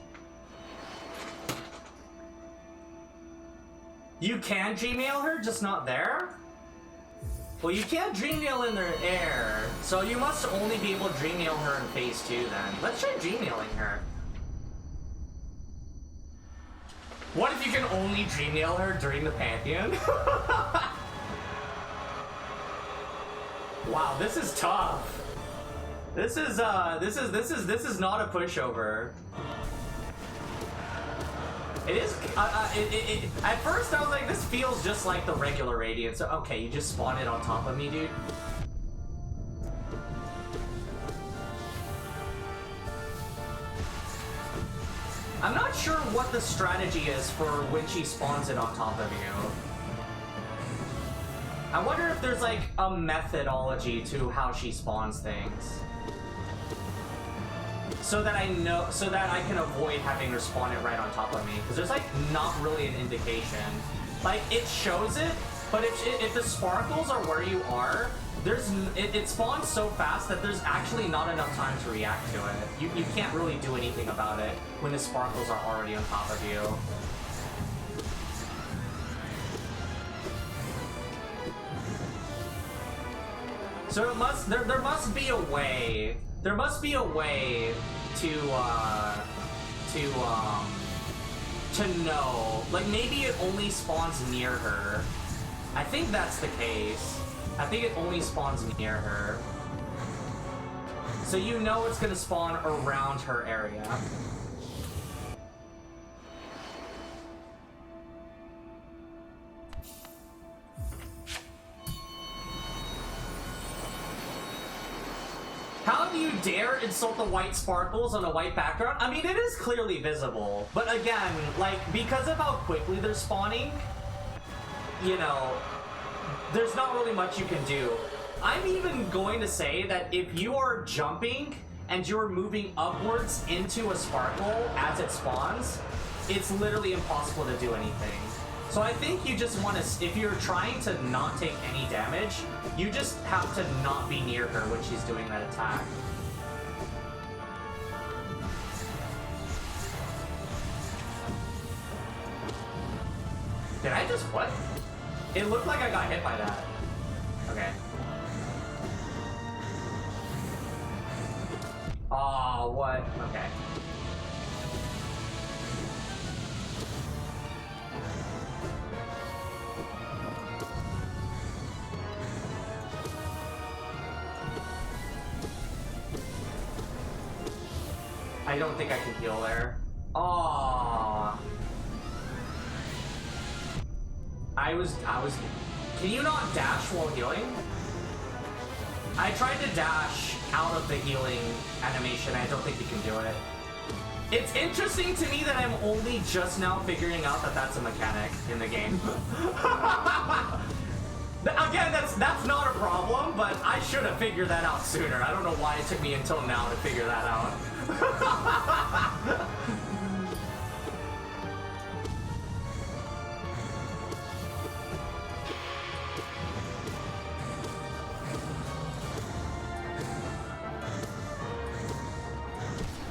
You can Gmail her, just not there? Well, you can't Dreamnail in the air, so you must only be able to Dreamnail her in phase 2 then. Let's try Dreamnailing her. What if you can only Dreamnail her during the Pantheon? Wow, this is tough. This is not a pushover. It is, at first I was like, this feels just like the regular Radiance. So, okay, you just spawned it on top of me, dude. I'm not sure what the strategy is for when she spawns it on top of you. I wonder if there's like a methodology to how she spawns things. So that I know, so that I can avoid having her spawn it right on top of me. Because there's like not really an indication. Like it shows it, but if the sparkles are where you are, it spawns so fast that there's actually not enough time to react to it. You can't really do anything about it when the sparkles are already on top of you. So there must be a way. There must be a way to know. Like maybe it only spawns near her. I think that's the case. I think it only spawns near her. So you know it's gonna spawn around her area. How do you dare insult the white sparkles on a white background? I mean, it is clearly visible. But again, like, because of how quickly they're spawning, you know, there's not really much you can do. I'm even going to say that if you are jumping and you're moving upwards into a sparkle as it spawns, it's literally impossible to do anything. So I think you just want to, if you're trying to not take any damage, you just have to not be near her when she's doing that attack. Did I just what? It looked like I got hit by that. Okay. Oh, what? Okay. I don't think I can heal there. Aww. I was... Can you not dash while healing? I tried to dash out of the healing animation. I don't think you can do it. It's interesting to me that I'm only just now figuring out that that's a mechanic in the game. Again, that's not a problem, but I should have figured that out sooner. I don't know why it took me until now to figure that out.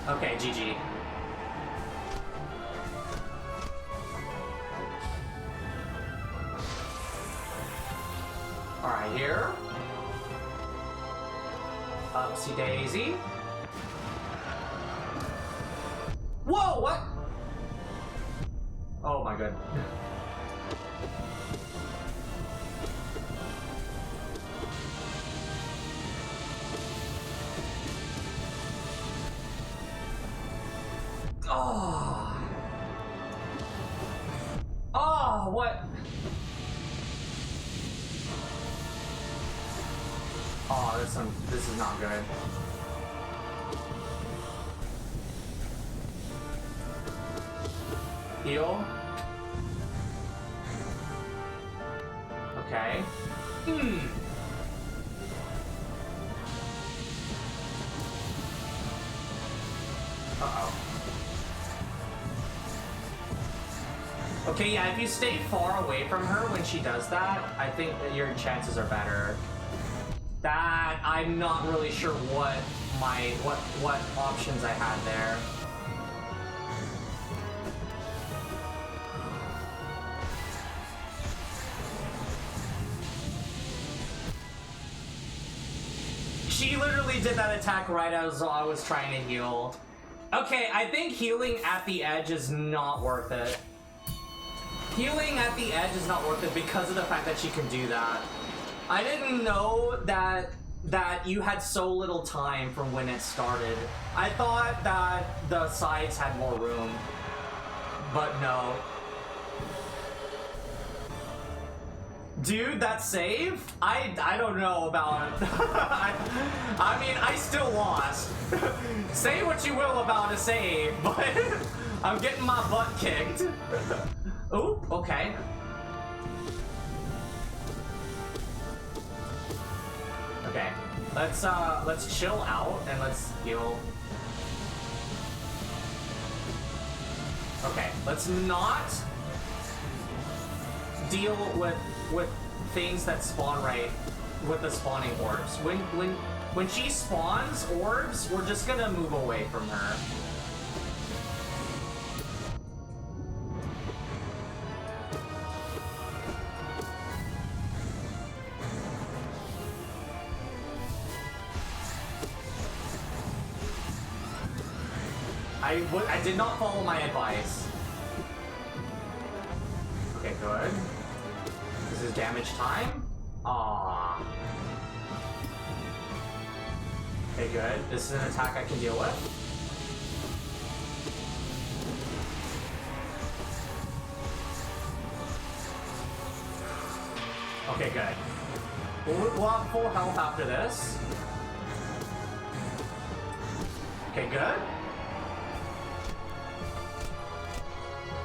Okay, GG. Alright, here. Upsy daisy. Whoa, what? good. Oh. Oh, what? Oh, this is not good. Heal. Okay. Uh-oh. Okay, yeah, if you stay far away from her when she does that, I think that your chances are better. That, I'm not really sure what options I had there. She literally did that attack right as I was trying to heal. Okay, I think healing at the edge is not worth it. Healing at the edge is not worth it because of the fact that she can do that. I didn't know that you had so little time from when it started. I thought that the sides had more room, but no. Dude, that save? I don't know about it. I mean, I still lost. Say what you will about a save, but I'm getting my butt kicked. Ooh, okay. Okay, let's chill out and let's heal. Okay, let's not deal with things that spawn right with the spawning orbs. When she spawns orbs, we're just gonna move away from her. I did not follow my advice. Okay, good. This is damage time? Aww. Okay, good. This is an attack I can deal with. Okay, good. We'll have full health after this. Okay, good.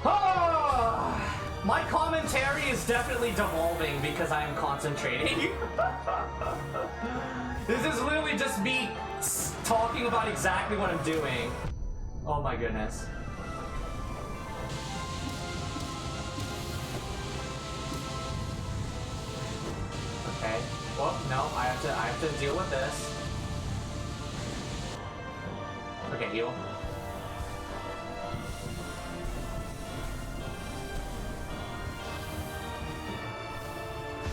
Oh, my commentary is definitely devolving because I am concentrating. This is literally just me talking about exactly what I'm doing. Oh my goodness. Okay. Well, no, I have to deal with this. Okay, heal.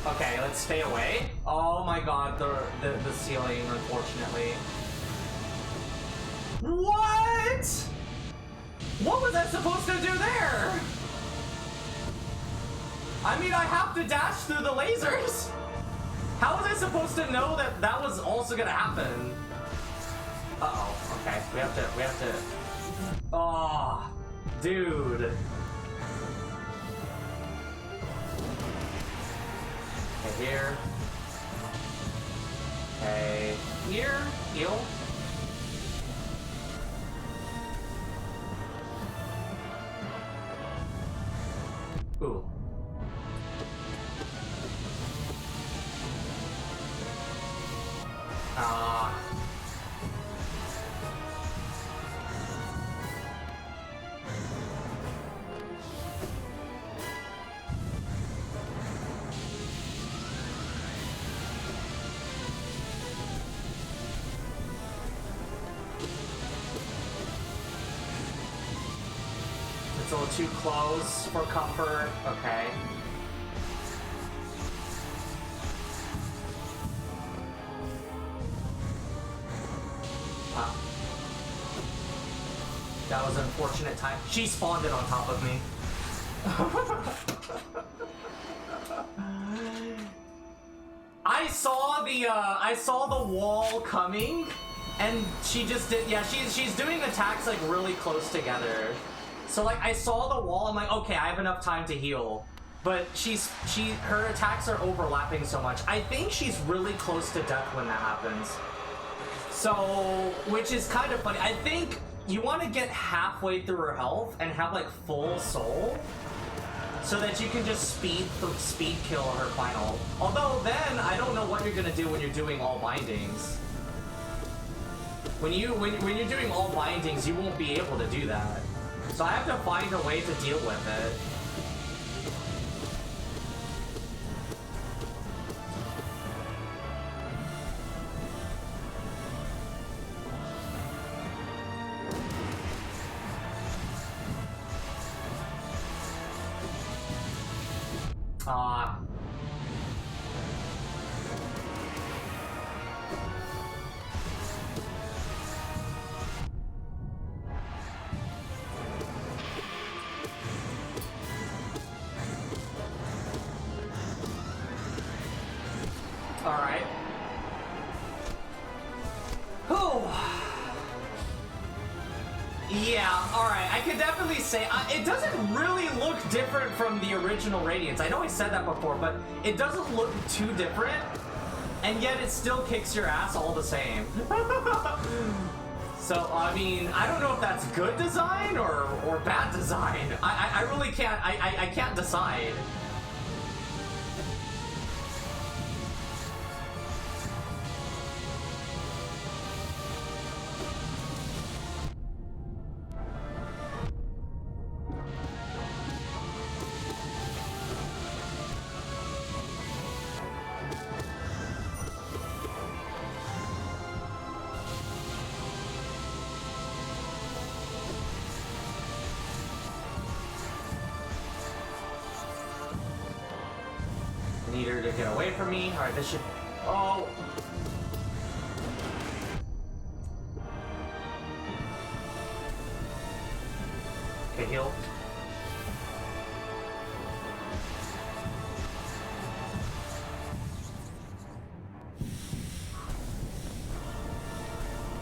Okay, let's stay away. Oh my god, the ceiling, unfortunately. What? What was I supposed to do there? I mean, I have to dash through the lasers. How was I supposed to know that that was also gonna happen? Uh-oh, okay, we have to... Oh, dude. Okay, here. Okay, here, heal. Ooh. It's a little too close for comfort. Okay. That was an unfortunate time. She spawned it on top of me. I saw the wall coming, and she just did. Yeah, she's doing attacks like really close together. So like I saw the wall. I'm like, okay, I have enough time to heal. But her attacks are overlapping so much. I think she's really close to death when that happens. So, which is kind of funny. I think you want to get halfway through her health and have like full soul, so that you can just speed kill her final. Although then I don't know what you're gonna do when you're doing all bindings. When you're doing all bindings, you won't be able to do that. So I have to find a way to deal with it. Alright. Yeah, alright. I could definitely say it doesn't really look different from the original Radiance. I know I said that before, but it doesn't look too different, and yet it still kicks your ass all the same. So, I mean, I don't know if that's good design or bad design. I really can't, I can't decide. Need her to get away from me. Alright, this should... Oh! Okay, heal.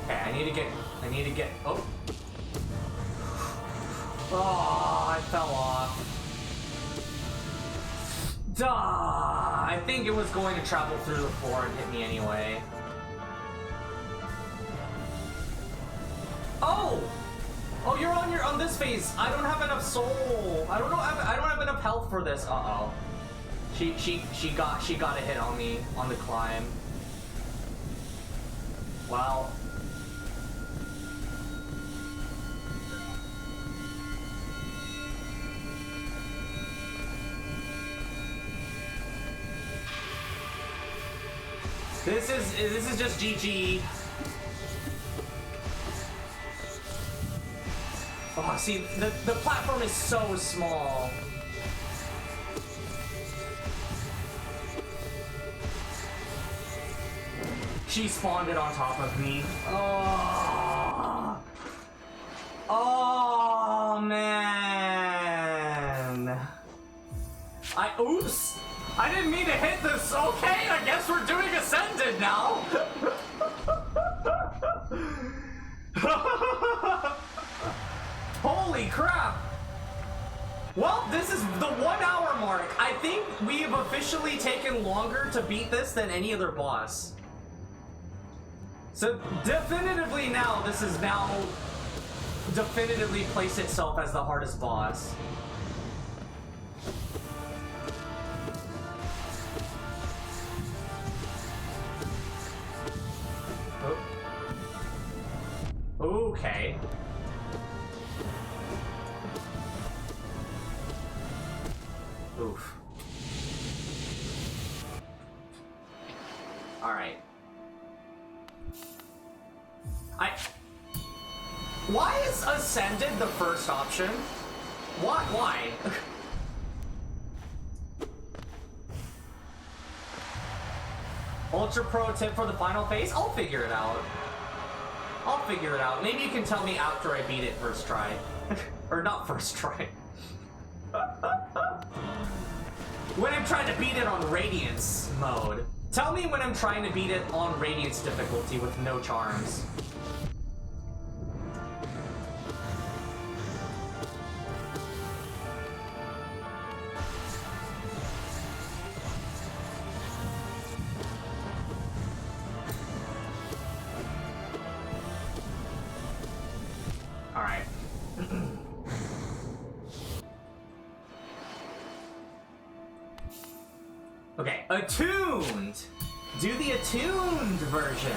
Okay, I need to get... Oh! Oh, I fell off. Duh! I think it was going to travel through the floor and hit me anyway. Oh! Oh, you're on this phase. I don't have enough soul. I don't have enough health for this. Uh-oh. She got a hit on me on the climb. Wow. This is just GG. Oh, see, the platform is so small. She spawned it on top of me. Oh. Oh, man. Oops. I didn't mean to hit this. Okay, I guess we're doing Ascended now. Holy crap. Well, this is the 1 hour mark. I think we have officially taken longer to beat this than any other boss. So definitively now, this is now definitively placed itself as the hardest boss. Okay. Oof. Alright. Why is Ascended the first option? Why? Ultra pro tip for the final phase? I'll figure it out. Maybe you can tell me after I beat it first try. Or not first try. When I'm trying to beat it on Radiance mode. Tell me when I'm trying to beat it on Radiance difficulty with no charms. Alright. Okay, attuned! Do the attuned version.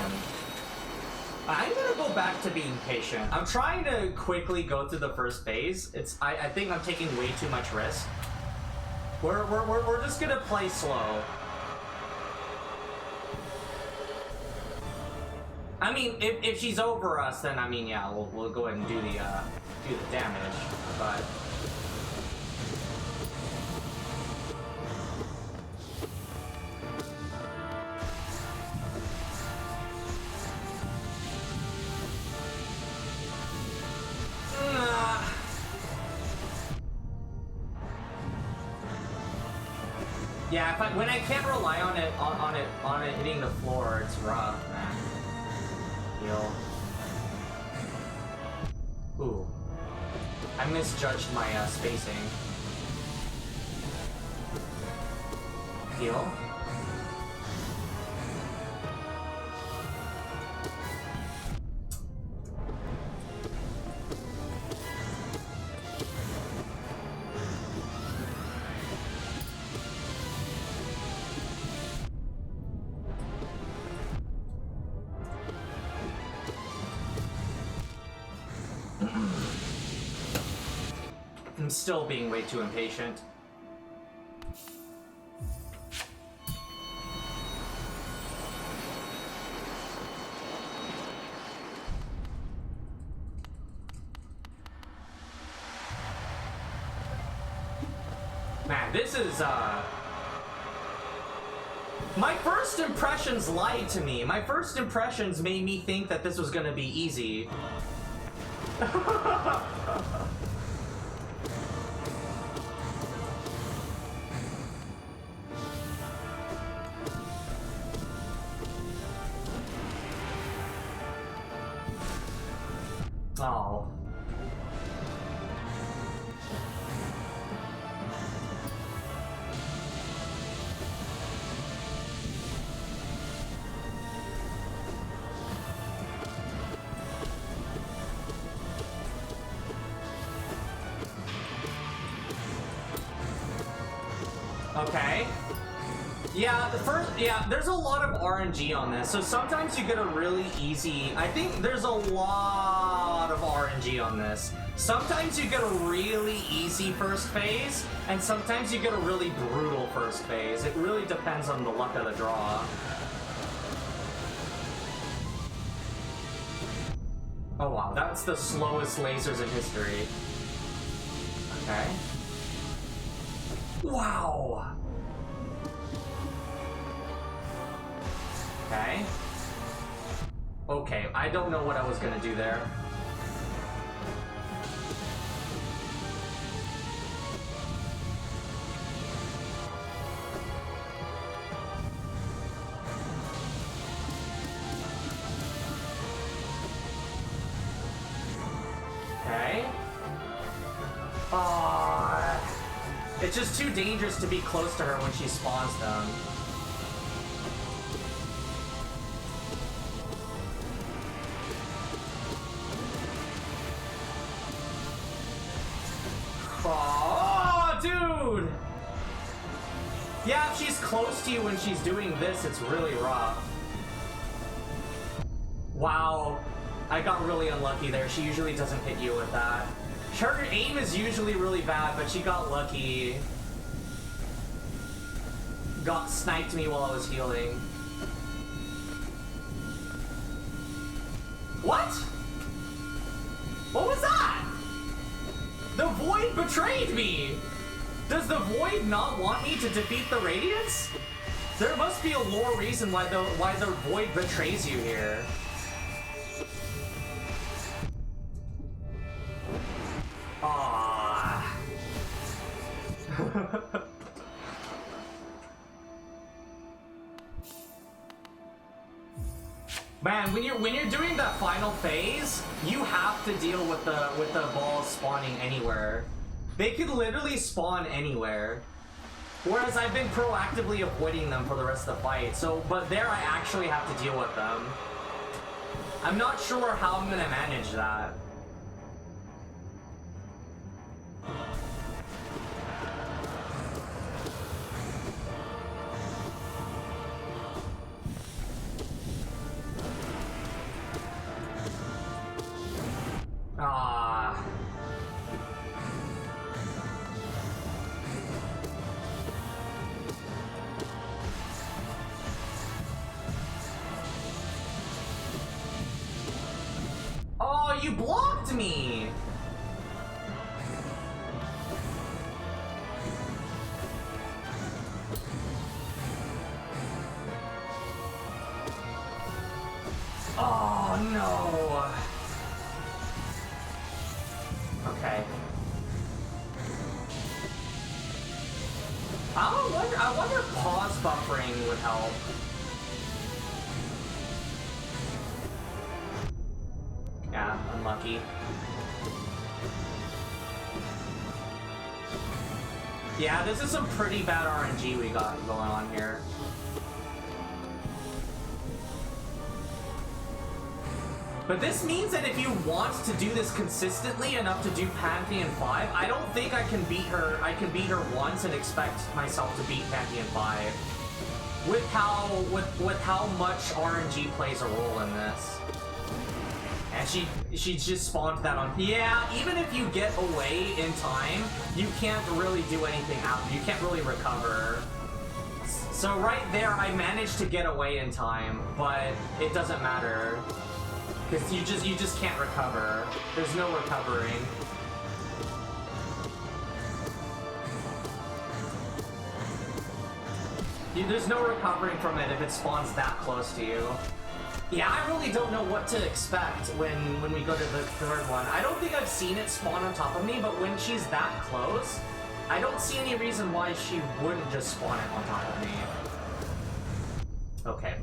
I'm gonna go back to being patient. I'm trying to quickly go through the first phase. I think I'm taking way too much risk. We're just gonna play slow. I mean, if she's over us, then I mean, yeah, we'll go ahead and do the damage. But yeah, when I can't rely on it hitting the floor, it's rough, man. Heal. Ooh, I misjudged my spacing. Heal. I'm still being way too impatient. Man, this is, my first impressions lied to me. My first impressions made me think that this was gonna be easy. Oh. Okay. Yeah, there's a lot of RNG on this. So sometimes you get a really easy, I think there's a lot of RNG on this. Sometimes you get a really easy first phase, and sometimes you get a really brutal first phase. It really depends on the luck of the draw. Oh wow, that's the slowest lasers in history. Okay. Wow! Okay. Okay, I don't know what I was gonna do there. Okay. It's just too dangerous to be close to her when she spawns them. Oh, dude! Yeah, if she's close to you when she's doing this, it's really rough. Wow. I got really unlucky there. She usually doesn't hit you with that. Her aim is usually really bad, but she got lucky. Got sniped me while I was healing. What? What was that? The Void betrayed me! Does the Void not want me to defeat the Radiance? There must be a lore reason why the Void betrays you here. Aww. Man, when you're doing that final phase, you have to deal with the balls spawning anywhere. They could literally spawn anywhere. Whereas I've been proactively avoiding them for the rest of the fight. So, but there I actually have to deal with them. I'm not sure how I'm gonna manage that. Ah. Oh, you blocked me! Oh, no! Okay. I wonder if pause buffering would help. Yeah, unlucky. Yeah, this is some pretty bad RNG we got going on here. But this means that if you want to do this consistently enough to do Pantheon 5, I don't think I can beat her. I can beat her once and expect myself to beat Pantheon 5. With how much RNG plays a role in this. And she just spawned that on. Yeah, even if you get away in time, you can't really do anything after. You can't really recover. So right there, I managed to get away in time, but it doesn't matter. Because you just can't recover. There's no recovering. There's no recovering from it if it spawns that close to you. Yeah, I really don't know what to expect when we go to the third one. I don't think I've seen it spawn on top of me, but when she's that close, I don't see any reason why she wouldn't just spawn it on top of me. Okay.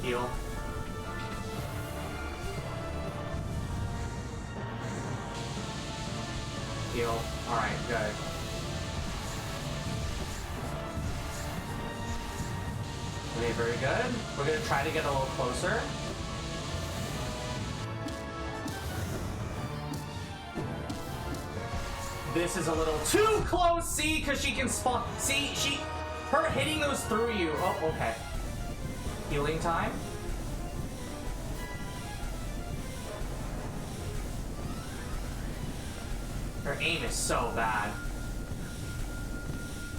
Heal. Heal. Alright, good. Okay, very good. We're gonna try to get a little closer. This is a little too close, see? Because she can spawn. See, her hitting those through you. Oh, okay. Healing time. Her aim is so bad.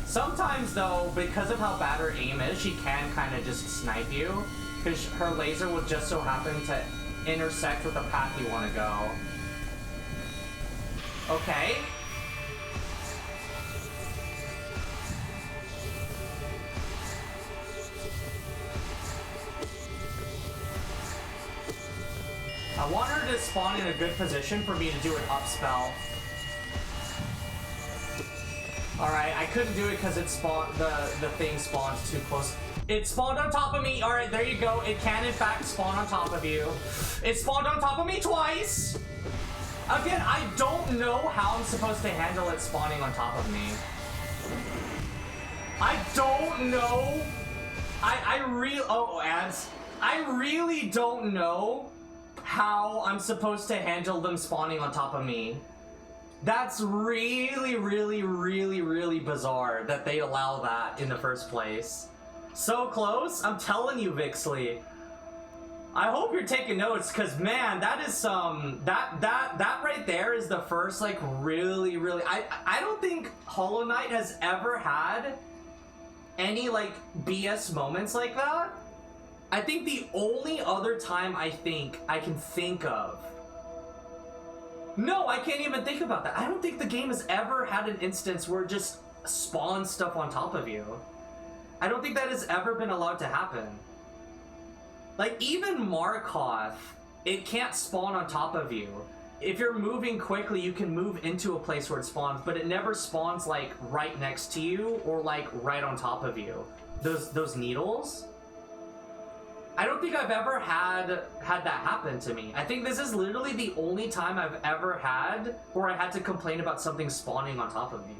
Sometimes though, because of how bad her aim is, she can kind of just snipe you. Because her laser will just so happen to intersect with the path you want to go. Okay. I want her to spawn in a good position for me to do an up spell. Alright, I couldn't do it because it spawned, the thing spawned too close. It spawned on top of me. Alright, there you go. It can in fact spawn on top of you. It spawned on top of me twice. Again, I don't know how I'm supposed to handle it spawning on top of me. I don't know. I really don't know how I'm supposed to handle them spawning on top of me. That's really, really, really, really bizarre that they allow that in the first place. So close? I'm telling you, Vixley. I hope you're taking notes, because man, that is some... That right there is the first, like, really, really... I don't think Hollow Knight has ever had any, like, BS moments like that. I think the only other time I can think of... No, I can't even think about that. I don't think the game has ever had an instance where it just spawns stuff on top of you. I don't think that has ever been allowed to happen. Like, even Markoth, it can't spawn on top of you. If you're moving quickly, you can move into a place where it spawns, but it never spawns, like, right next to you or, like, right on top of you. Those needles? I don't think I've ever had that happen to me. I think this is literally the only time I've ever had where I had to complain about something spawning on top of me.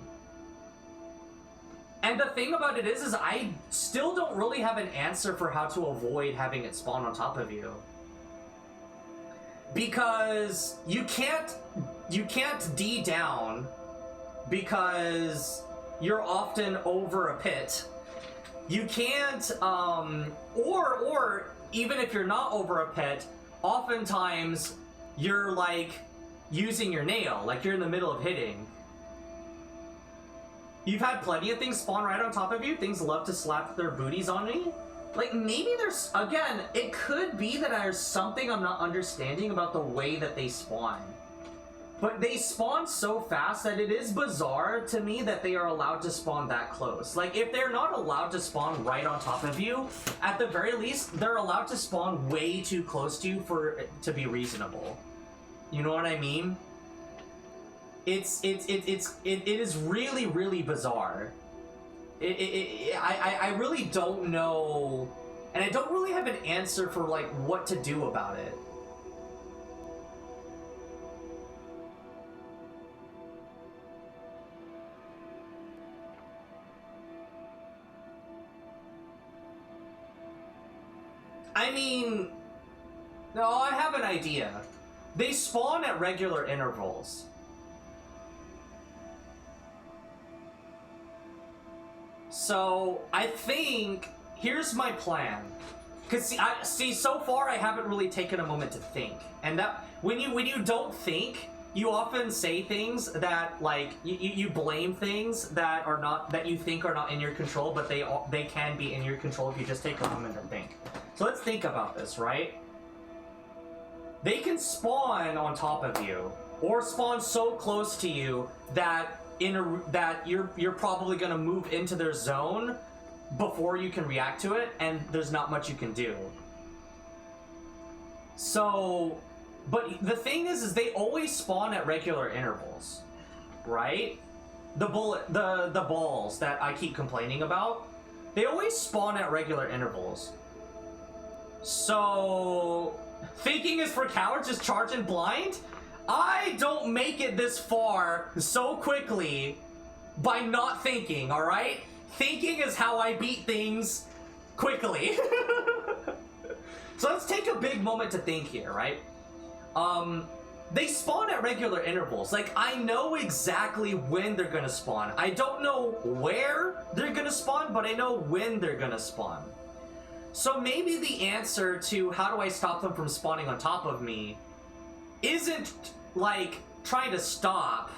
And the thing about it is I still don't really have an answer for how to avoid having it spawn on top of you. Because you can't D down because you're often over a pit. You can't, or even if you're not over a pit, oftentimes you're like using your nail, like you're in the middle of hitting. You've had plenty of things spawn right on top of you. Things love to slap their booties on me. Like, maybe there's, again, it could be that there's something I'm not understanding about the way that they spawn. But they spawn so fast that it is bizarre to me that they are allowed to spawn that close. Like, if they're not allowed to spawn right on top of you, at the very least, they're allowed to spawn way too close to you for it to be reasonable. You know what I mean? It is really, really bizarre. I really don't know, and I don't really have an answer for, like, what to do about it. I mean, no, I have an idea. They spawn at regular intervals. So, I think, here's my plan. Because, see, so far I haven't really taken a moment to think. And that, when you don't think, you often say things that, like, you blame things that are not, that you think are not in your control, but they can be in your control if you just take a moment and think. So let's think about this, right? They can spawn on top of you, or spawn so close to you that that you're probably gonna move into their zone before you can react to it, and there's not much you can do. So, but the thing is they always spawn at regular intervals, right? The balls that I keep complaining about, they always spawn at regular intervals. So, thinking is for cowards, just charging blind? I don't make it this far so quickly by not thinking, alright? Thinking is how I beat things quickly. So let's take a big moment to think here, right? They spawn at regular intervals. Like, I know exactly when they're gonna spawn. I don't know where they're gonna spawn, but I know when they're gonna spawn. So maybe the answer to how do I stop them from spawning on top of me isn't, like, trying to stop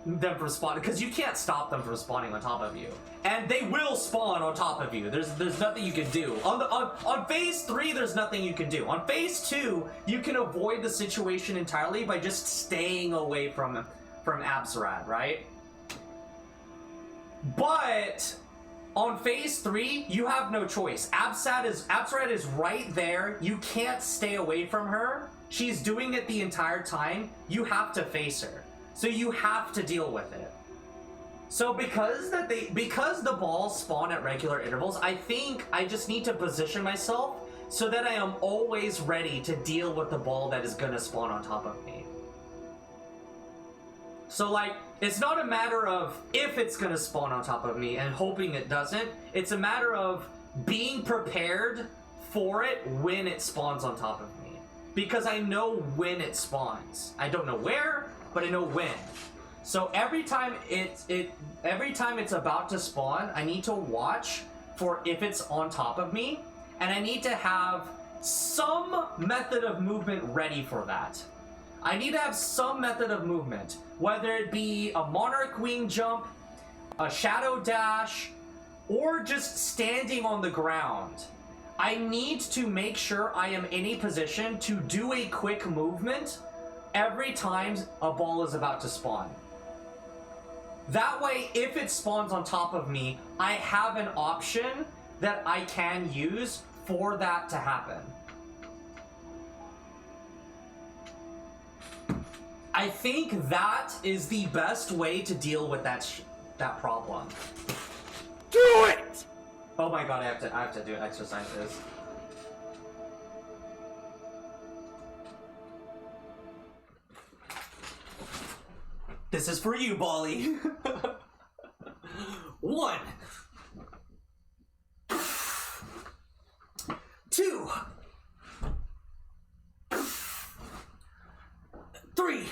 them from spawning, because you can't stop them from spawning on top of you, and they will spawn on top of you. There's nothing you can do on phase 3. There's nothing you can do. On phase 2, you can avoid the situation entirely by just staying away from Absrad, right? But on phase 3, you have no choice. Absrad is right there. You can't stay away from her. She's doing it the entire time. You have to face her. So you have to deal with it. So because the balls spawn at regular intervals, I think I just need to position myself so that I am always ready to deal with the ball that is gonna spawn on top of me. So, like, it's not a matter of if it's gonna spawn on top of me and hoping it doesn't. It's a matter of being prepared for it when it spawns on top of me. Because I know when it spawns. I don't know where, but I know when. So every time it's about to spawn, I need to watch for if it's on top of me, and I need to have some method of movement ready for that. I need to have some method of movement, whether it be a monarch wing jump, a shadow dash, or just standing on the ground. I need to make sure I am in a position to do a quick movement every time a ball is about to spawn. That way, if it spawns on top of me, I have an option that I can use for that to happen. I think that is the best way to deal with that problem. Do it! Oh my god, I have to do exercises. This is for you, Bolly. 1, 2, 3,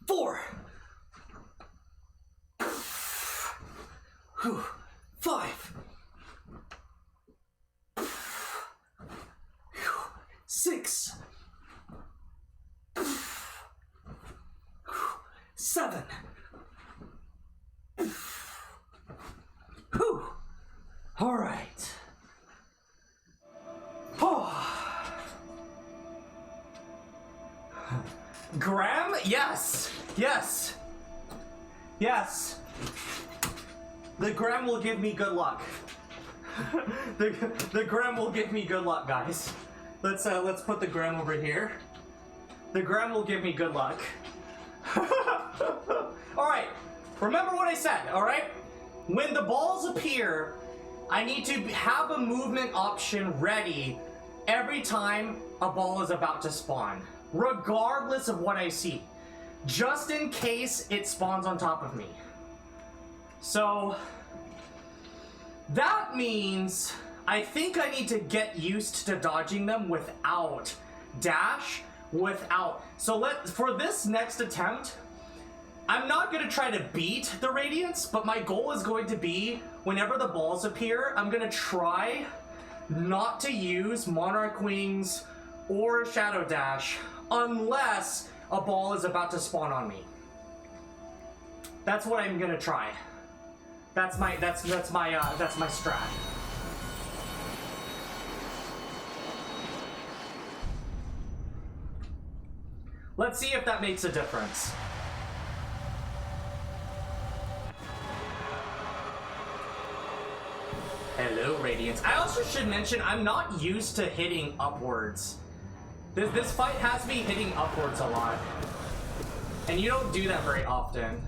4, 5, 6, 7. Whew. All right. Oh. Graham? Yes. Yes. Yes. The Graham will give me good luck. the Graham will give me good luck, guys. Let's put the Graham over here. The Graham will give me good luck. Alright, remember what I said, alright? When the balls appear, I need to have a movement option ready every time a ball is about to spawn, regardless of what I see, just in case it spawns on top of me. So, that means I think I need to get used to dodging them without dash. So for this next attempt, I'm not going to try to beat the Radiance, but my goal is going to be, whenever the balls appear, I'm going to try not to use Monarch Wings or Shadow Dash unless a ball is about to spawn on me. That's what I'm going to try. That's my strat. Let's see if that makes a difference. Hello, Radiance. I also should mention I'm not used to hitting upwards. This fight has me hitting upwards a lot. And you don't do that very often.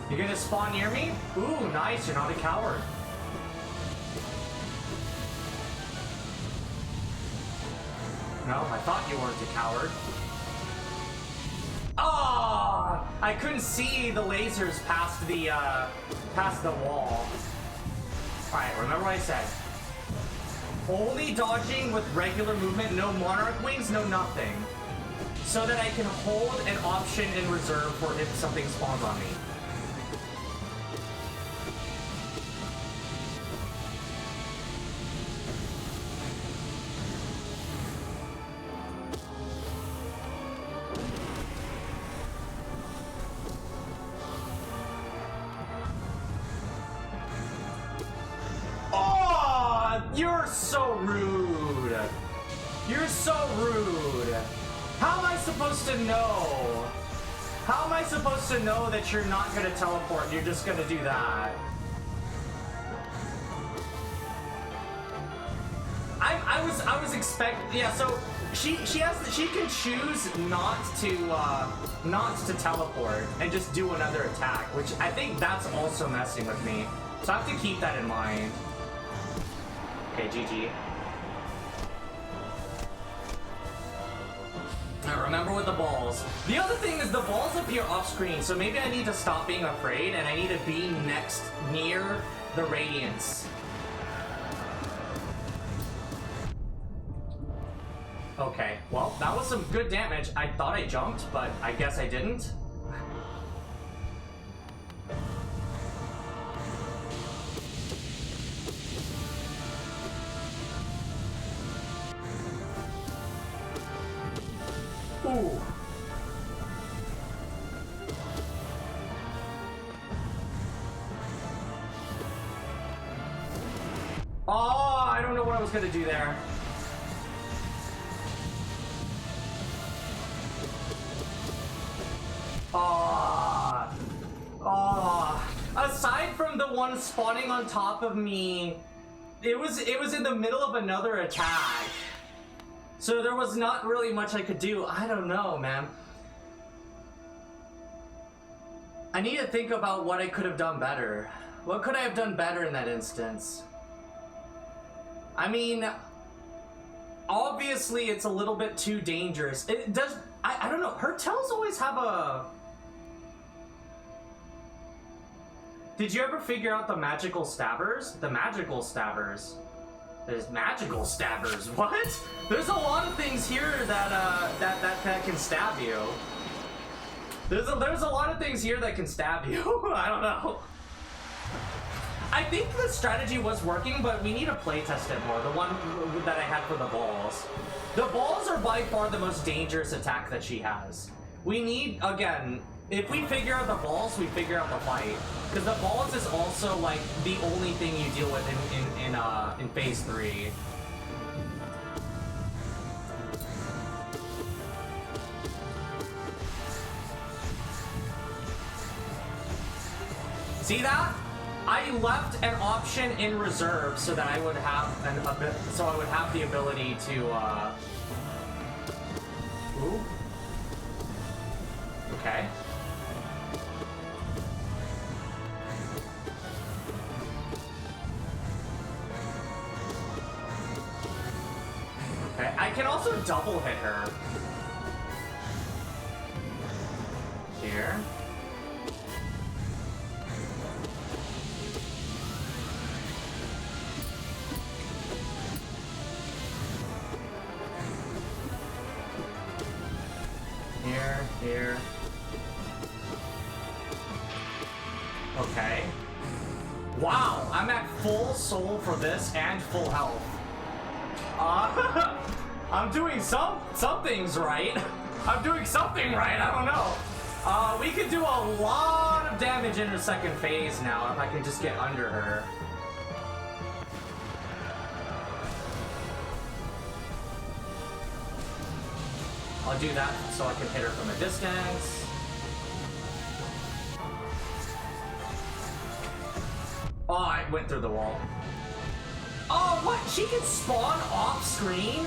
You're gonna spawn near me? Ooh, nice, you're not a coward. No, I thought you weren't a coward. Ah! Oh, I couldn't see the lasers past the wall. Alright, remember what I said. Only dodging with regular movement, no Monarch Wings, no nothing. So that I can hold an option in reserve for if something spawns on me. You're so rude. You're so rude. How am I supposed to know? How am I supposed to know that you're not gonna teleport and you're just gonna do that? I was expecting, yeah, so she can choose not to teleport and just do another attack, which I think that's also messing with me. So I have to keep that in mind. Okay, GG. Now remember with the balls. The other thing is the balls appear off screen, so maybe I need to stop being afraid and I need to be near the Radiance. Okay, well, that was some good damage. I thought I jumped, but I guess I didn't. Ooh. Oh, I don't know what I was gonna do there. Oh. Oh. Aside from the one spawning on top of me, it was in the middle of another attack. So there was not really much I could do. I don't know, man. I need to think about what I could have done better. What could I have done better in that instance? I mean, obviously it's a little bit too dangerous. It does, I don't know, her tails always have a... Did you ever figure out the magical stabbers? The magical stabbers. There's magical stabbers, what? There's a lot of things here that can stab you. There's a lot of things here that can stab you. I don't know. I think the strategy was working, but we need to playtest it more. The one that I had for the balls. The balls are by far the most dangerous attack that she has. We need, again, if we figure out the balls, we figure out the fight. Because the balls is also like the only thing you deal with in phase 3. See that? I left an option in reserve so that I would have the ability to Ooh. Okay. Okay, I can also double hit her. Here. Here. Okay. Wow, I'm at full soul for this and full health. I'm doing some things right. I'm doing something right, I don't know. We could do a lot of damage in her second phase now if I can just get under her. I'll do that so I can hit her from a distance. Oh, I went through the wall. Oh, what? She can spawn off screen?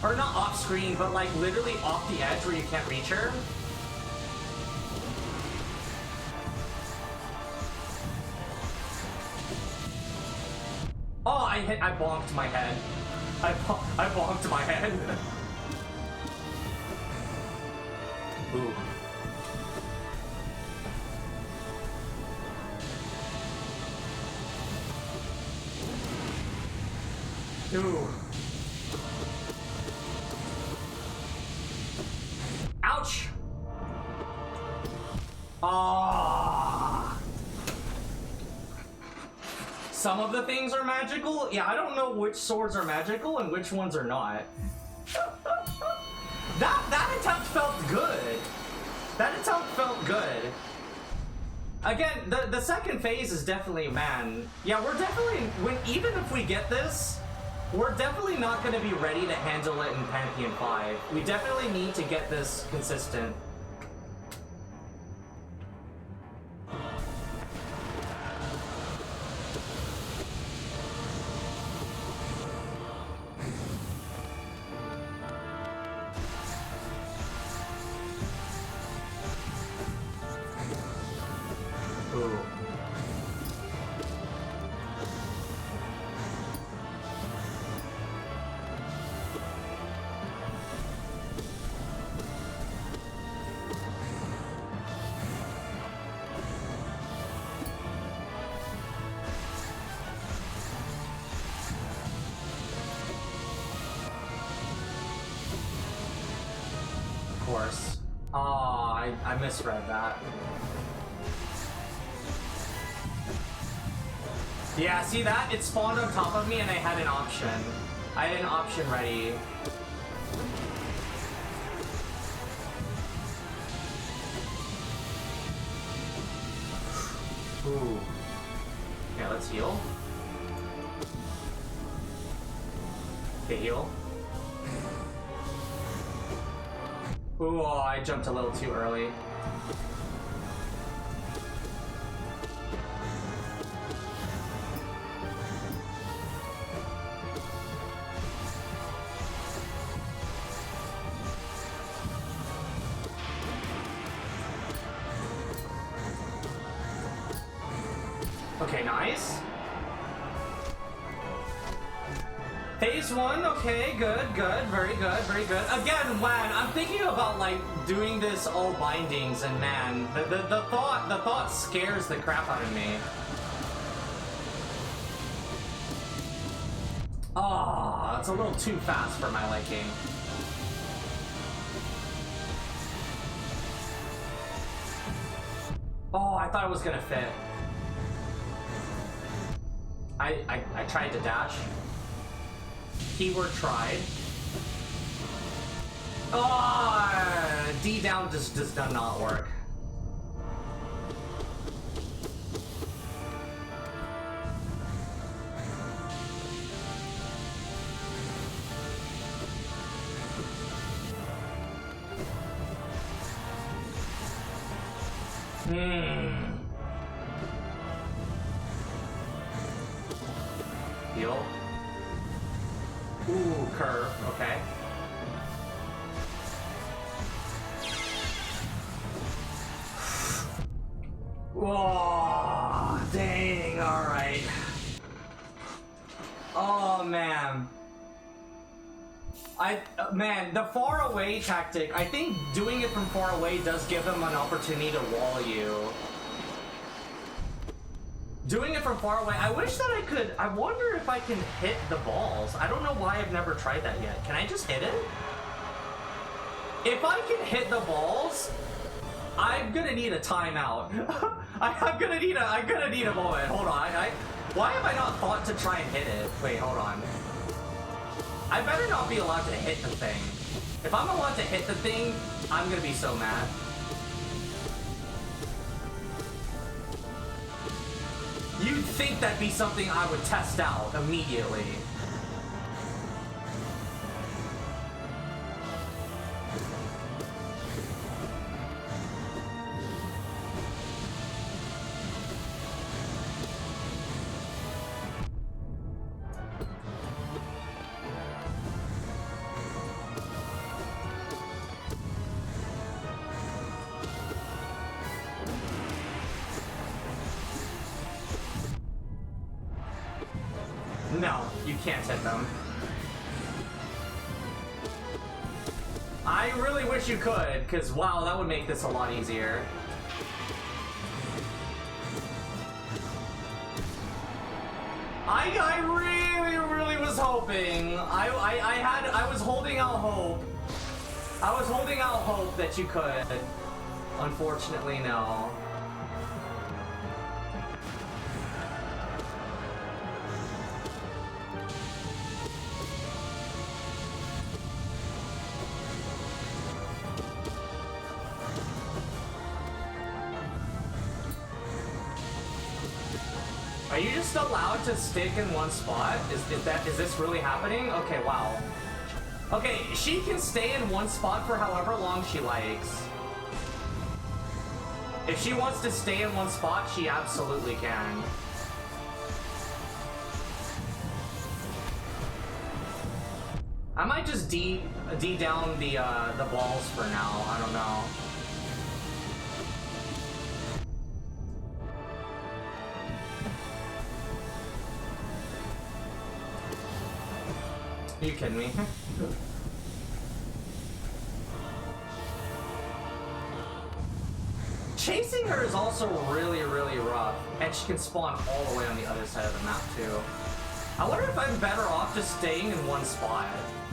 Or not off screen, but like literally off the edge where you can't reach her? Oh, I bonked my head. I bonked my head. Ooh. Ooh. Ouch! Ah. Some of the things are magical? Yeah, I don't know which swords are magical and which ones are not. That attempt felt good. That attempt felt good. Again, the second phase is definitely, man. Yeah, we're definitely, even if we get this, we're definitely not going to be ready to handle it in Pantheon 5. We definitely need to get this consistent. Ooh. Of course. Aw, I misread that. Yeah, see that? It spawned on top of me and I had an option. I had an option ready. Ooh. Yeah, let's heal. Okay, heal. Ooh, I jumped a little too early. Okay, nice. Phase 1, okay, good, very good, very good. Again, man, I'm thinking about like doing this all bindings, and man, the thought scares the crap out of me. Oh, it's a little too fast for my liking. Oh, I thought it was gonna fit. I tried to dash. Keyword tried. Oh, D down just does not work. Heal. Ooh, curve, okay. Whoa, dang, alright. Oh, man. Man, the far away tactic, I think doing it from far away does give them an opportunity to wall you. Doing it from far away, I wish that I could, I wonder if I can hit the balls. I don't know why I've never tried that yet. Can I just hit it? If I can hit the balls, I'm gonna need a timeout. I'm gonna need a moment. Hold on, why have I not thought to try and hit it? Wait, hold on. I better not be allowed to hit the thing. If I'm allowed to hit the thing, I'm gonna be so mad. You'd think that'd be something I would test out immediately. No, you can't hit them. I really wish you could, because wow, that would make this a lot easier. I really was hoping. I was holding out hope. I was holding out hope that you could. Unfortunately, no. Are you just allowed to stick in one spot? Is this really happening? Okay, wow. Okay, she can stay in one spot for however long she likes. If she wants to stay in one spot, she absolutely can. I might just D down the balls for now. I don't know. Are you kidding me? Chasing her is also really rough, and she can spawn all the way on the other side of the map too. I wonder if I'm better off just staying in one spot,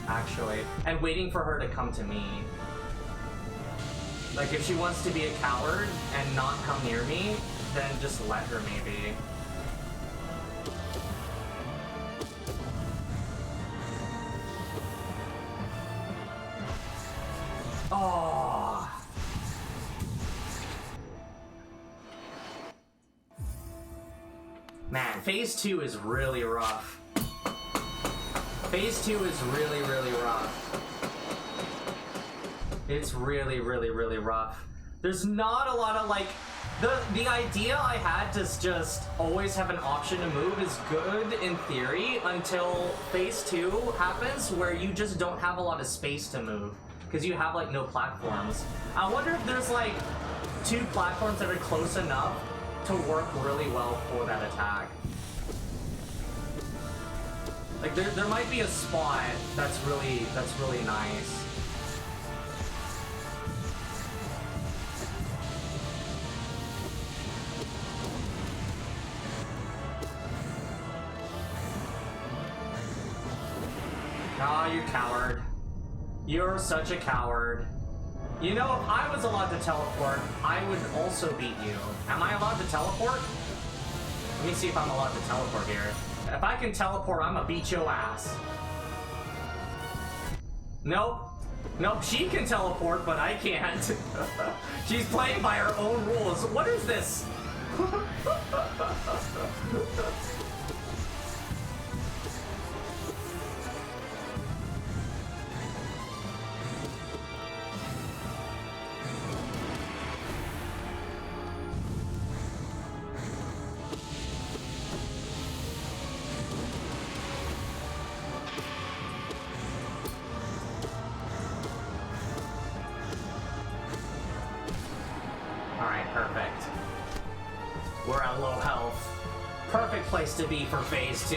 actually, and waiting for her to come to me. Like, if she wants to be a coward and not come near me, then just let her maybe. Oh. Man, phase 2 is really rough. Phase 2 is really, really rough. It's really, really, really rough. There's not a lot of, like... The idea I had to just always have an option to move is good in theory until Phase 2 happens, where you just don't have a lot of space to move. Because you have, like, no platforms. I wonder if there's, like, 2 platforms that are close enough to work really well for that attack. Like, there might be a spot that's really nice. Ah, you coward. You're such a coward. You know, if I was allowed to teleport, I would also beat you. Am I allowed to teleport? Let me see if I'm allowed to teleport here. If I can teleport, I'm gonna beat your ass. Nope. Nope, she can teleport, but I can't. She's playing by her own rules. What is this? Perfect. We're at low health. Perfect place to be for Phase 2.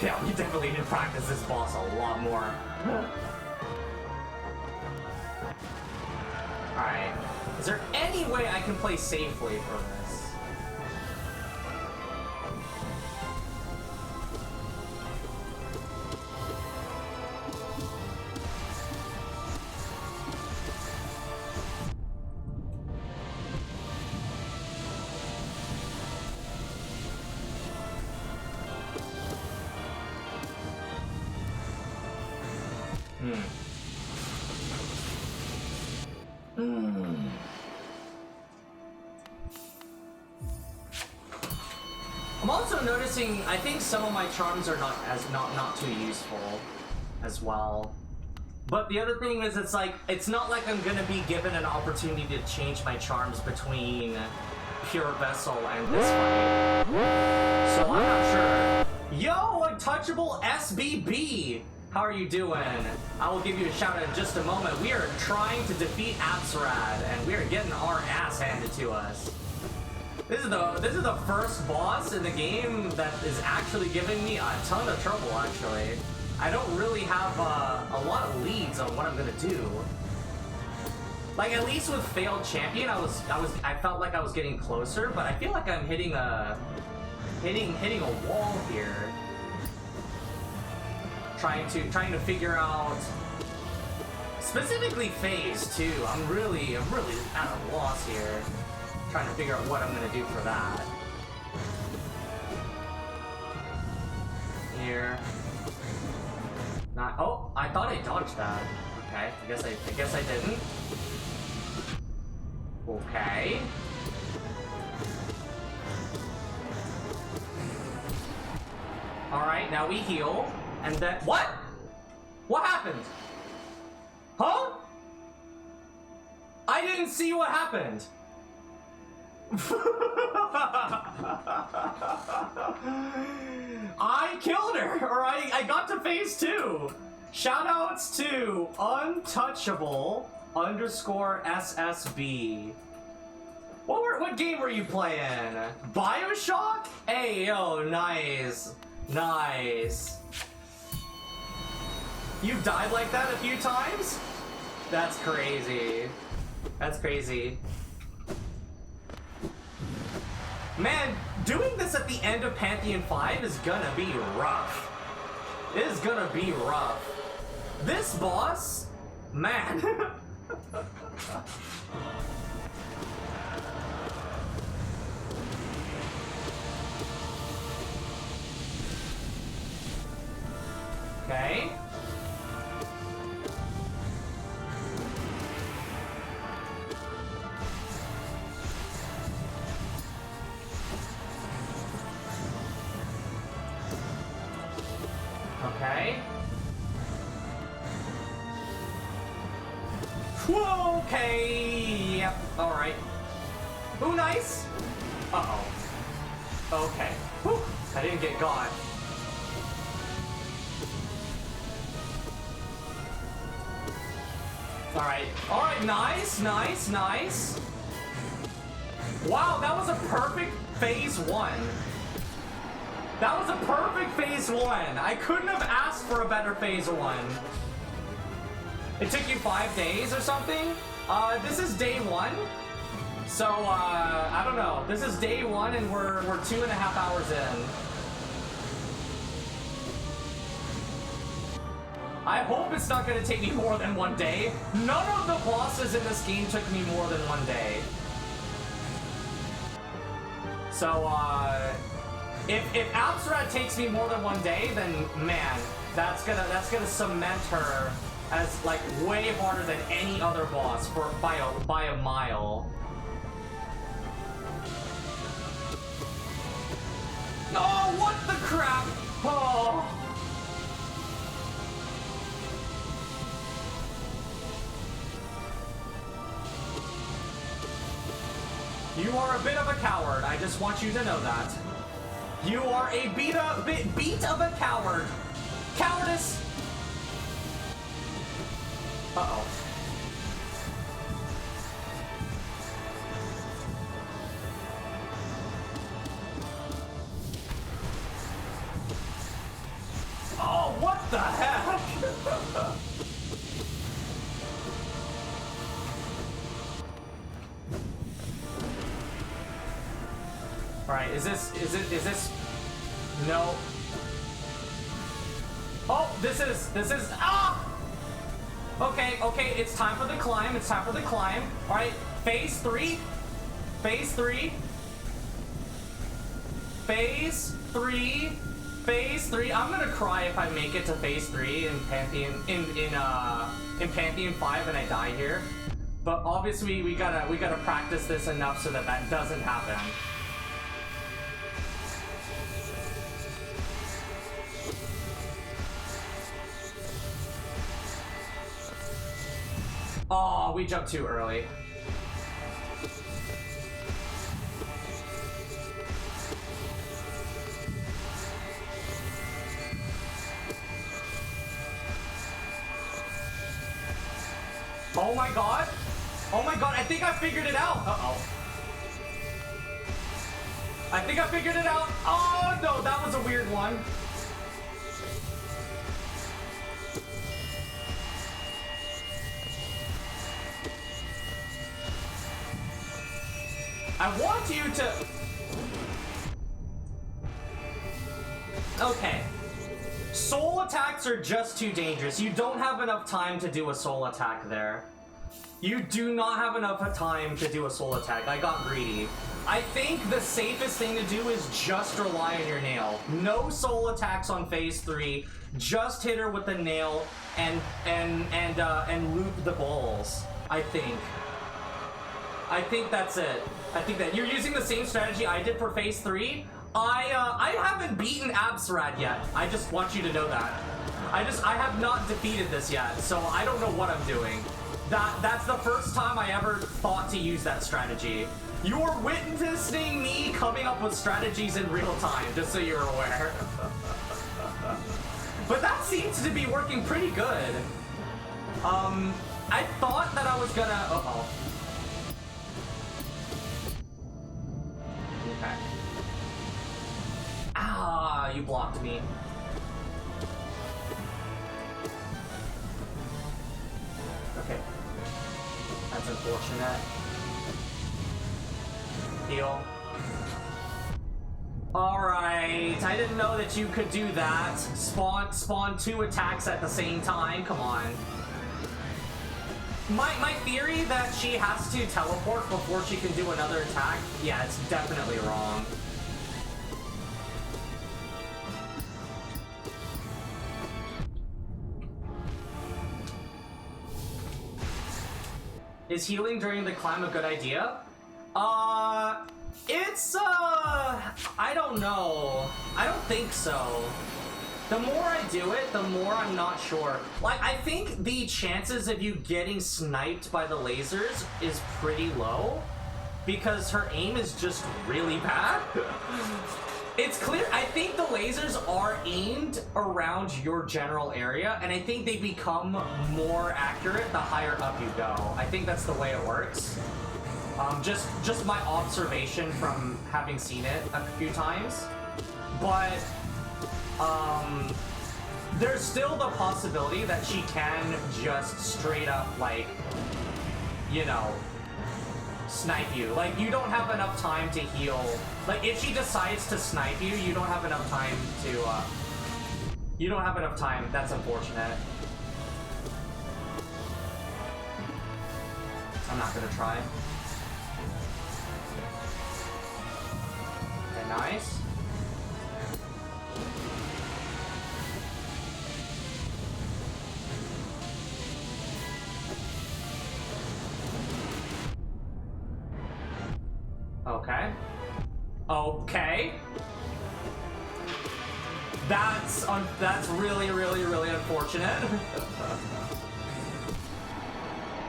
Yeah, we definitely need to practice this boss a lot more. Alright. Is there any way I can play safely for this? I'm also noticing, I think some of my charms are not too useful as well. But the other thing is, it's not like I'm gonna be given an opportunity to change my charms between Pure Vessel and this fight. So I'm not sure. Yo, Untouchable SBB! How are you doing? I will give you a shout out in just a moment. We are trying to defeat Apsarad, and we are getting our ass handed to us. This is the first boss in the game that is actually giving me a ton of trouble. Actually, I don't really have a lot of leads on what I'm gonna do. Like, at least with Failed Champion, I felt like I was getting closer, but I feel like I'm hitting a wall here. Trying to figure out specifically Phase 2. I'm really at a loss here. Trying to figure out what I'm gonna do for that. Here. Not. Oh, I thought I dodged that. Okay, I guess I didn't. Okay. All right, now we heal, and then what? What happened? Huh? I didn't see what happened. I killed her, or I got to Phase 2. Shoutouts to Untouchable _SSB. What game were you playing? BioShock? Hey, yo, nice. Nice. You've died like that a few times? That's crazy. That's crazy. Man, doing this at the end of Pantheon 5 is gonna be rough. It is gonna be rough. This boss, man. Okay. Okay. Whoa, okay. Yep. All right. Ooh, nice. Uh-oh. Okay. Whew. I didn't get got. All right. All right. Nice. Nice. Nice. Wow, that was a perfect phase 1. That was a perfect phase 1. I couldn't have asked for a better phase 1. It took you 5 days or something? This is day 1. So, I don't know. This is day 1 and we're 2.5 hours in. I hope it's not gonna take me more than 1 day. None of the bosses in this game took me more than 1 day. So, if Absrat takes me more than 1 day, then man, that's gonna cement her as like way harder than any other boss by a mile. Oh, what the crap! Oh. You are a bit of a coward. I just want you to know that. You are a beat of a coward. Cowardice. Uh-oh. Oh, what the heck? Alright, is this, no. Oh, this is, ah! Okay, it's time for the climb, Alright, phase 3. Phase 3. I'm gonna cry if I make it to phase 3 in Pantheon, in Pantheon 5 and I die here. But obviously we gotta practice this enough so that doesn't happen. Oh, we jumped too early. Oh my god! Oh my god, I think I figured it out! Uh-oh. I think I figured it out! Oh no, that was a weird one. I want you to... Okay. Soul attacks are just too dangerous. You don't have enough time to do a soul attack there. You do not have enough time to do a soul attack. I got greedy. I think the safest thing to do is just rely on your nail. No soul attacks on phase 3. Just hit her with the nail and loop the balls. I think that's it. I think that you're using the same strategy I did for phase 3. I haven't beaten Absrat yet. I just want you to know that. I have not defeated this yet, so I don't know what I'm doing. That's the first time I ever thought to use that strategy. You're witnessing me coming up with strategies in real time, just so you're aware. But that seems to be working pretty good. I thought that I was gonna... Uh-oh. Okay. Ah, you blocked me. Okay. That's unfortunate. Heal. Alright, I didn't know that you could do that. Spawn 2 attacks at the same time, come on. My theory that she has to teleport before she can do another attack, yeah, it's definitely wrong. Is healing during the climb a good idea? I don't know. I don't think so. The more I do it, the more I'm not sure. Like, I think the chances of you getting sniped by the lasers is pretty low because her aim is just really bad. It's clear. I think the lasers are aimed around your general area, and I think they become more accurate the higher up you go. I think that's the way it works. Just my observation from having seen it a few times. But there's still the possibility that she can just straight up, like, you know, snipe you. Like, you don't have enough time to heal. Like, if she decides to snipe you, you don't have enough time to, you don't have enough time. That's unfortunate. I'm not gonna try. Okay, nice. Okay. Okay. That's really, really, really unfortunate.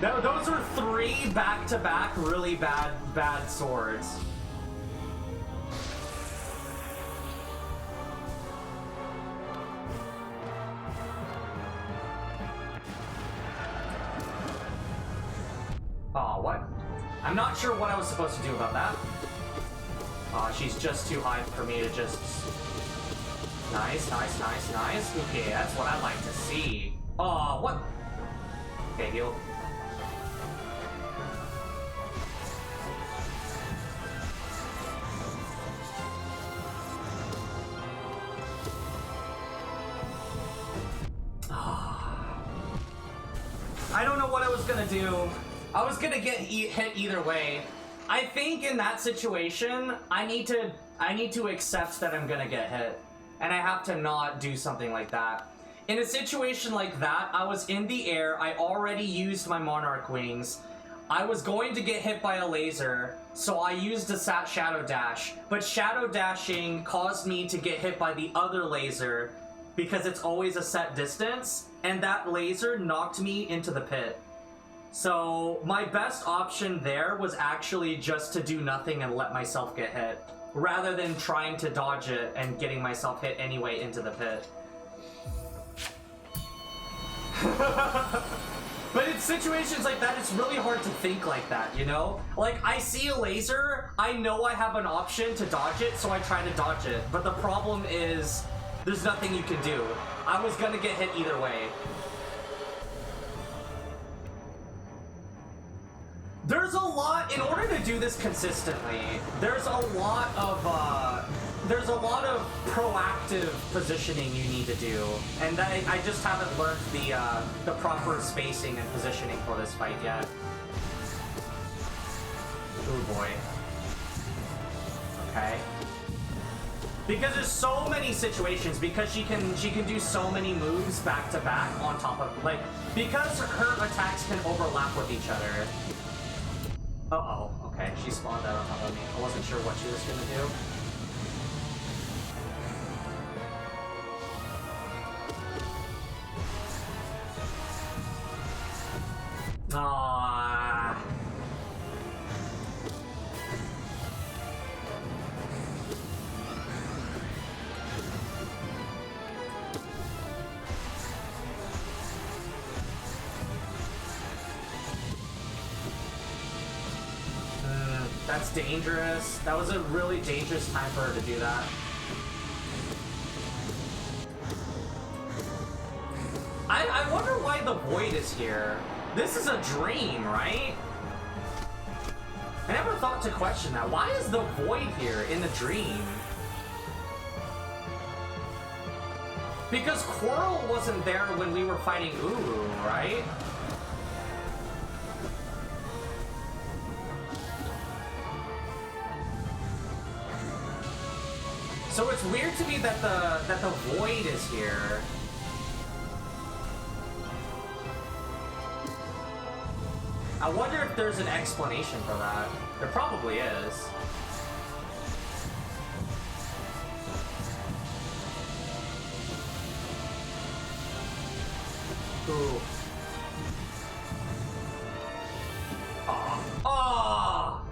Those are 3 back-to-back really bad swords. Oh, what? I'm not sure what I was supposed to do about that. She's just too high for me to just... Nice, nice, nice, nice. Okay, that's what I'd like to see. Oh, what? Okay, heal. I don't know what I was gonna do. I was gonna get hit either way. I think in that situation, I need to accept that I'm gonna get hit. And I have to not do something like that. In a situation like that, I was in the air, I already used my Monarch Wings. I was going to get hit by a laser, so I used a Shadow Dash. But Shadow Dashing caused me to get hit by the other laser, because it's always a set distance, and that laser knocked me into the pit. So my best option there was actually just to do nothing and let myself get hit, rather than trying to dodge it and getting myself hit anyway into the pit. But in situations like that, it's really hard to think like that, you know? Like, I see a laser, I know I have an option to dodge it, so I try to dodge it. But the problem is, there's nothing you can do. I was gonna get hit either way. There's a lot, in order to do this consistently, there's a lot of proactive positioning you need to do, and I just haven't learned the proper spacing and positioning for this fight yet. Oh boy. Okay. Because there's so many situations, because she can do so many moves back to back on top of, like, because her attacks can overlap with each other. Uh-oh, okay, she spawned out on top of me. I wasn't sure what she was gonna do. Aww. That's dangerous. That was a really dangerous time for her to do that. I wonder why the void is here. This is a dream, right? I never thought to question that. Why is the void here in the dream? Because Quirrell wasn't there when we were fighting Uru, right? So it's weird to me that the void is here. I wonder if there's an explanation for that. There probably is. Ooh. Aw. Aw!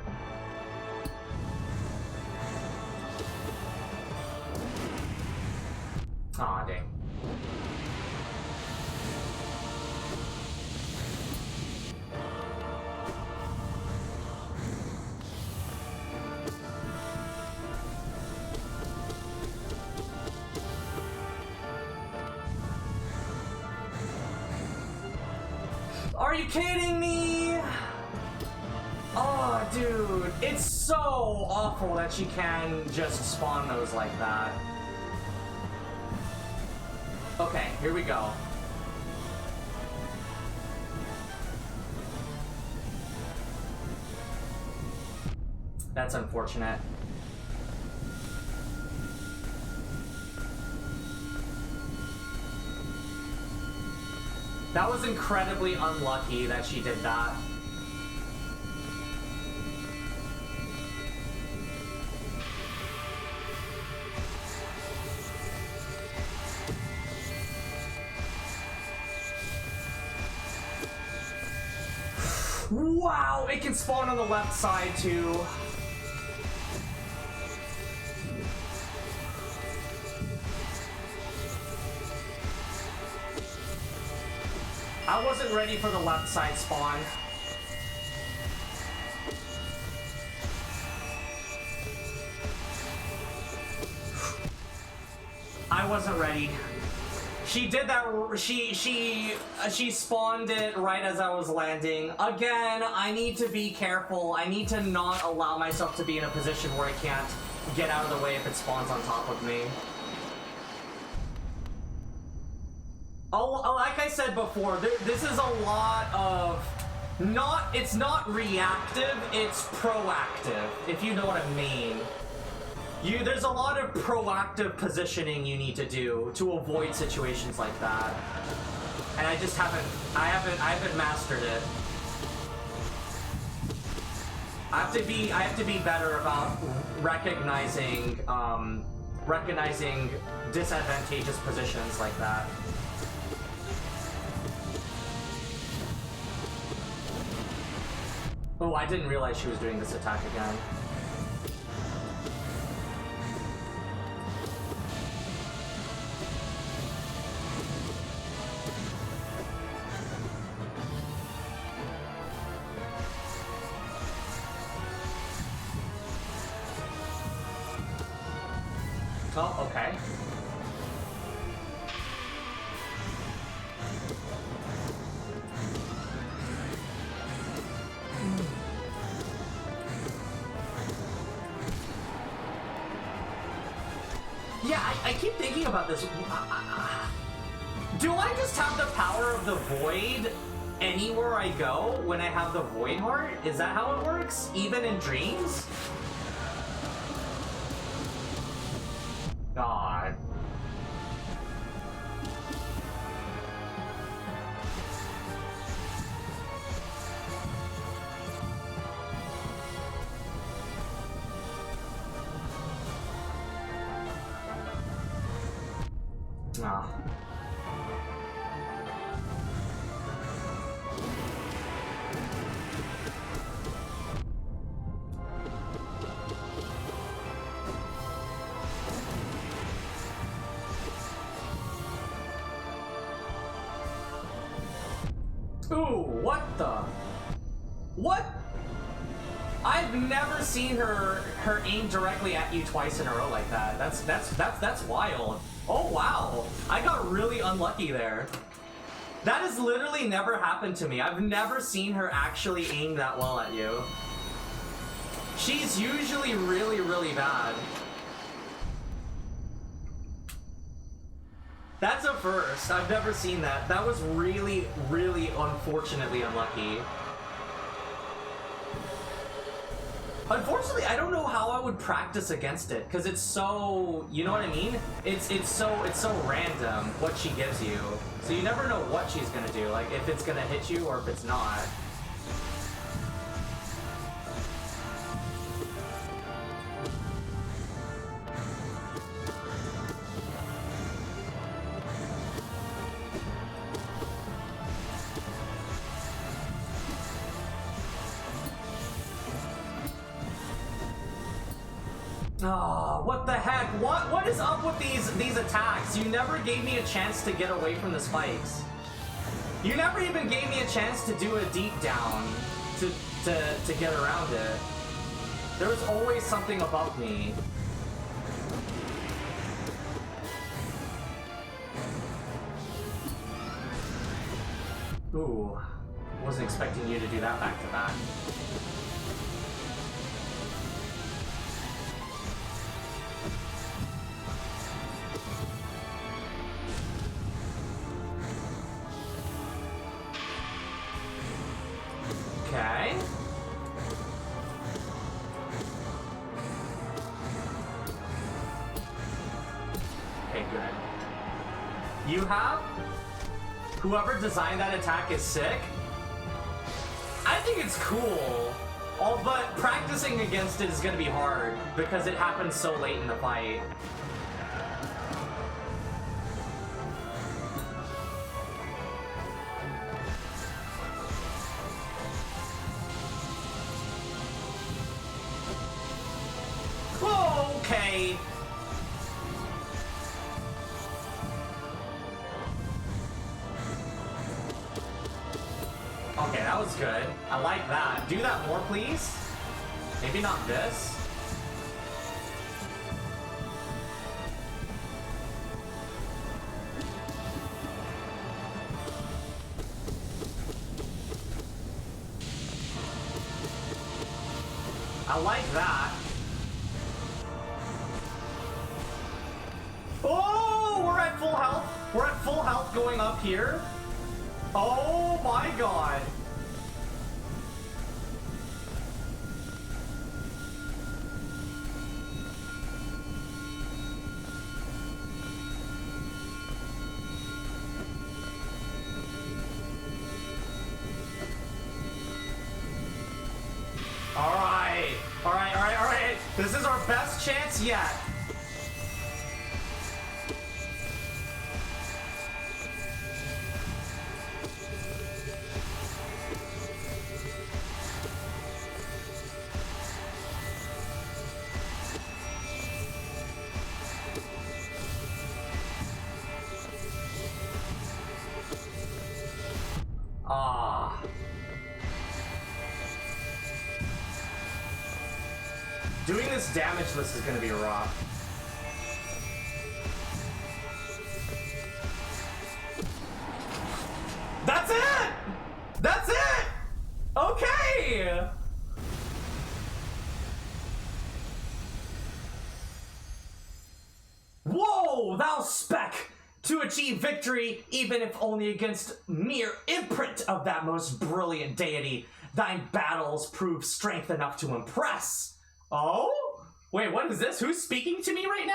Aw, dang. Are you kidding me? Oh, dude. It's so awful that she can just spawn those like that. Okay, here we go. That's unfortunate. That was incredibly unlucky that she did that. Wow, it can spawn on the left side too. I wasn't ready for the left side spawn. I wasn't ready. She did that. She spawned it right as I was landing. Again, I need to be careful. I need to not allow myself to be in a position where I can't get out of the way if it spawns on top of me. Oh, like I said before, this is a lot of it's not reactive, it's proactive, if you know what I mean. There's a lot of proactive positioning you need to do to avoid situations like that. And I just I haven't mastered it. I have to be better about recognizing disadvantageous positions like that. Oh, I didn't realize she was doing this attack again. Oh, okay. Yeah, I keep thinking about this. Do I just have the power of the void anywhere I go when I have the void heart? Is that how it works? Even in dreams? God. Ah. Ooh, what the? What? I've never seen her aim directly at you twice in a row like that. That's wild. Oh wow, I got really unlucky there. That has literally never happened to me. I've never seen her actually aim that well at you. She's usually really, really bad. That's a first. I've never seen that. That was really, really unfortunately unlucky. Unfortunately, I don't know how I would practice against it because it's so, you know what I mean? It's so random what she gives you. So you never know what she's gonna do, like if it's gonna hit you or if it's not. Oh, what the heck? What is up with these attacks? You never gave me a chance to get away from the spikes. You never even gave me a chance to do a deep down to get around it. There was always something above me. Ooh, wasn't expecting you to do that back to back. Okay. Okay, good. You have? Whoever designed that attack is sick. I think it's cool. All but practicing against it is gonna be hard because it happens so late in the fight. Okay. Okay, that was good. I like that. Do that more, please. Maybe not this. I like that. Oh, we're at full health. We're at full health going up here. Oh my god. Alright. Alright, alright, alright. This is our best chance yet. Ah. Doing this damage list is gonna be rough. That's it! That's it! Okay! Whoa, thou spec! To achieve victory, even if only against mere imprint of that most brilliant deity, thine battles prove strength enough to impress. Oh? Wait, what is this? Who's speaking to me right now?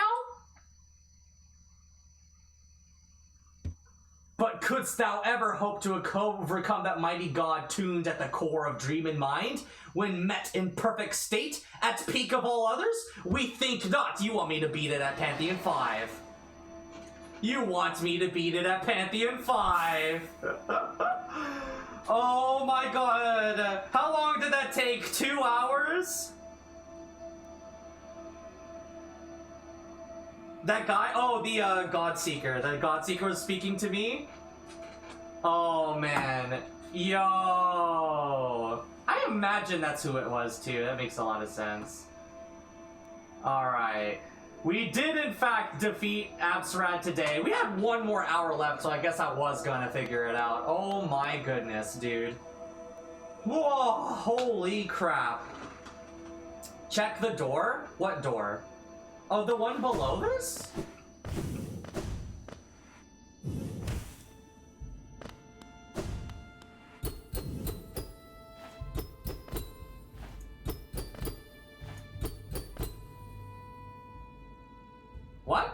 But couldst thou ever hope to overcome that mighty god tuned at the core of dream and mind, when met in perfect state, at peak of all others? We think not. You want me to beat it at Pantheon 5. You want me to beat it at Pantheon 5. Oh my god. How long did that take? 2 hours? That guy? Oh, the Godseeker. The Godseeker was speaking to me? Oh, man. Yo. I imagine that's who it was, too. That makes a lot of sense. Alright. We did, in fact, defeat Absrad today. We had 1 more hour left, so I guess I was gonna figure it out. Oh, my goodness, dude. Whoa, holy crap. Check the door? What door? Oh, the one below this? What?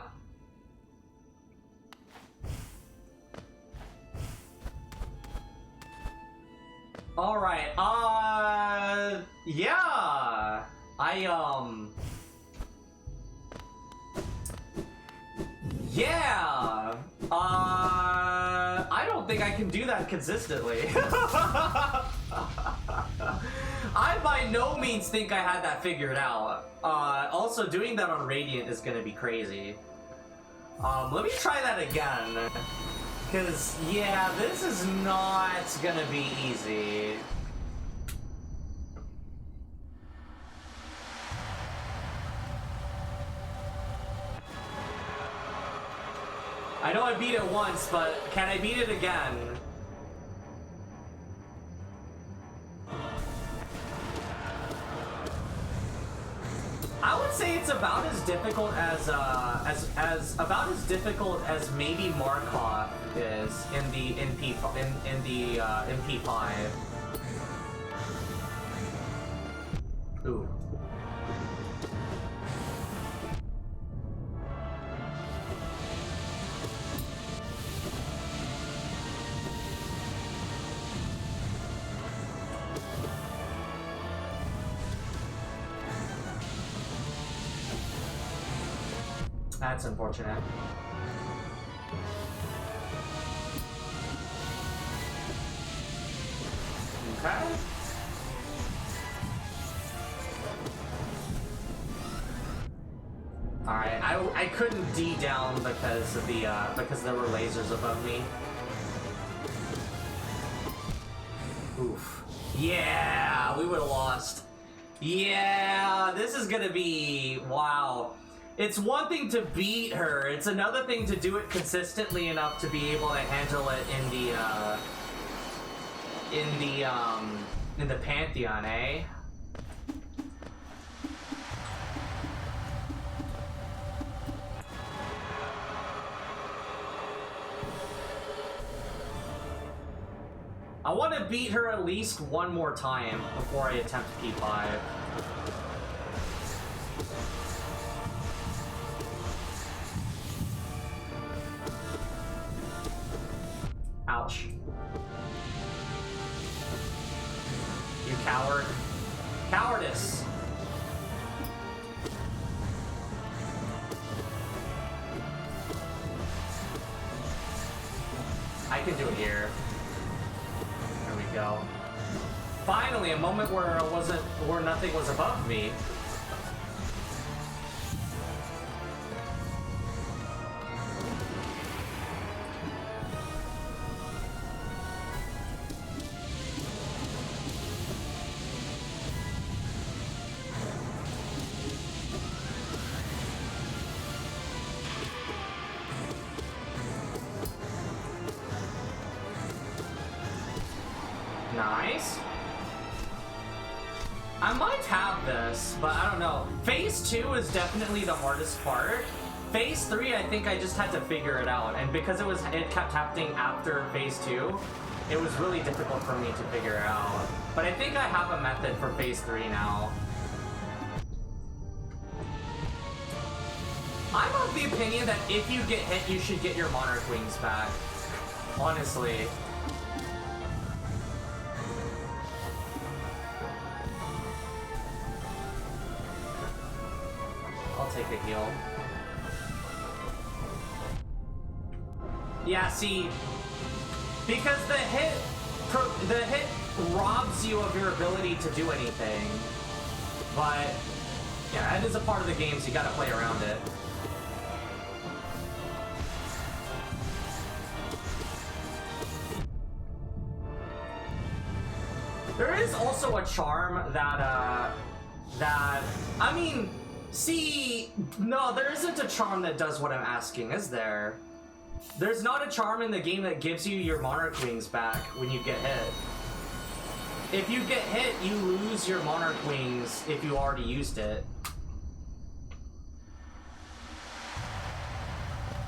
Alright, yeah. Yeah! I don't think I can do that consistently. I by no means think I had that figured out. Also, doing that on Radiant is gonna be crazy. Let me try that again. Because, yeah, this is not gonna be easy. I know I beat it once, but can I beat it again? I would say it's about as difficult as about as difficult as maybe Markov is in the MP5. Ooh. That's unfortunate. Okay. Alright, I couldn't D down because of the because there were lasers above me. Oof. Yeah, we would have lost. Yeah, this is gonna be wow. It's one thing to beat her, it's another thing to do it consistently enough to be able to handle it in the Pantheon, eh? I want to beat her at least one more time before I attempt P5. Ouch. You coward. Cowardice! I can do it here. There we go. Finally, a moment where nothing was above me. Nice. I might have this, but I don't know. Phase 2 is definitely the hardest part. Phase 3, I think I just had to figure it out, and because it kept happening after Phase 2, it was really difficult for me to figure it out. But I think I have a method for Phase 3 now. I'm of the opinion that if you get hit, you should get your Monarch Wings back. Honestly. I'll take a heal. Yeah, see, because the hit robs you of your ability to do anything. But yeah, that is a part of the game, so you gotta play around it. There is also a charm that I mean, see, no, there isn't a charm that does what I'm asking, is there? There's not a charm in the game that gives you your Monarch Wings back when you get hit. If you get hit, you lose your Monarch Wings if you already used it.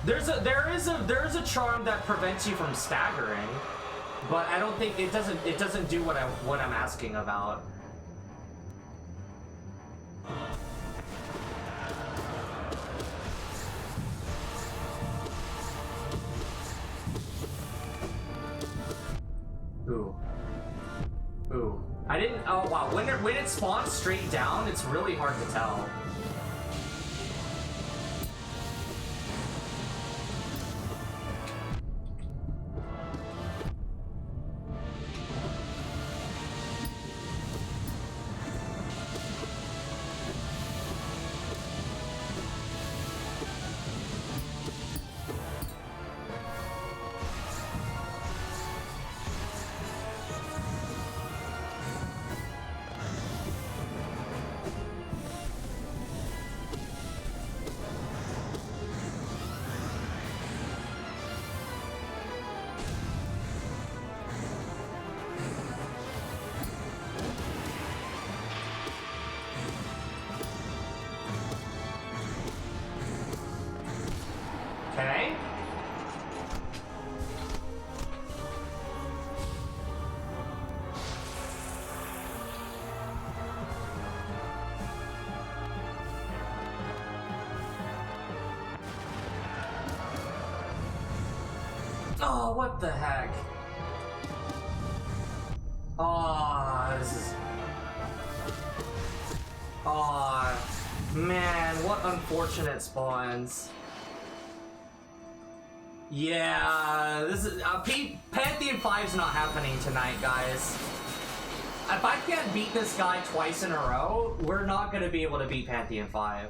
There is a charm that prevents you from staggering, but I don't think it doesn't do what I'm asking about. Ooh. Ooh. I didn't. Oh wow. When it spawns straight down, it's really hard to tell. Oh, what the heck? Oh, this is... Oh, man, what unfortunate spawns. Yeah, this is... Pantheon 5's not happening tonight, guys. If I can't beat this guy twice in a row, we're not gonna be able to beat Pantheon 5.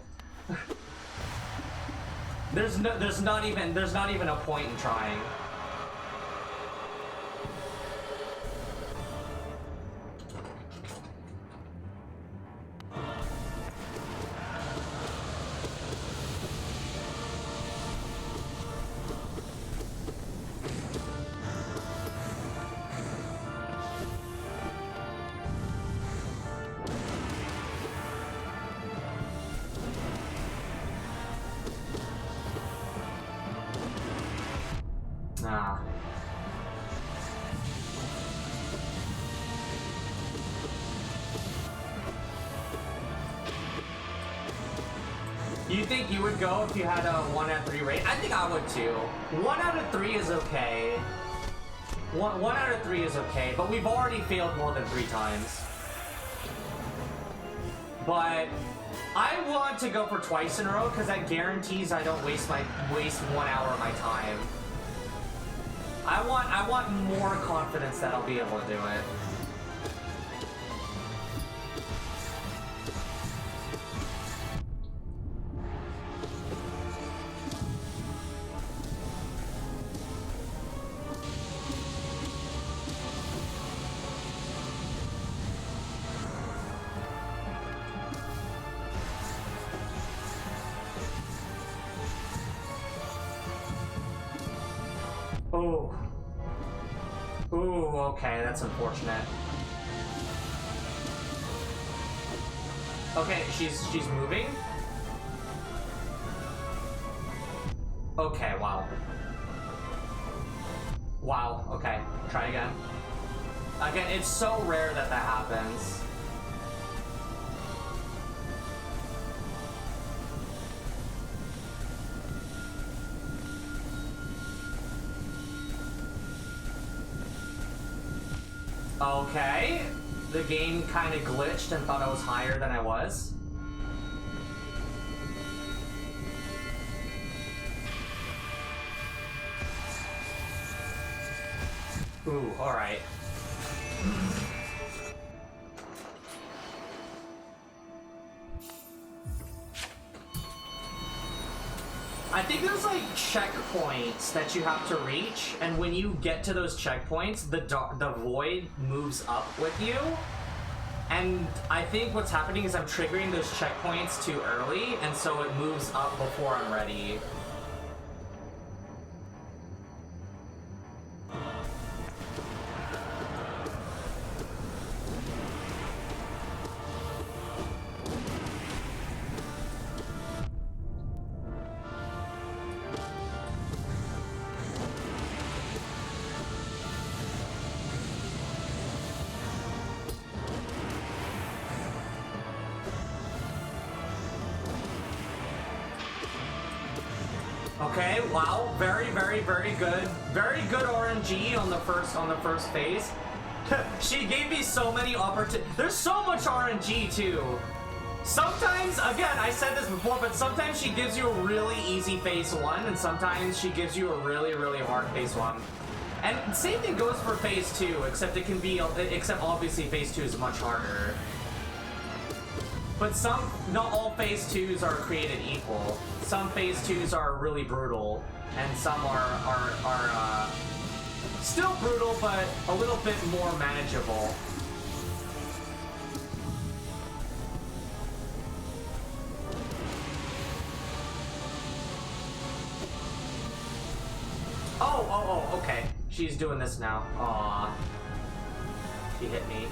There's not even a point in trying. Ah. You think you would go if you had a 1 out of 3 rate? I think I would too. 1 out of 3 is okay. One out of 3 is okay, but we've already failed more than 3 times. But I want to go for twice in a row because that guarantees I don't waste 1 hour of my time. I want more confidence that I'll be able to do it. Oh. Ooh, okay, that's unfortunate. Okay, she's moving. Okay, wow. Wow, okay. Try again. Again, it's so rare that that happens. Okay, the game kind of glitched and thought I was higher than I was. Ooh, alright. I think there's like checkpoints that you have to reach, and when you get to those checkpoints, the void moves up with you. And I think what's happening is I'm triggering those checkpoints too early, and so it moves up before I'm ready. Okay, wow, very, very, very good. Very good RNG on the first phase. She gave me so many opportunities. There's so much RNG too. Sometimes, again, I said this before, but sometimes she gives you a really easy phase 1, and sometimes she gives you a really, really hard phase 1. And same thing goes for phase 2, except it can be, except obviously phase 2 is much harder. But not all phase 2s are created equal. Some phase 2s are really brutal, and some are still brutal, but a little bit more manageable. Oh, okay. She's doing this now. Aw. She hit me.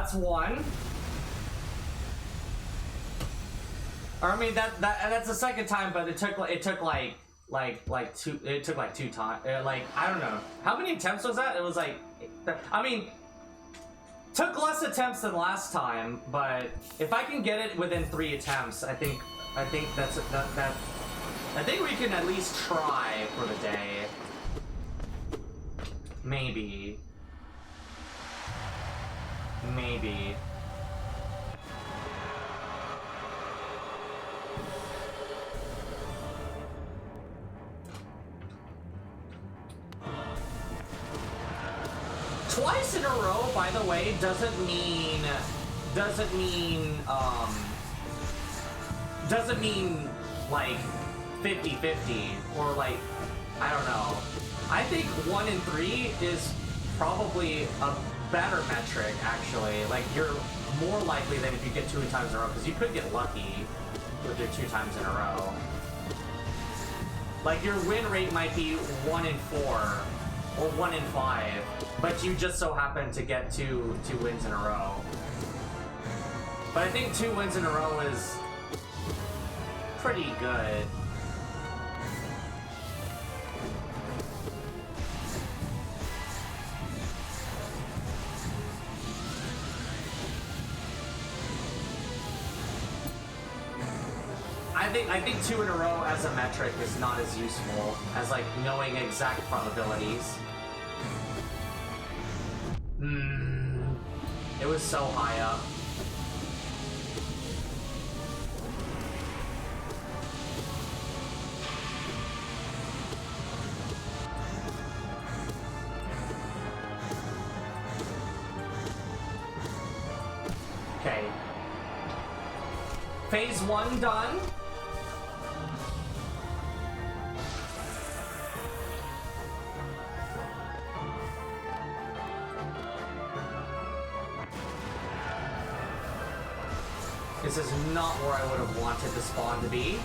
That's one. Or I mean that's the second time, but it took like two times. Like I don't know how many attempts was that. It was like, I mean, took less attempts than last time, but if I can get it within 3 attempts, I think that's that. I think we can at least try for the day. Maybe. Maybe. Twice in a row, by the way, doesn't mean like 50-50 or like, I don't know. I think 1 in 3 is probably a better metric, actually. Like, you're more likely than if you get 2 times in a row, because you could get lucky with your 2 times in a row. Like, your win rate might be 1 in 4 or 1 in 5, but you just so happen to get two wins in a row. But I think 2 wins in a row is pretty good. I think 2 in a row as a metric is not as useful as like knowing exact probabilities. It was so high up. Okay. Phase 1 done. This is not where I would have wanted the spawn to be.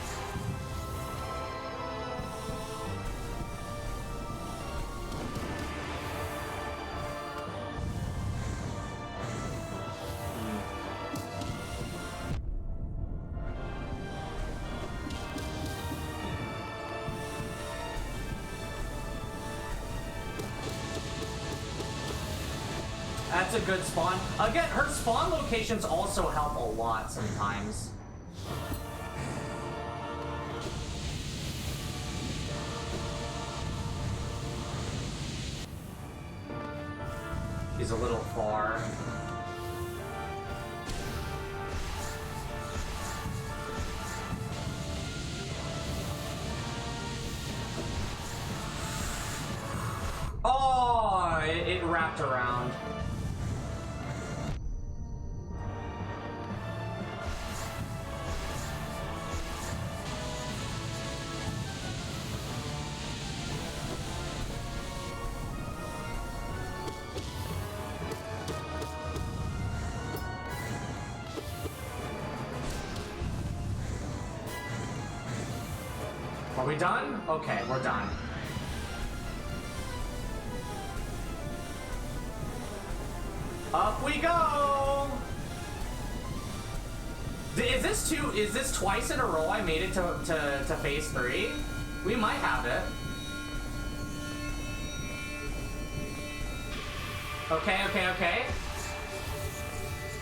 That's a good spawn. Again, her spawn locations also help a lot sometimes. He's a little far. Oh, it wrapped around. Are we done? Okay, we're done. Up we go! Is this twice in a row I made it to phase 3? We might have it. Okay.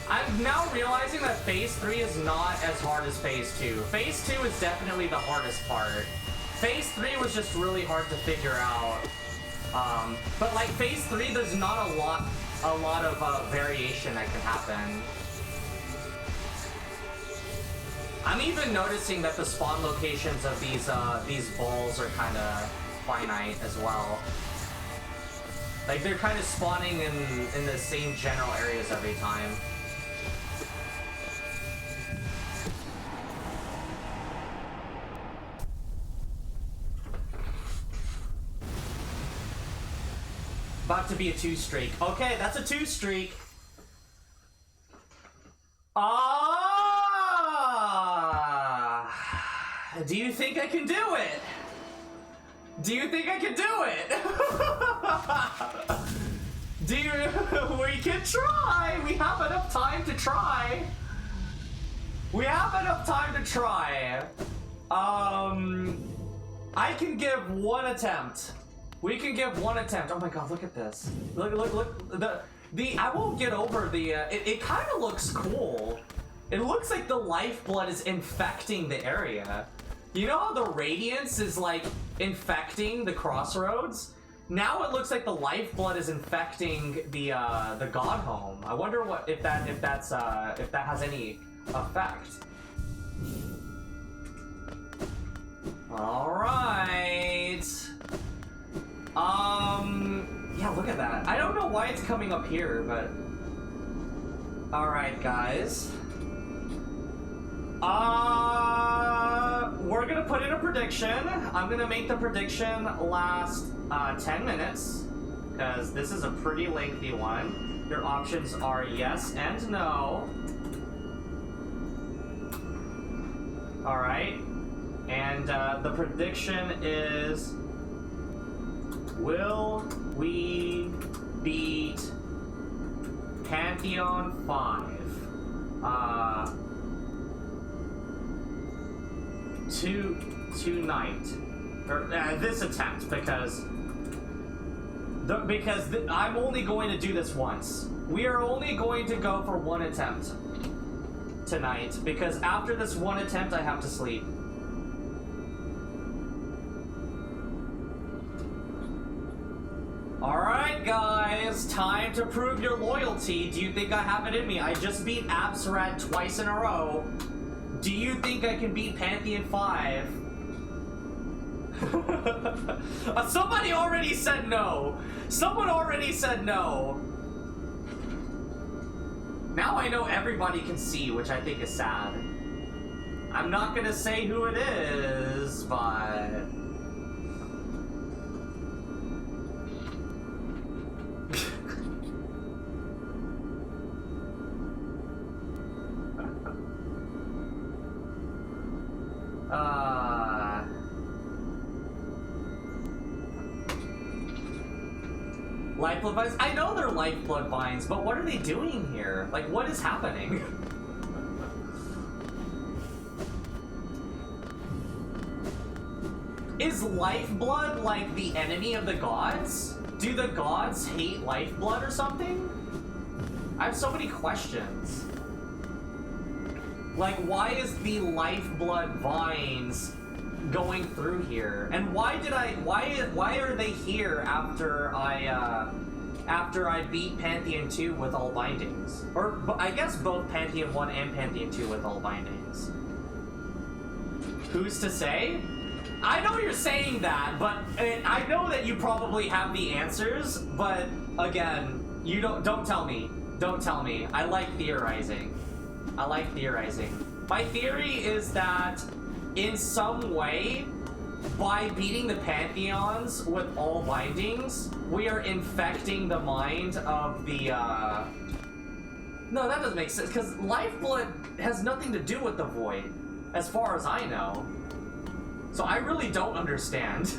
I'm now realizing that phase 3 is not as hard as phase 2. Phase 2 is definitely the hardest part. Phase 3 was just really hard to figure out. But like phase 3, there's not a lot of variation that can happen. I'm even noticing that the spawn locations of these balls are kind of finite as well. Like they're kind of spawning in the same general areas every time. About to be a 2 streak. Okay, that's a 2 streak. Do you think I can do it? Do you think I can do it? Dude, we can try! We have enough time to try! We have enough time to try. I can give one attempt. We can give one attempt. Oh my god, look at this. Look. I won't get over the, it kind of looks cool. It looks like the lifeblood is infecting the area. You know how the radiance is like infecting the crossroads? Now it looks like the lifeblood is infecting the god home. I wonder what if that has any effect. All right. Yeah, look at that. I don't know why it's coming up here, but all right, guys. We're gonna put in a prediction. I'm gonna make the prediction last 10 minutes, because this is a pretty lengthy one. Your options are yes and no. Alright. And the prediction is, will we beat Pantheon 5? Tonight, or this attempt, because I'm only going to do this once. We are only going to go for one attempt tonight, because after this one attempt, I have to sleep. Alright guys, time to prove your loyalty. Do you think I have it in me? I just beat Absrad twice in a row. Do you think I can beat Pantheon 5? Somebody already said no. Someone already said no. Now I know everybody can see, which I think is sad. I'm not gonna say who it is, but... Lifeblood vines? I know they're lifeblood vines, but what are they doing here? Like, what is happening? Is lifeblood like the enemy of the gods? Do the gods hate lifeblood or something? I have so many questions. Like, why is the lifeblood vines going through here? And why are they here after I beat Pantheon 2 with all bindings? Or I guess both Pantheon 1 and Pantheon 2 with all bindings. Who's to say? I know you're saying that, but I know that you probably have the answers, but again, you don't tell me. Don't tell me. I like theorizing. I like theorizing. My theory is that in some way, by beating the Pantheons with all bindings, we are infecting the mind of the, No, that doesn't make sense, because Lifeblood has nothing to do with the Void, as far as I know. So I really don't understand.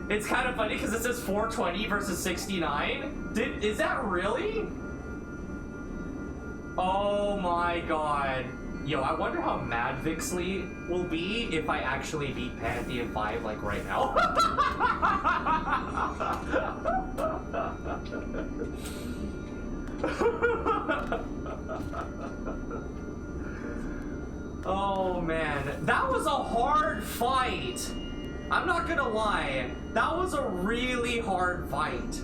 It's kind of funny, because it says 420 versus 69. Is that really? Oh my god. Yo, I wonder how mad Vixley will be if I actually beat Pantheon 5, like, right now. Oh, man. That was a hard fight. I'm not gonna lie. That was a really hard fight.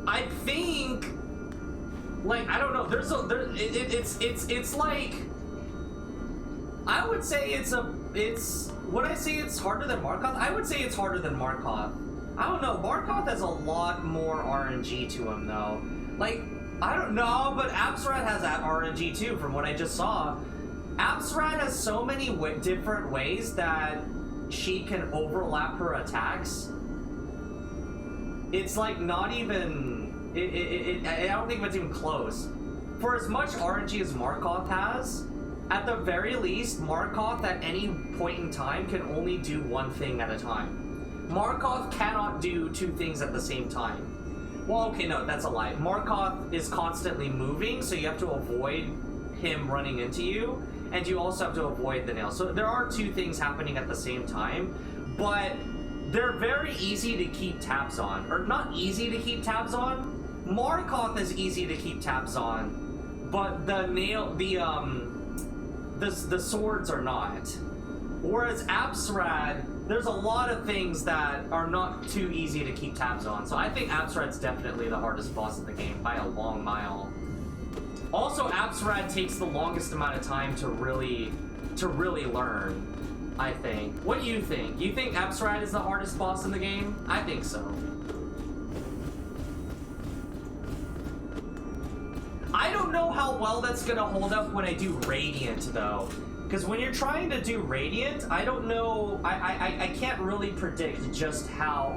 I think... Like, I don't know, it's like, I would say would I say it's harder than Markoth? I would say it's harder than Markoth. I don't know, Markoth has a lot more RNG to him, though. Like, I don't know, but Absrad has that RNG, too, from what I just saw. Absrad has so many different ways that she can overlap her attacks. It's, like, not even... I don't think it's even close. For as much RNG as Markoth has, at the very least, Markoth at any point in time can only do one thing at a time. Markoth cannot do two things at the same time. Well, okay, no, that's a lie. Markoth is constantly moving, so you have to avoid him running into you, and you also have to avoid the nail. So there are two things happening at the same time, but they're very easy to keep tabs on. Or not easy to keep tabs on. Markoth is easy to keep tabs on, but the swords are not. Whereas Absrad, there's a lot of things that are not too easy to keep tabs on. So I think Absrad's definitely the hardest boss in the game by a long mile. Also, Absrad takes the longest amount of time to really learn, I think. What do you think? You think Absrad is the hardest boss in the game? I think so. I don't know how well that's gonna hold up when I do Radiant, though. Because when you're trying to do Radiant, I don't know, I can't really predict just how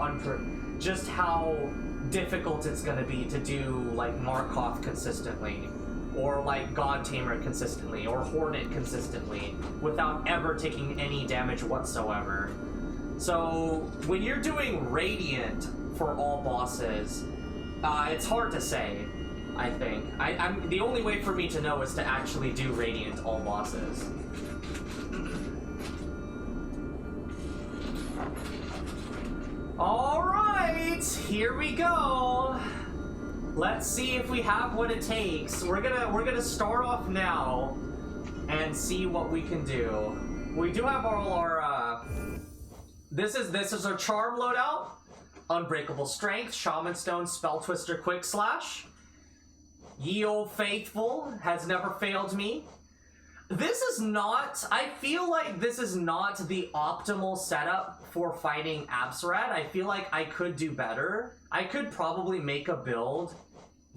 difficult it's gonna be to do, like, Markoth consistently, or, like, God Tamer consistently, or Hornet consistently, without ever taking any damage whatsoever. So, when you're doing Radiant for all bosses, it's hard to say. I think. I'm the only way for me to know is to actually do Radiant all bosses. Alright, here we go. Let's see if we have what it takes. We're gonna start off now and see what we can do. We do have all our this is our charm loadout. Unbreakable Strength, Shaman Stone, Spell Twister, Quick Slash. Ye Old Faithful has never failed me. This is not, I feel like this is not the optimal setup for fighting Absrad. I feel like I could do better. I could probably make a build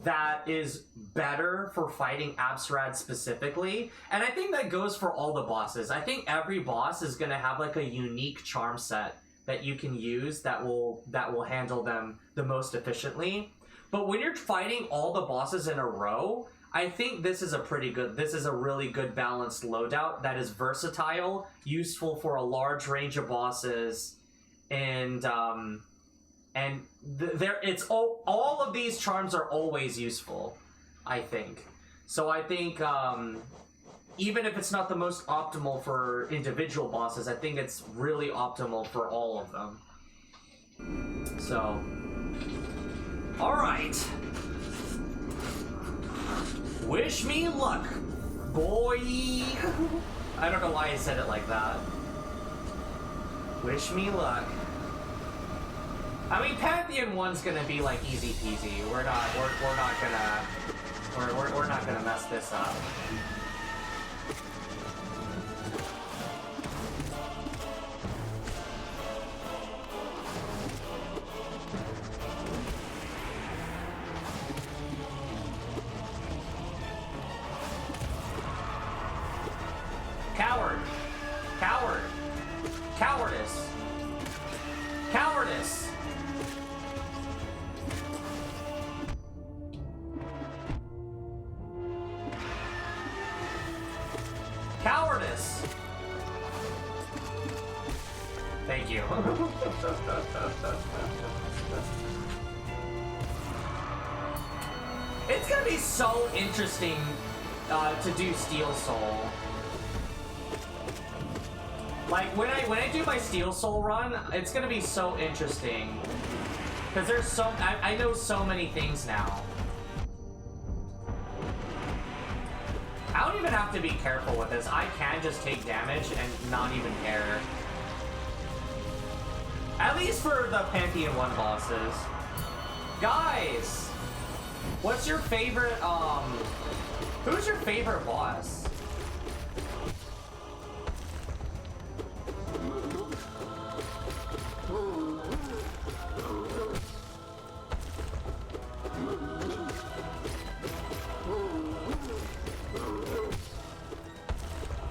that is better for fighting Absrad specifically. And I think that goes for all the bosses. I think every boss is going to have like a unique charm set that you can use that will handle them the most efficiently. But when you're fighting all the bosses in a row, I think this is a really good balanced loadout that is versatile, useful for a large range of bosses, and all of these charms are always useful, I think. So I think even if it's not the most optimal for individual bosses, I think it's really optimal for all of them. So, all right. Wish me luck, boy. I don't know why I said it like that. Wish me luck. I mean, Pantheon 1's gonna be like easy peasy. We're not gonna mess this up. Coward! Coward! Cowardice! Cowardice! Cowardice! Thank you. It's gonna be so interesting to do Steel Soul. Like, when I do my Steel Soul run, it's gonna be so interesting. Because there's I know so many things now. I don't even have to be careful with this. I can just take damage and not even care. At least for the Pantheon 1 bosses. Guys! What's your favorite, who's your favorite boss?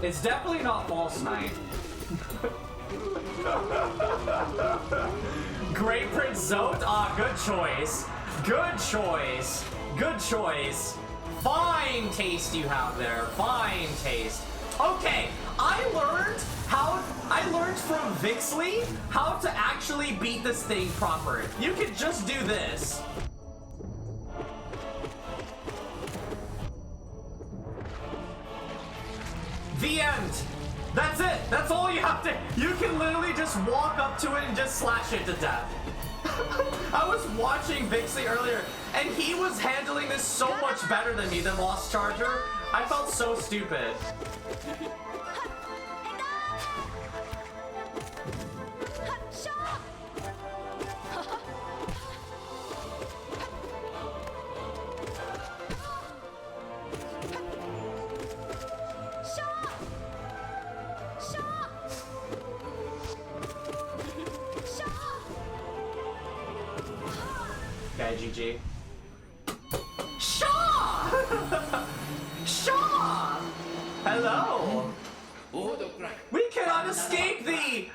It's definitely not False Knight. Great Prince Zote? Ah, good choice. Good choice. Good choice. Fine taste you have there. Fine taste. Okay, I learned from Vixley how to actually beat this thing proper. You can just do this. The end. That's it. That's all you have to. You can literally just walk up to it and just slash it to death. I was watching Vixley earlier, and he was handling this so much better than me than Lost Charger. I felt so stupid. Okay, GG. Shaw! Shaw! Hello! We cannot escape thee!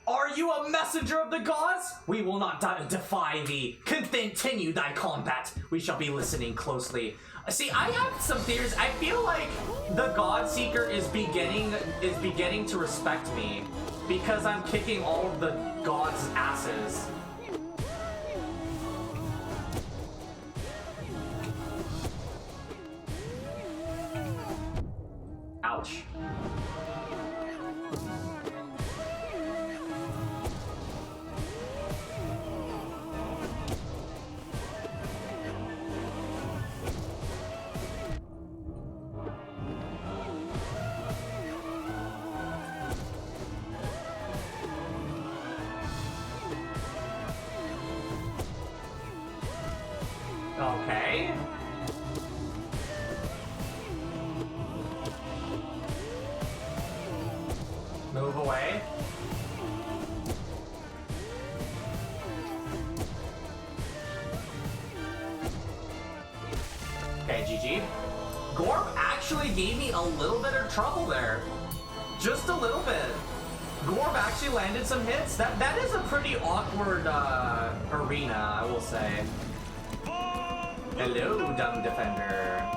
Are you a messenger of the gods? We will not defy thee. Continue thy combat. We shall be listening closely. See, I have some theories. I feel like the God Seeker is beginning to respect me because I'm kicking all of the gods' asses. Ouch. Okay. Move away. Okay, GG. Gorb actually gave me a little bit of trouble there. Just a little bit. Gorb actually landed some hits. That is a pretty awkward arena, I will say. Hello, dumb defender.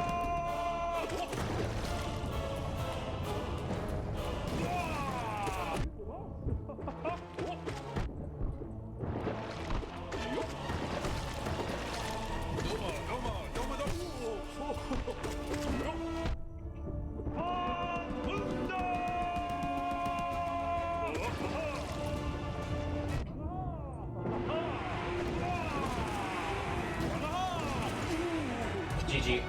GG.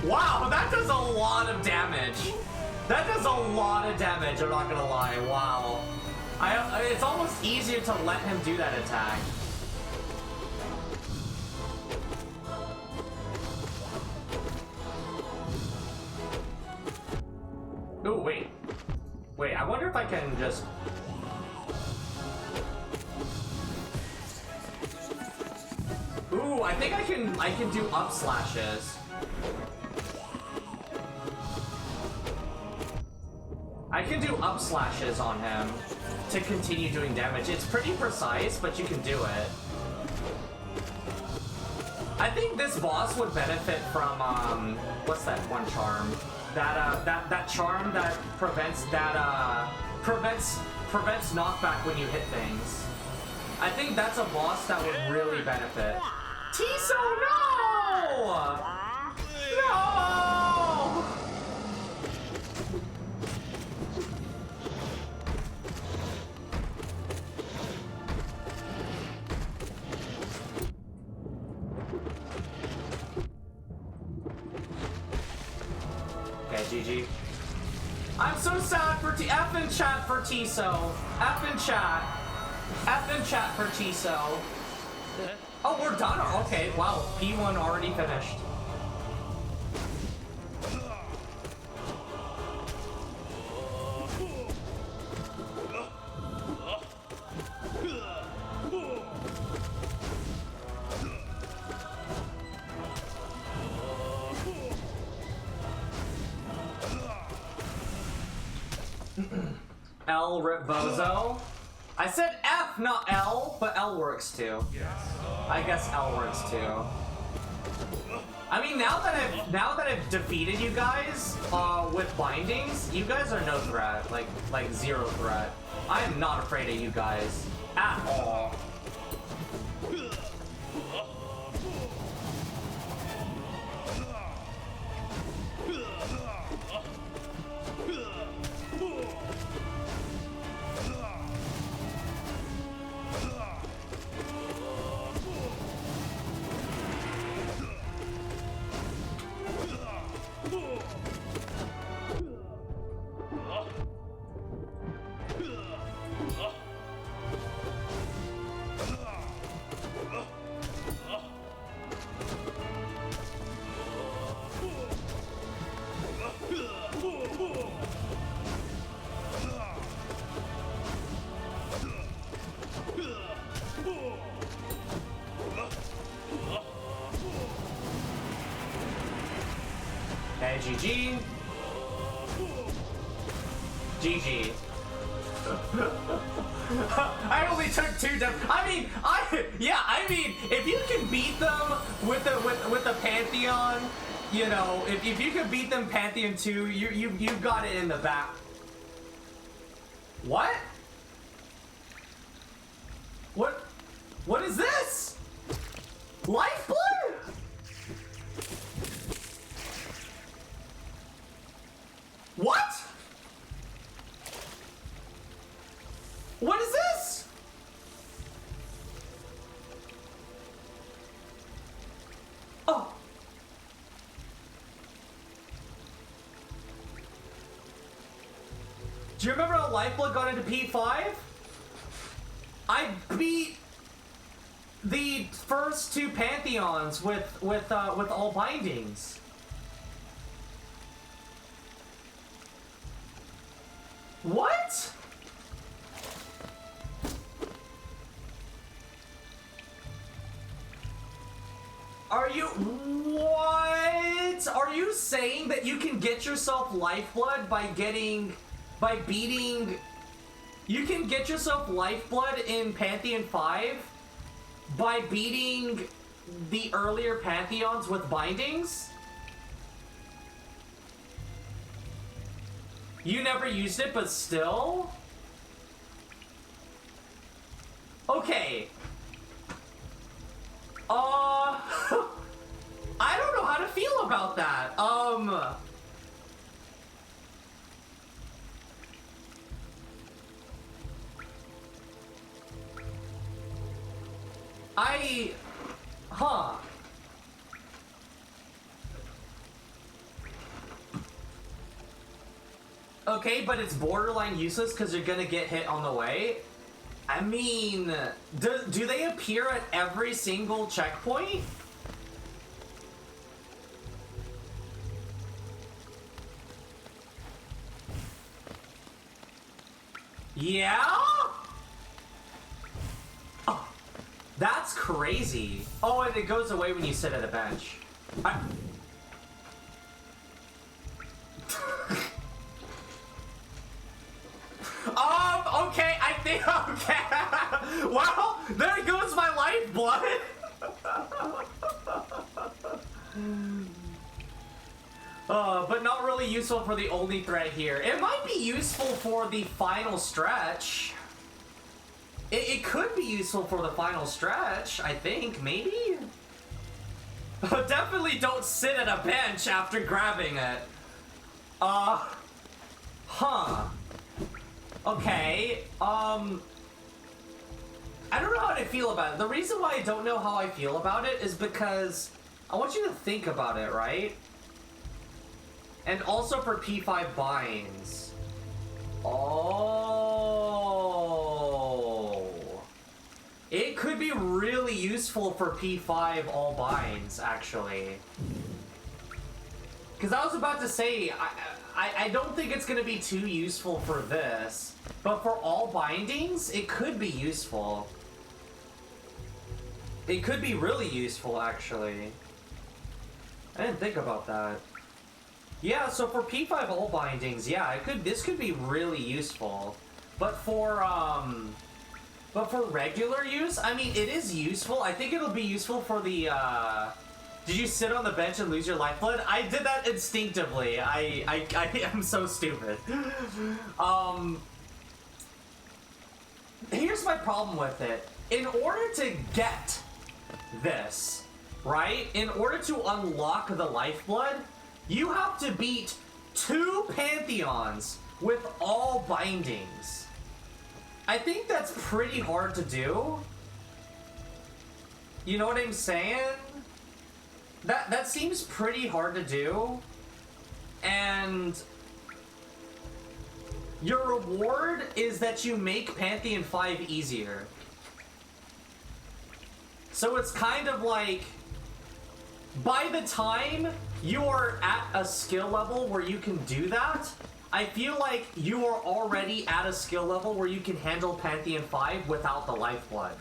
Wow, that does a lot of damage. That does a lot of damage, I'm not gonna lie. Wow. It's almost easier to let him do that attack. Ooh, wait. Wait, I wonder if I can just... Ooh, I think I can do up slashes. I can do up slashes on him to continue doing damage. It's pretty precise, but you can do it. I think this boss would benefit from what's that one charm? That charm that prevents knockback when you hit things. I think that's a boss that would really benefit. Tiso, no! No! Okay, GG. I'm so sad for F in chat for Tiso. F in chat. F in chat for Tiso. Oh, we're done? Okay, wow. P1 already finished. L rip bozo. I said F, not L, but L works too. I guess L works too. I mean, now that I've defeated you guys with bindings, you guys are no threat, like zero threat. I am not afraid of you guys at all. Okay, GG. GG. I only took 2 damage. I mean, if you can beat them with the Pantheon, you know, if you can beat them Pantheon 2, you've got it in the back. What? What is this? Lifeblood? What? What is this? Oh. Do you remember how Lifeblood got into P5? I beat the first 2 Pantheons with all bindings. What? Are you... What? Are you saying that you can get yourself Lifeblood by beating... You can get yourself Lifeblood in Pantheon 5 by beating the earlier Pantheons with bindings? You never used it, but still? Okay. I don't know how to feel about that. Huh. Okay, but it's borderline useless because you're gonna get hit on the way. I mean, do they appear at every single checkpoint? Yeah? Oh, that's crazy. Oh, and it goes away when you sit at a bench. Okay, I think, okay. Well, there goes my lifeblood. But not really useful for the only threat here. It might be useful for the final stretch. It could be useful for the final stretch, I think, maybe? Definitely don't sit at a bench after grabbing it. Huh. Okay, I don't know how to feel about it. The reason why I don't know how I feel about it is because I want you to think about it, right? And also for P5 binds. Oh. It could be really useful for P5 all binds, actually. Because I was about to say, I don't think it's going to be too useful for this. But for all bindings, it could be useful. It could be really useful, actually. I didn't think about that. Yeah, so for P5 all bindings, yeah, this could be really useful. But for regular use, I mean, it is useful. I think it'll be useful for the Did you sit on the bench and lose your lifeblood? I did that instinctively. I am so stupid. Here's my problem with it. In order to get this, right? In order to unlock the lifeblood, you have to beat 2 pantheons with all bindings. I think that's pretty hard to do. You know what I'm saying? That seems pretty hard to do. And your reward is that you make Pantheon 5 easier. So it's kind of like, by the time you are at a skill level where you can do that, I feel like you are already at a skill level where you can handle Pantheon 5 without the lifeblood.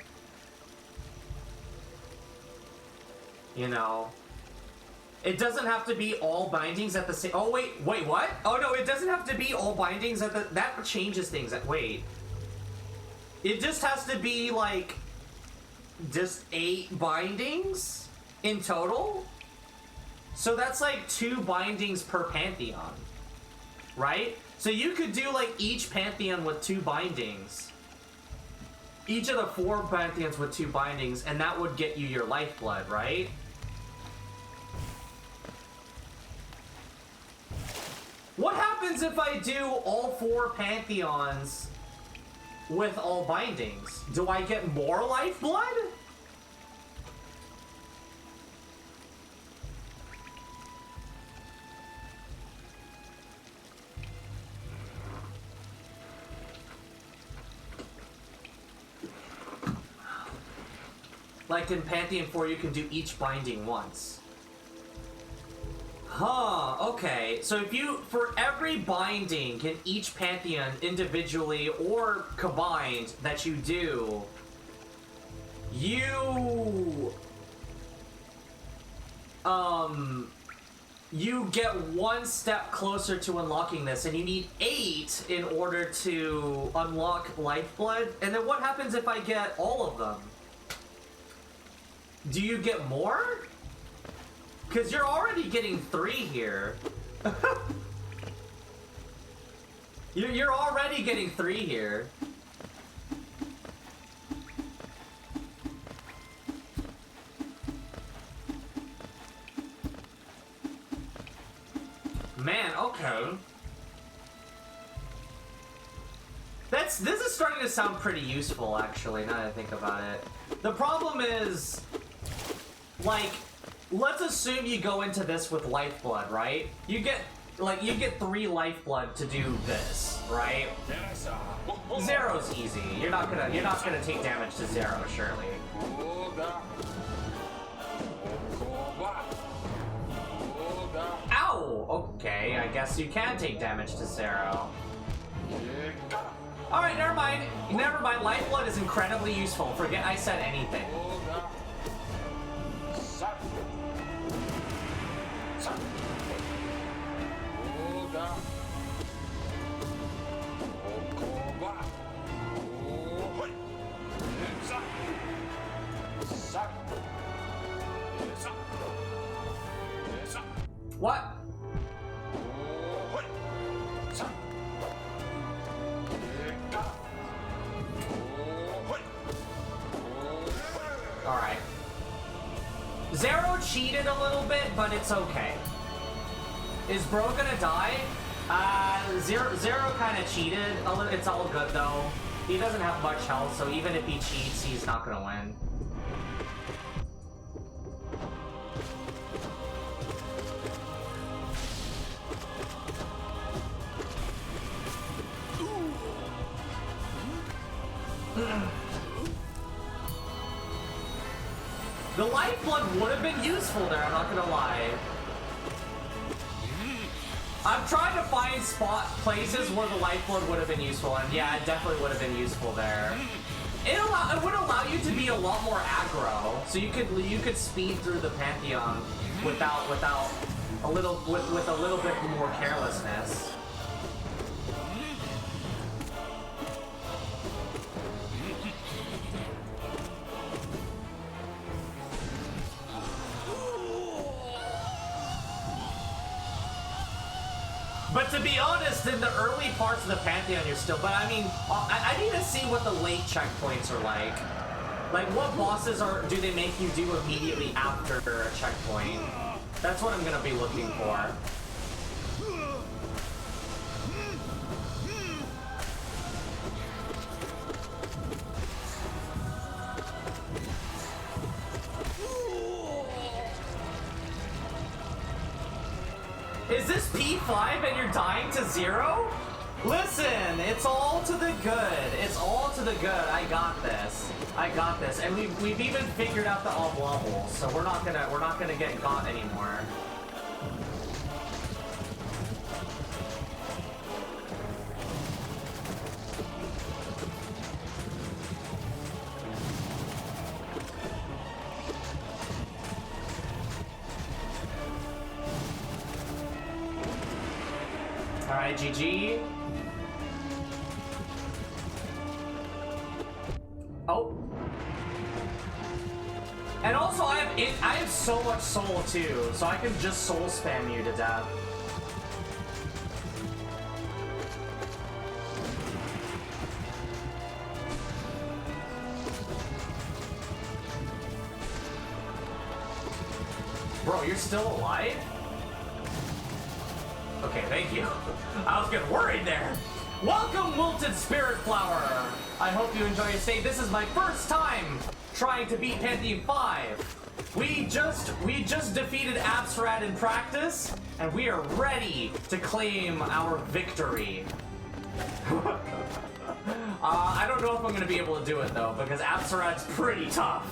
You know? It doesn't have to be all bindings at the same... Oh, wait, what? Oh, no, it doesn't have to be all bindings at the... That changes things. Wait. It just has to be, like, just 8 bindings in total? So that's, like, 2 bindings per Pantheon. Right? So you could do, like, each Pantheon with 2 bindings. Each of the 4 Pantheons with 2 bindings, and that would get you your lifeblood, right? What happens if I do all 4 Pantheons with all bindings? Do I get more lifeblood? Like in Pantheon 4, you can do each binding once. Huh, okay. So if you, for every binding in each Pantheon individually or combined that you do, you get 1 step closer to unlocking this, and you need 8 in order to unlock Lifeblood. And then what happens if I get all of them? Do you get more? Because you're already getting 3 here. You're already getting 3 here. Man, okay. This is starting to sound pretty useful, actually, now that I think about it. The problem is, like, let's assume you go into this with lifeblood, right? You get 3 lifeblood to do this, right? Zero's easy. You're not gonna take damage to Zero, surely. Ow! Okay, I guess you can take damage to Zero. Alright, never mind. Never mind. Lifeblood is incredibly useful. Forget I said anything. What? Alright. Zero cheated a little bit, but it's okay. Is Bro gonna die? Zero kind of cheated a little. It's all good though. He doesn't have much health, so even if he cheats, he's not gonna win. The lifeblood would have been useful there, I'm not gonna lie. I'm trying to find places where the lifeblood would have been useful, and yeah, it definitely would have been useful there. It would allow you to be a lot more aggro, so you could speed through the Pantheon with a little bit more carelessness. But to be honest, in the early parts of the Pantheon, you're still... But I mean, I need to see what the late checkpoints are like. Like, what bosses do they make you do immediately after a checkpoint? That's what I'm gonna be looking for. Is this P5 and you're dying to 0? Listen, it's all to the good. It's all to the good. I got this. I got this. And we've even figured out the oblobbles, so we're not gonna get got anymore. Alright, GG. Oh. And also, I have so much soul too, so I can just soul spam you to death. Bro, you're still alive? Okay, thank you. I was getting worried there. Welcome, Wilted Spirit Flower. I hope you enjoy your stay. This is my first time trying to beat Pantheon 5. We just defeated Absrad in practice, and we are ready to claim our victory. I don't know if I'm gonna be able to do it though, because Absrad's pretty tough.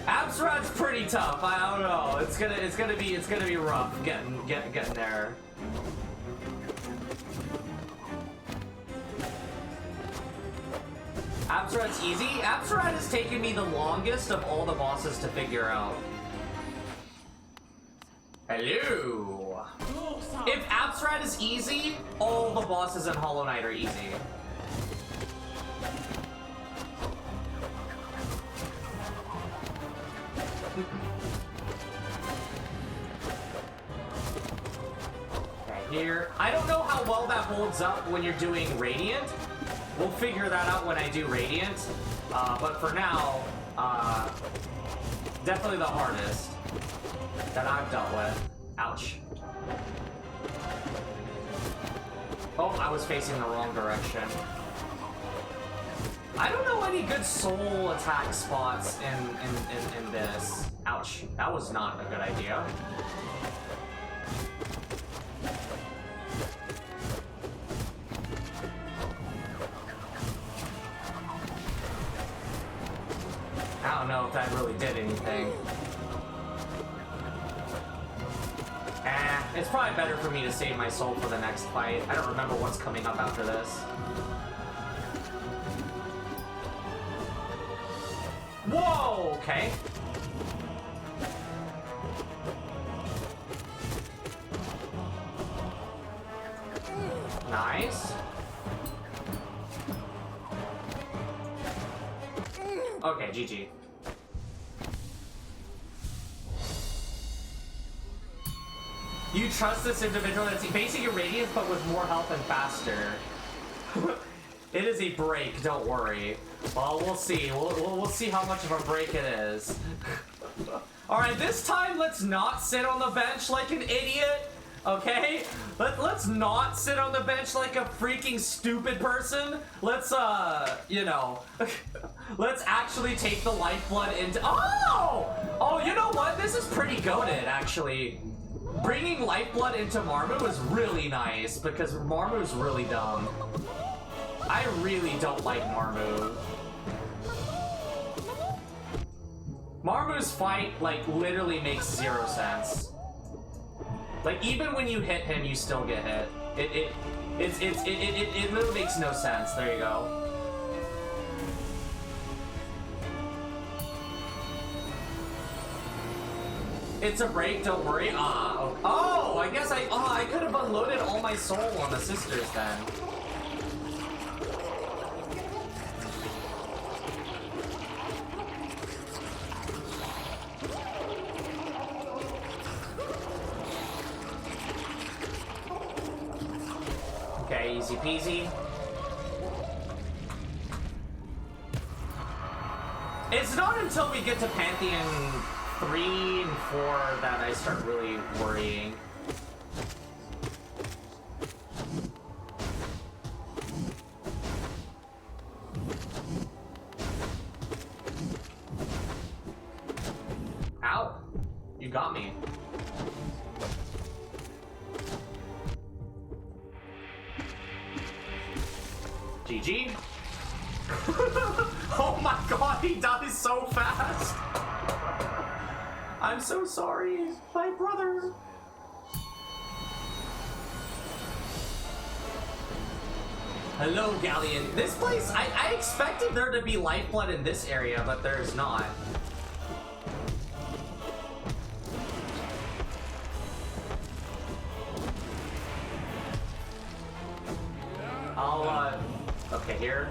Absrad's pretty tough. I don't know. It's gonna be rough getting there. Absrad's easy. Absrad has taken me the longest of all the bosses to figure out. Hello. If Absrad is easy, all the bosses in Hollow Knight are easy. Here. I don't know how well that holds up when you're doing Radiant. We'll figure that out when I do Radiant. But for now, definitely the hardest that I've dealt with. Ouch. Oh, I was facing the wrong direction. I don't know any good soul attack spots in this. Ouch. That was not a good idea. I don't know if that really did anything. It's probably better for me to save my soul for the next fight. I don't remember what's coming up after this. Whoa, okay. Nice. Okay, GG. You trust this individual that's basing your radiance but with more health and faster. It is a break, don't worry. Well, we'll see. We'll see how much of a break it is. Alright, this time let's not sit on the bench like an idiot. Okay? Let's not sit on the bench like a freaking stupid person. Let's, you know, let's actually take the lifeblood into— Oh! Oh, you know what? This is pretty goated, actually. Bringing lifeblood into Marmu is really nice, because Marmu's really dumb. I really don't like Marmu. Marmu's fight, like, literally makes 0 sense. Like, even when you hit him, you still get hit. It literally makes no sense. There you go. It's a break, don't worry. Oh, I guess I could have unloaded all my soul on the sisters then. Okay, easy peasy. It's not until we get to Pantheon 3 and 4 that I start really worrying. Ow! You got me. GG. Oh my god, he dies so fast! I'm so sorry, my brother. Hello, Galleon. This place, I expected there to be lifeblood in this area, but there's not. Okay, here.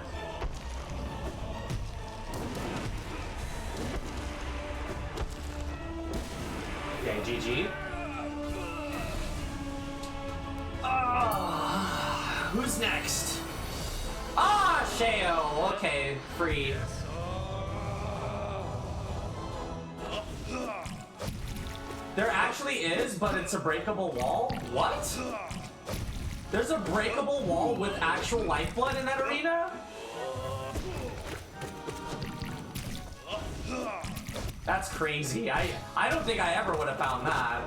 Okay, GG. Who's next? Ah, Sheo. Okay, free. There actually is, but it's a breakable wall. What? There's a breakable wall with actual lifeblood in that arena? That's crazy. I don't think I ever would have found that.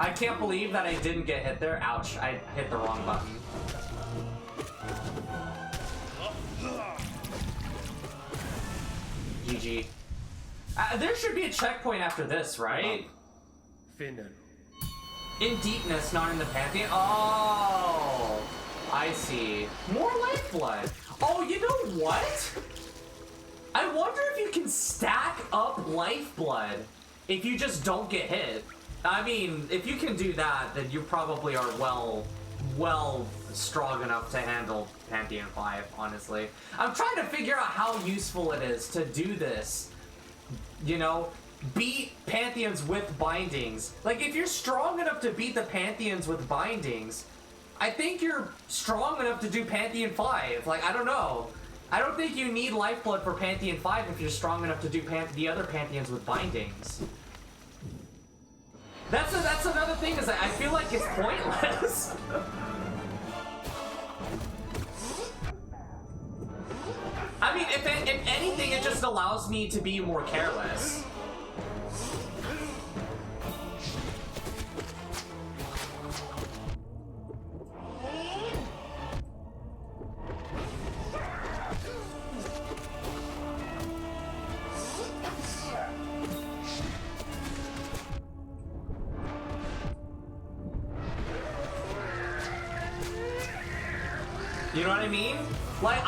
I can't believe that I didn't get hit there. Ouch, I hit the wrong button. GG. There should be a checkpoint after this, right? In deepness, not in the Pantheon. Oh, I see. More lifeblood. Oh, you know what? I wonder if you can stack up lifeblood if you just don't get hit. I mean, if you can do that, then you probably are well strong enough to handle Pantheon 5, honestly. I'm trying to figure out how useful it is to do this. You know, beat Pantheons with bindings. Like, if you're strong enough to beat the Pantheons with bindings, I think you're strong enough to do Pantheon 5. Like, I don't know. I don't think you need lifeblood for Pantheon 5 if you're strong enough to do the other Pantheons with bindings. That's another thing, is that I feel like it's pointless. I mean, if anything, it just allows me to be more careless. You know what I mean? Like,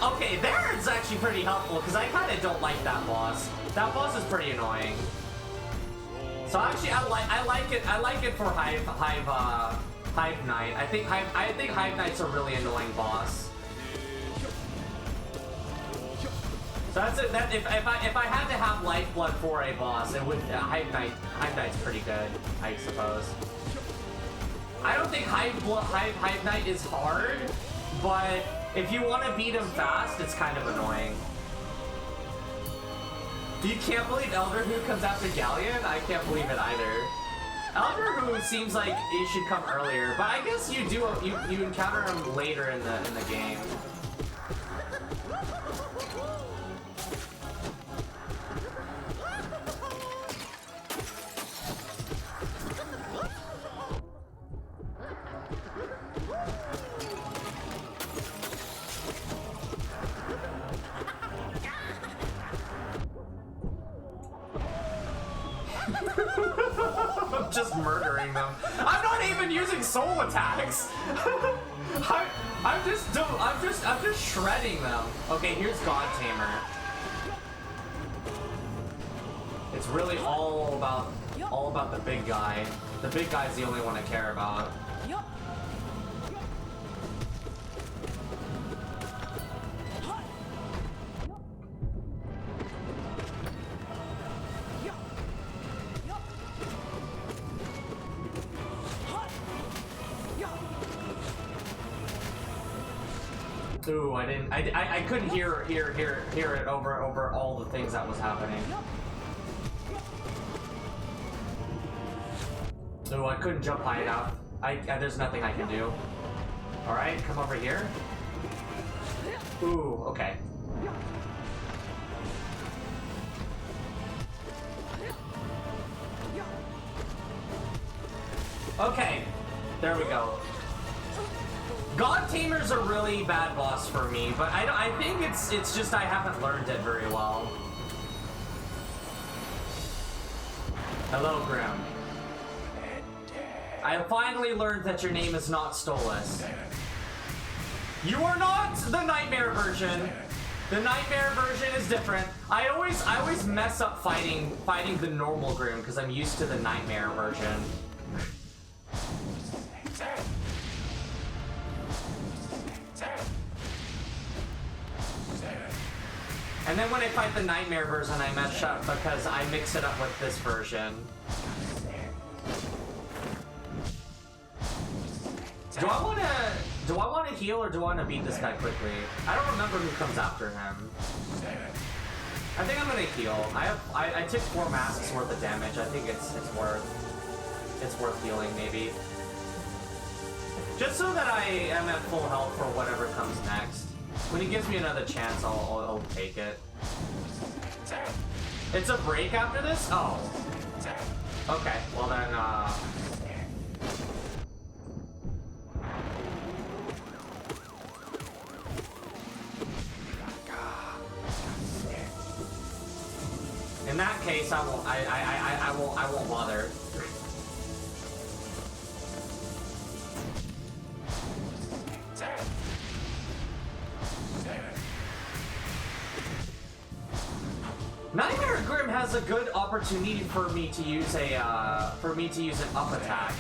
okay, there it's actually pretty helpful, because I kind of don't like that boss. That boss is pretty annoying. So actually, I like it for Hive Knight. I think Hive Knight's a really annoying boss. So that's it. That if I had to have lifeblood for a boss, it would Hive Knight's pretty good, I suppose. I don't think Hive Knight is hard, but if you want to beat him fast, it's kind of annoying. You can't believe Elder Who comes after Galleon? I can't believe it either. Elder Who seems like he should come earlier, but I guess you encounter him later in the game. I'm just murdering them. I'm not even using soul attacks. I'm just shredding them. Okay, here's God Tamer. It's really all about the big guy. The big guy's the only one I care about. Ooh, I couldn't hear it over all the things that was happening. Ooh, I couldn't jump high enough. There's nothing I can do. Alright, come over here. Ooh, okay. Okay, there we go. God Tamer's a really bad boss for me, but I think it's just I haven't learned it very well. Hello, Grim. I finally learned that your name is not Stolas. You are not the nightmare version. The nightmare version is different. I always mess up fighting the normal Grim because I'm used to the nightmare version. And then when I fight the nightmare version, I mess up because I mix it up with this version. Do I wanna heal or do I wanna beat this guy quickly? I don't remember who comes after him. I think I'm gonna heal. I took 4 masks worth of damage. I think it's worth healing maybe. Just so that I am at full health for whatever comes next. When he gives me another chance, I'll take it. It's a break after this? Oh. Okay, well then, in that case, I won't bother. Nightmare Grim has a good opportunity for me to use an up attack.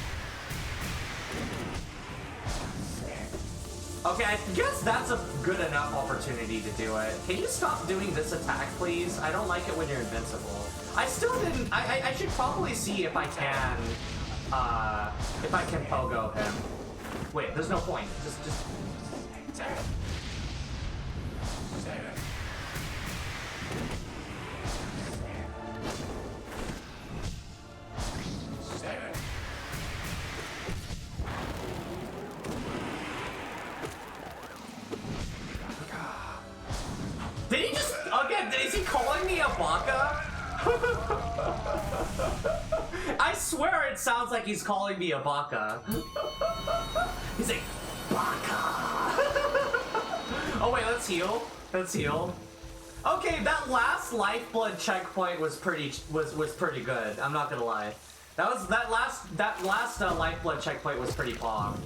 Okay, I guess that's a good enough opportunity to do it. Can you stop doing this attack, please? I don't like it when you're invincible. I still didn't. I should probably see if I can pogo him. Wait, there's no point. Just. Did he just, again, is he calling me a baka? I swear it sounds like he's calling me a baka. He's like, baka. Oh wait, let's heal. Let's heal. Okay, that last lifeblood checkpoint was pretty good. I'm not gonna lie. That last lifeblood checkpoint was pretty pog.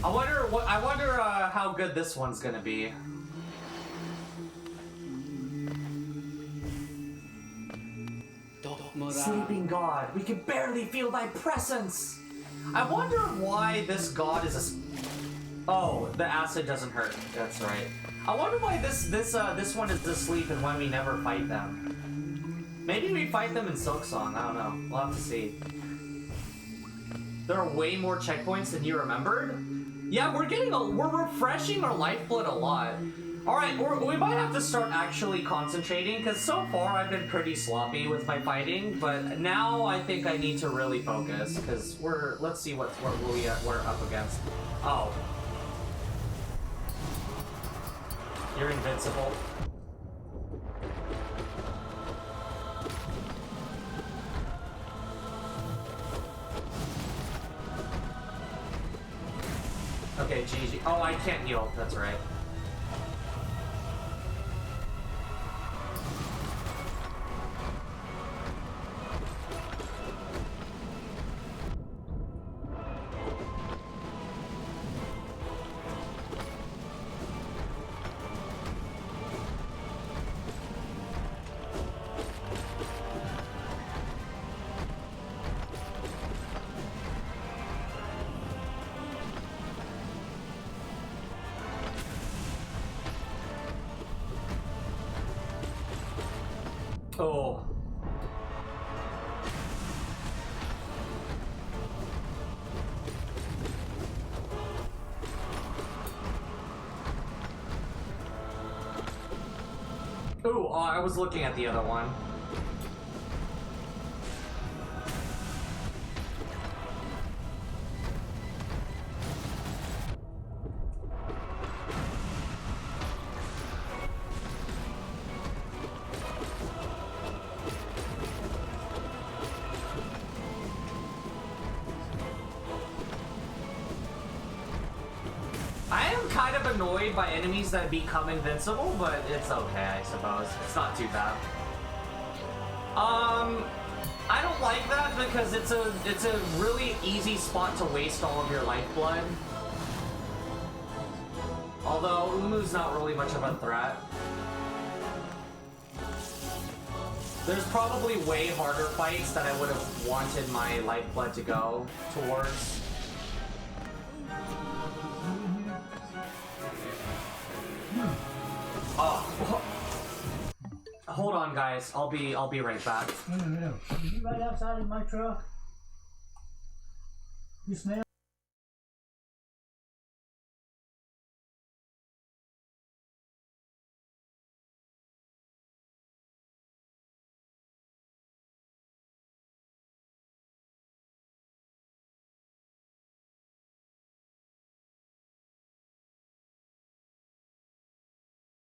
I wonder how good this one's gonna be. Sleeping God, we can barely feel thy presence. I wonder why this god is a. Oh, the acid doesn't hurt. That's right. I wonder why this one is asleep and why we never fight them. Maybe we fight them in Silksong. I don't know. We'll have to see. There are way more checkpoints than you remembered. Yeah, we're refreshing our lifeblood a lot. Alright, we might have to start actually concentrating, because so far I've been pretty sloppy with my fighting, but now I think I need to really focus, because let's see what we're up against. Oh. You're invincible. Okay, GG. Oh, I can't heal. That's right. Oh. Ooh, I was looking at the other one. I am kind of annoyed by enemies that become invincible, but it's okay, I suppose. It's not too bad. I don't like that because it's a really easy spot to waste all of your lifeblood. Although Umu's not really much of a threat. There's probably way harder fights that I would have wanted my lifeblood to go towards. Oh, hold on, guys. I'll be right back. No. You right outside of my truck? You smell